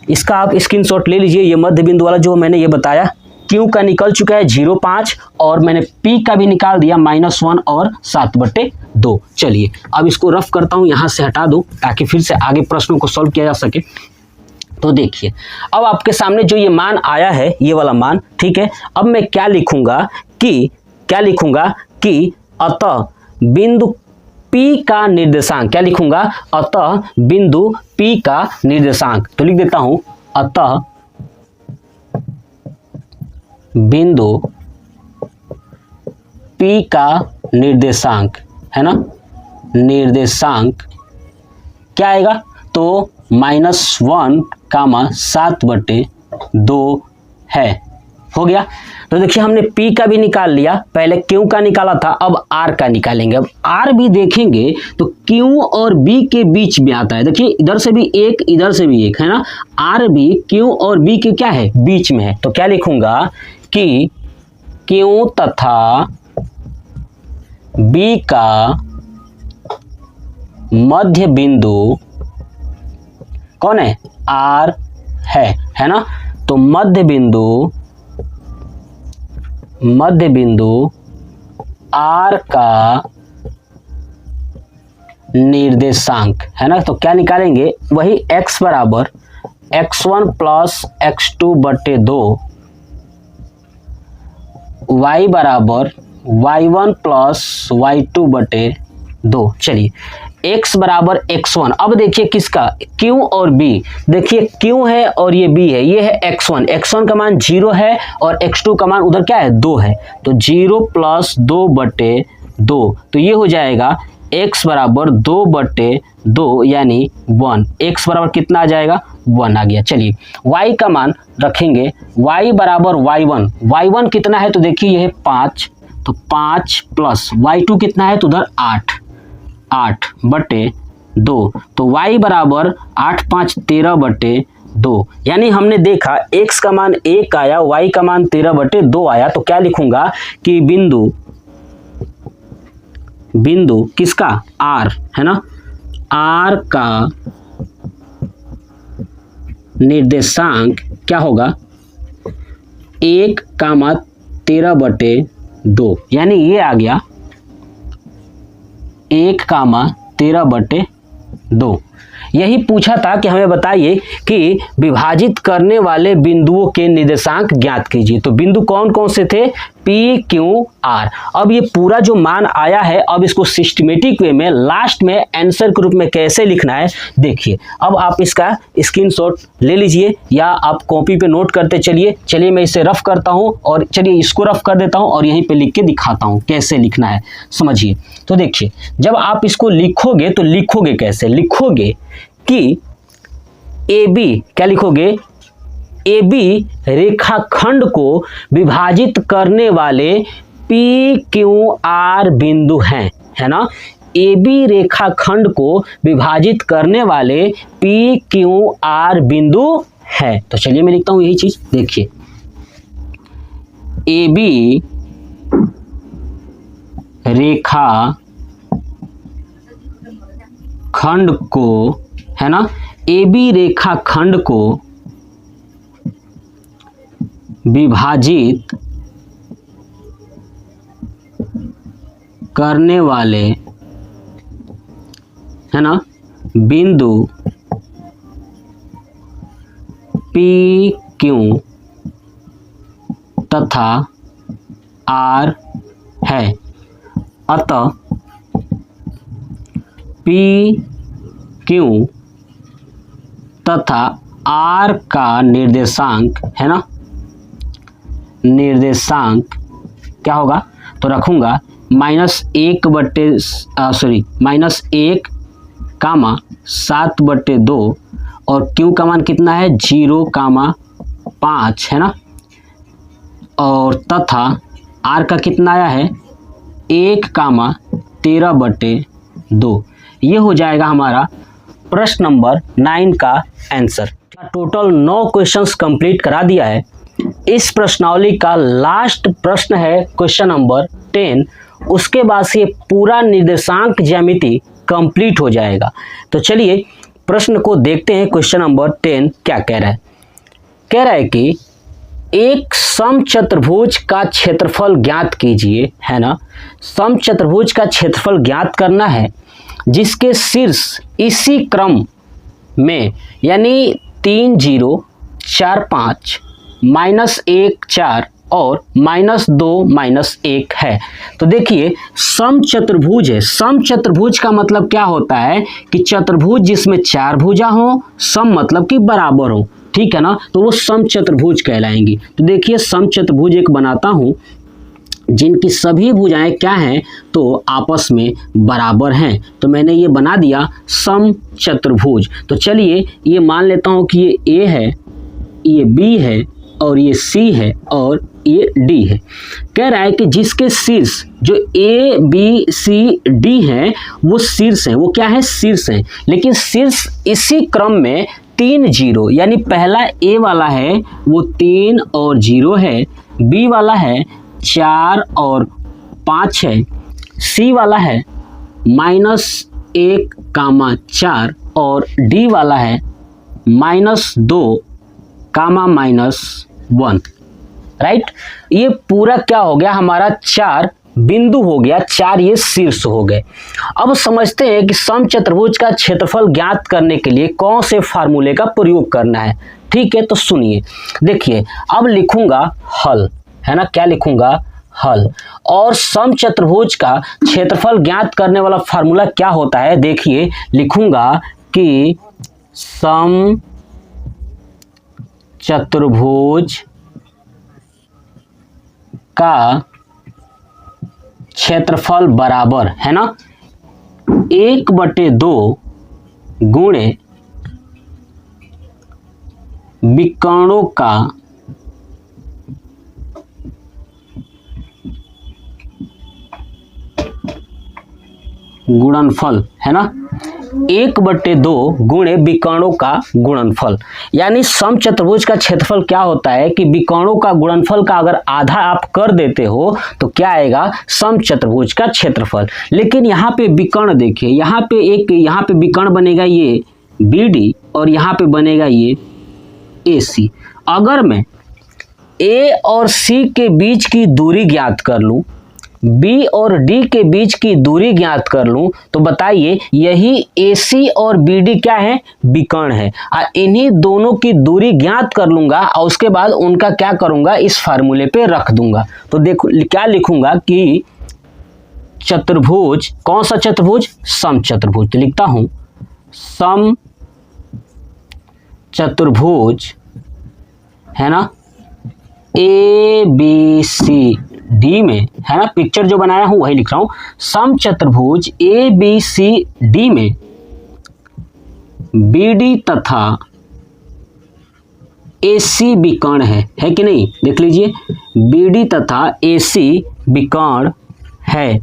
इसका आप स्क्रीनशॉट ले लीजिए। ये मध्य बिंदु वाला जो मैंने ये बताया, Q का निकल चुका है 0,5 और मैंने P का भी निकाल दिया -1 और 7/2। चलिए अब इसको रफ करता हूं, यहां से हटा दूं ताकि फिर से आगे प्रश्नों को सॉल्व किया जा सके। तो देखिए अब आपके सामने जो ये मान आया है, ये वाला मान, ठीक है। अब मैं क्या लिखूंगा कि अतः बिंदु P का निर्देशांक, क्या लिखूंगा, अतः बिंदु P का निर्देशांक। तो लिख देता हूं अतः बिंदु P का निर्देशांक है ना, निर्देशांक क्या आएगा, तो -1, 7/2 है। हो गया। तो देखिए हमने P का भी निकाल लिया, पहले Q का निकाला था, अब R का निकालेंगे। अब R भी देखेंगे तो Q और B के बीच में आता है। देखिए इधर से भी एक, इधर से भी एक है ना, R भी Q और B के क्या है, बीच में है। तो क्या लिखूंगा कि Q तथा B का मध्य बिंदु कौन है, R है ना। तो मध्य बिंदु R का निर्देशांक है ना। तो क्या निकालेंगे, वही x बराबर x1 + x2/2, y बराबर y1 प्लस y2 बटे 2। चलिए x बराबर x1। अब देखिए किसका, q और b। देखिए q है और ये b है, ये है x1। x1 का मान 0 है और x2 का मान उधर क्या है 2 है, तो 0 प्लस 2 बटे 2, तो ये हो जाएगा x बराबर 2 बटे 2 यानी 1। x बराबर कितना आ जाएगा 1 आ गया। चलिए y का मान रखेंगे, y बराबर y1। y1 कितना है तो देखिए ये है 5, तो 5 प्लस y2 कितना है तो उधर 8 बटे 2, तो y बराबर 8 5 13 बटे 2। यानी हमने देखा x का मान 1 आया, y का मान 13 बटे 2 आया। तो क्या लिखूंगा कि बिंदु किसका r है ना, r का निर्देशांक क्या होगा 1, 13 बटे 2, यानी ये आ गया 1, 13 बटे 2। यही पूछा था कि हमें बताइए कि विभाजित करने वाले बिंदुओं के निर्देशांक ज्ञात कीजिए। तो बिंदु कौन कौन से थे, P, Q, R। अब ये पूरा जो मान आया है, अब इसको सिस्टमेटिक वे में लास्ट में आंसर के रूप में कैसे लिखना है देखिए। अब आप इसका स्क्रीनशॉट ले लीजिए या आप कॉपी पे नोट करते चलिए। चलिए मैं इसे रफ करता हूँ और चलिए इसको रफ कर देता हूँ और यहीं पे लिख के दिखाता हूँ कैसे लिखना है, समझिए। तो देखिए जब आप इसको लिखोगे तो लिखोगे कैसे, लिखोगे कि AB, क्या लिखोगे, AB रेखाखंड को विभाजित करने वाले PQR बिंदु हैं, है ना। AB रेखाखंड को विभाजित करने वाले PQR बिंदु है। तो चलिए मैं लिखता हूं यही चीज, देखिए AB रेखा खंड को, है ना, AB रेखाखंड को विभाजित करने वाले, है ना, बिंदु PQ तथा R है। अतः PQ तथा R का निर्देशांक, है ना, निर्देशांक क्या होगा तो रखूंगा -1 बटे -1, 7 बटे 2 और Q का मान कितना है 0, 5, है ना, और तथा R का कितना आया है 1, 13 बटे 2। ये हो जाएगा हमारा प्रश्न नंबर 9 का आंसर। टोटल 9 क्वेश्चंस कंप्लीट करा दिया है। इस प्रश्नावली का लास्ट प्रश्न है क्वेश्चन नंबर 10। उसके बाद से पूरा निर्देशांक ज्यामिति कंप्लीट हो जाएगा। तो चलिए प्रश्न को देखते हैं। क्वेश्चन नंबर 10 क्या कह रहा है, कह रहा है कि एक समचतुर्भुज का क्षेत्रफल ज्ञात कीजिए, है ना। समचतुर्भुज का क्षेत्रफल ज्ञात करना है जिसके शीर्ष इसी क्रम में यानी 3 0 4 5 -1 4 और -2 -1 है। तो देखिए समचतुर्भुज है। समचतुर्भुज का मतलब क्या होता है कि चतुर्भुज जिसमें 4 भुजा हो, सम मतलब कि बराबर हो, ठीक है ना, तो वो समचतुर्भुज कहलाएंगी। तो देखिए समचतुर्भुज एक बनाता हूं जिनकी सभी भुजाएं क्या हैं तो आपस में बराबर हैं। तो मैंने ये बना दिया समचतुर्भुज। तो चलिए ये मान लेता हूं कि ये A है, ये B है और ये C है और ये D है। कह रहा है कि जिसके शीर्ष जो A B C D हैं वो शीर्ष हैं, वो क्या है शीर्ष हैं, लेकिन शीर्ष इसी क्रम में 3 0 यानी पहला A वाला है वो 3 और 0 है, B वाला है 4 और 5 है, C वाला है -1, 4 और D वाला है -2, -1, राइट। ये पूरा क्या हो गया हमारा 4 बिंदु हो गया, 4 ये शीर्ष हो गए। अब समझते हैं कि समचतुर्भुज का क्षेत्रफल ज्ञात करने के लिए कौन से फार्मूले का प्रयोग करना है। ठीक है, तो सुनिए, देखिए अब लिखूंगा हल, है ना, क्या लिखूंगा हल। और समचतुर्भुज का क्षेत्रफल ज्ञात करने वाला फार्मूला क्या होता है, देखिए लिखूंगा कि समचतुर्भुज का क्षेत्रफल बराबर है ना 1/2 गुणे विकर्णों का गुणनफल है ना 1/2 गुणे विकर्णों का गुणनफल। यानी समचतुर्भुज का क्षेत्रफल क्या होता है कि विकर्णों का गुणनफल का अगर आधा आप कर देते हो तो क्या आएगा, समचतुर्भुज का क्षेत्रफल। लेकिन यहाँ पे विकर्ण देखिए, यहाँ पे विकर्ण बनेगा ये BD और यहाँ पे बनेगा ये AC। अगर मैं A और C के बीच की दूरी ज्ञात कर लूं, B और D के बीच की दूरी ज्ञात कर लूं, तो बताइए यही AC और BD क्या है, विकर्ण है। इन्हीं दोनों की दूरी ज्ञात कर लूंगा और उसके बाद उनका क्या करूंगा, इस फार्मूले पे रख दूंगा। तो देखो क्या लिखूंगा कि चतुर्भुज, कौन सा चतुर्भुज, समचतुर्भुज। तो लिखता हूं समचतुर्भुज है ना ABCD में, है ना, पिक्चर जो बनाया हूं वही लिख रहा हूं। समचतुर्भुज ABCD में BD तथा AC विकर्ण है कि नहीं, देख लीजिए BD तथा AC विकर्ण है।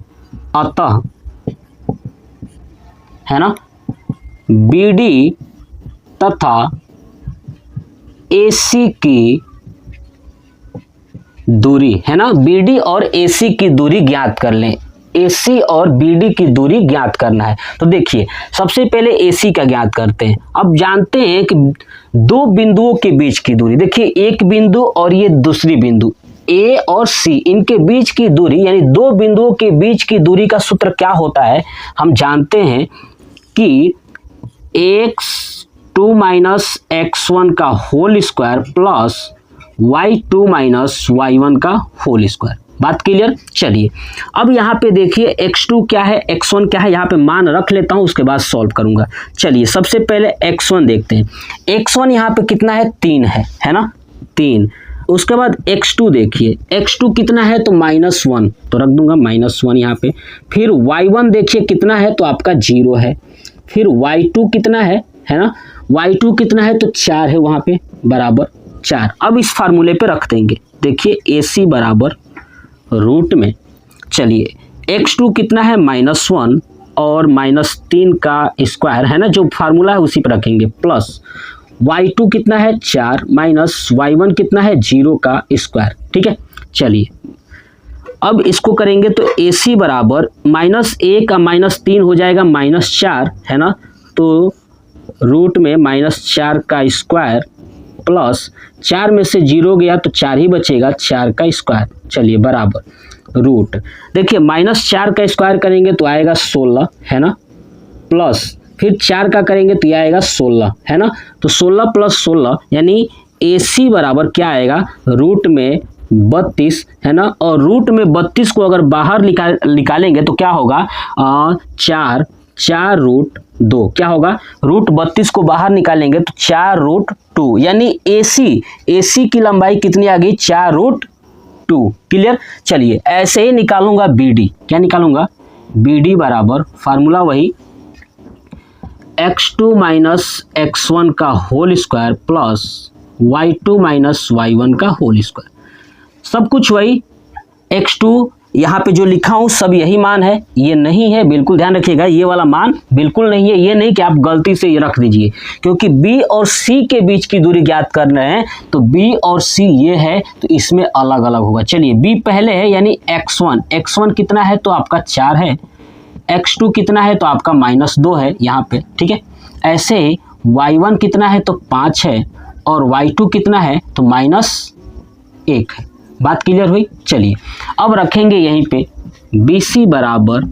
अतः है ना BD तथा AC की दूरी, है ना, BD और AC की दूरी ज्ञात कर लें। AC और BD की दूरी ज्ञात करना है। तो देखिए सबसे पहले AC का ज्ञात करते हैं। अब जानते हैं कि दो बिंदुओं के बीच की दूरी, देखिए एक बिंदु और ये दूसरी बिंदु A और C, इनके बीच की दूरी यानी दो बिंदुओं के बीच की दूरी का सूत्र क्या होता है, हम जानते हैं कि x2 माइनस x1 का whole square plus y2 minus y1 का होल स्क्वायर। बात क्लियर। चलिए अब यहाँ पे देखिए x2 क्या है, x1 क्या है, यहाँ पे मान रख लेता हूँ, उसके बाद सॉल्व करूंगा। चलिए सबसे पहले x1 देखते हैं। x1 यहाँ पे कितना है, 3 है ना, 3। उसके बाद x2 देखिए, x2 कितना है तो -1, तो रख दूंगा -1 यहाँ पे। फिर y1 देखिए कितना है तो आपका 0 है। फिर y2 कितना है ना, y2 कितना है तो 4 है वहाँ पे, बराबर 4। अब इस फार्मूले पे रख देंगे। देखिए AC बराबर रूट में, चलिए x2 कितना है -1 और -3 का स्क्वायर, है ना, जो फार्मूला है उसी पर रखेंगे, प्लस y2 कितना है 4 माइनस y1 कितना है 0 का स्क्वायर। ठीक है, चलिए अब इसको करेंगे तो AC बराबर -1 का -3 हो जाएगा -4, है ना, तो रूट में -4 का स्क्वायर प्लस 4 में से 0 गया तो 4 ही बचेगा, 4 का स्क्वायर। चलिए बराबर रूट, देखिए -4 का स्क्वायर करेंगे तो आएगा 16, है ना, प्लस फिर 4 का करेंगे तो यह आएगा 16, है ना, तो 16 प्लस 16 यानी AC बराबर क्या आएगा, रूट में 32, है ना, और रूट में 32 को अगर बाहर निकालेंगे तो क्या होगा, 4 रूट 2, क्या होगा, रूट 32 को बाहर निकालेंगे तो 4 रूट 2, यानी AC की लंबाई कितनी आ गई, 4 रूट 2। क्लियर। चलिए ऐसे ही निकालूंगा BD, क्या निकालूंगा, BD बराबर फार्मूला वही x2 माइनस x1 का whole square plus y2 minus y1 का होल स्क्वायर, सब कुछ वही। x2 यहाँ पे जो लिखा हूँ सब यही मान है, ये नहीं है, बिल्कुल ध्यान रखिएगा, ये वाला मान बिल्कुल नहीं है। ये नहीं कि आप गलती से ये रख दीजिए, क्योंकि B और C के बीच की दूरी ज्ञात कर रहे हैं, तो B और C ये है तो इसमें अलग अलग होगा। चलिए B पहले है यानी x1 कितना है तो आपका 4 है, x2 कितना है तो आपका -2 है यहाँ पे। ठीक है, ऐसे y1 कितना है तो 5 है और y2 कितना है तो -1 है। बात क्लियर हुई। चलिए अब रखेंगे यहीं पे BC बराबर,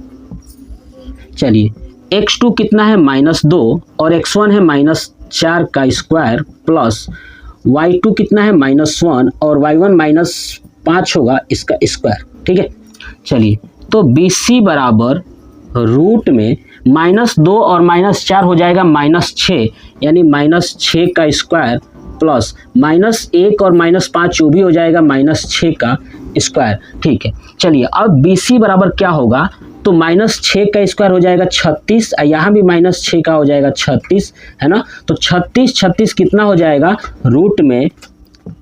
चलिए x2 कितना है -2 और x1 है -4 का स्क्वायर प्लस y2 कितना है -1 और y1 -5 होगा इसका स्क्वायर। ठीक है। चलिए, तो BC बराबर रूट में -2 और -4 हो जाएगा -6, यानी -6 का स्क्वायर प्लस -1 और -5 जो भी हो जाएगा -6 का स्क्वायर। ठीक है, चलिए अब BC बराबर क्या होगा, तो -6 का स्क्वायर हो जाएगा 36, यहाँ भी -6 का हो जाएगा 36, है ना। तो 36 कितना हो जाएगा, रूट में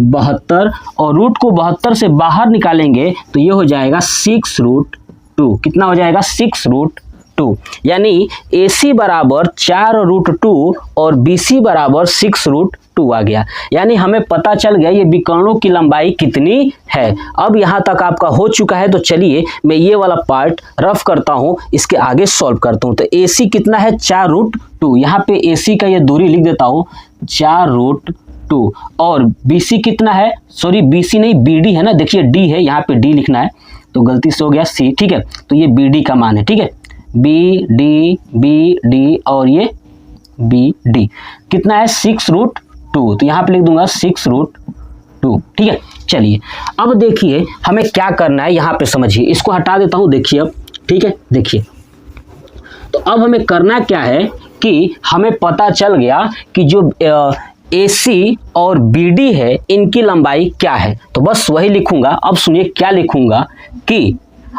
72, और रूट को 72 से बाहर निकालेंगे तो ये हो जाएगा 6√2। कितना हो जाएगा, 6√2, यानी AC बराबर 4√2 और BC बराबर 6√2 आ गया। यानी हमें पता चल गया ये विकर्णों की लंबाई कितनी है। अब यहाँ तक आपका हो चुका है, तो चलिए मैं ये वाला पार्ट रफ करता हूँ, इसके आगे सॉल्व करता हूँ। तो AC कितना है, 4√2, यहाँ पे AC का ये दूरी लिख देता हूँ 4√2, और BC कितना है, सॉरी BC नहीं BD है ना, देखिए D है, यहाँ पे D लिखना है तो गलती से हो गया C, ठीक है। तो ये BD का मान है, ठीक है, BD और ये BD कितना है, 6√2, तो यहाँ पे लिख दूंगा 6√2, ठीक है। चलिए अब देखिए हमें क्या करना है, यहाँ पे समझिए, इसको हटा देता हूँ, देखिए अब, ठीक है। देखिए तो अब हमें करना क्या है कि हमें पता चल गया कि जो AC और BD है इनकी लंबाई क्या है, तो बस वही लिखूंगा। अब सुनिए क्या लिखूंगा कि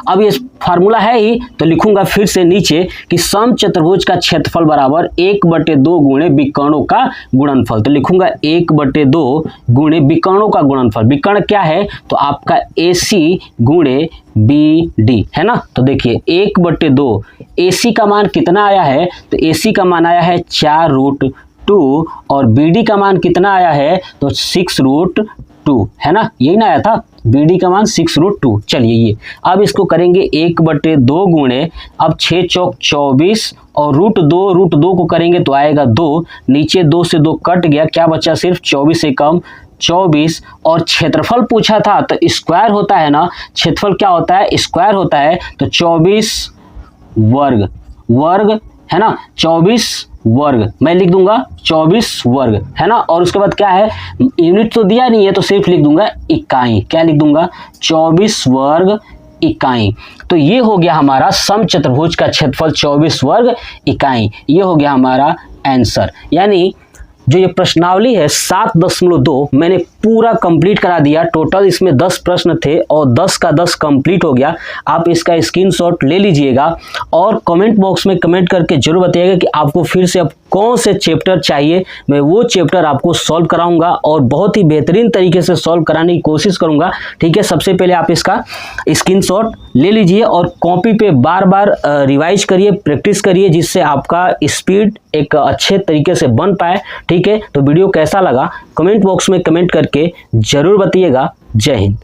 अब ये फार्मूला है ही, तो लिखूंगा फिर से नीचे कि सम चतुर्भुज का क्षेत्रफल बराबर 1/2 गुणे विकर्णों का गुणनफल। तो लिखूंगा 1/2 गुणे विकर्णों का गुणनफल। विकर्ण क्या है, तो आपका AC गुणे BD है ना। तो देखिए 1/2, AC का मान कितना आया है, तो AC का मान आया है 4√2, और BD का मान कितना आया है, तो 6√2 है ना, यही ना आया था, BD का मान 6√2। चलिए ये अब इसको करेंगे 1/2 गुणे, अब 6 चौक 24, और √2 को करेंगे तो आएगा 2, नीचे 2 से 2 कट गया, क्या बचा, सिर्फ 24 से कम 24, और क्षेत्रफल पूछा था तो स्क्वायर होता है ना, क्षेत्रफल क्या होता है, स्क्वायर होता है, तो 24 वर्ग है ना, 24 वर्ग मैं लिख दूंगा 24 वर्ग है ना। और उसके बाद क्या है, यूनिट तो दिया नहीं है तो सिर्फ लिख दूंगा इकाई, क्या लिख दूंगा, 24 वर्ग इकाई। तो ये हो गया हमारा सम चतुर्भुज का क्षेत्रफल 24 वर्ग इकाई, ये हो गया हमारा आंसर। यानी जो ये प्रश्नावली है 7.2 मैंने पूरा कंप्लीट करा दिया। टोटल इसमें 10 प्रश्न थे और 10 का 10 कंप्लीट हो गया। आप इसका स्क्रीनशॉट ले लीजिएगा और कमेंट बॉक्स में कमेंट करके जरूर बताइएगा कि आपको फिर से अब कौन से चैप्टर चाहिए। मैं वो चैप्टर आपको सॉल्व कराऊंगा और बहुत ही बेहतरीन तरीके से सॉल्व कराने की कोशिश करूंगा, ठीक है। सबसे पहले आप इसका स्क्रीनशॉट ले लीजिए और कॉपी पे बार बार रिवाइज करिए, प्रैक्टिस करिए, जिससे आपका स्पीड एक अच्छे तरीके से बन पाए, ठीक है। तो वीडियो कैसा लगा कमेंट बॉक्स में कमेंट करके जरूर बताइएगा। जय हिंद।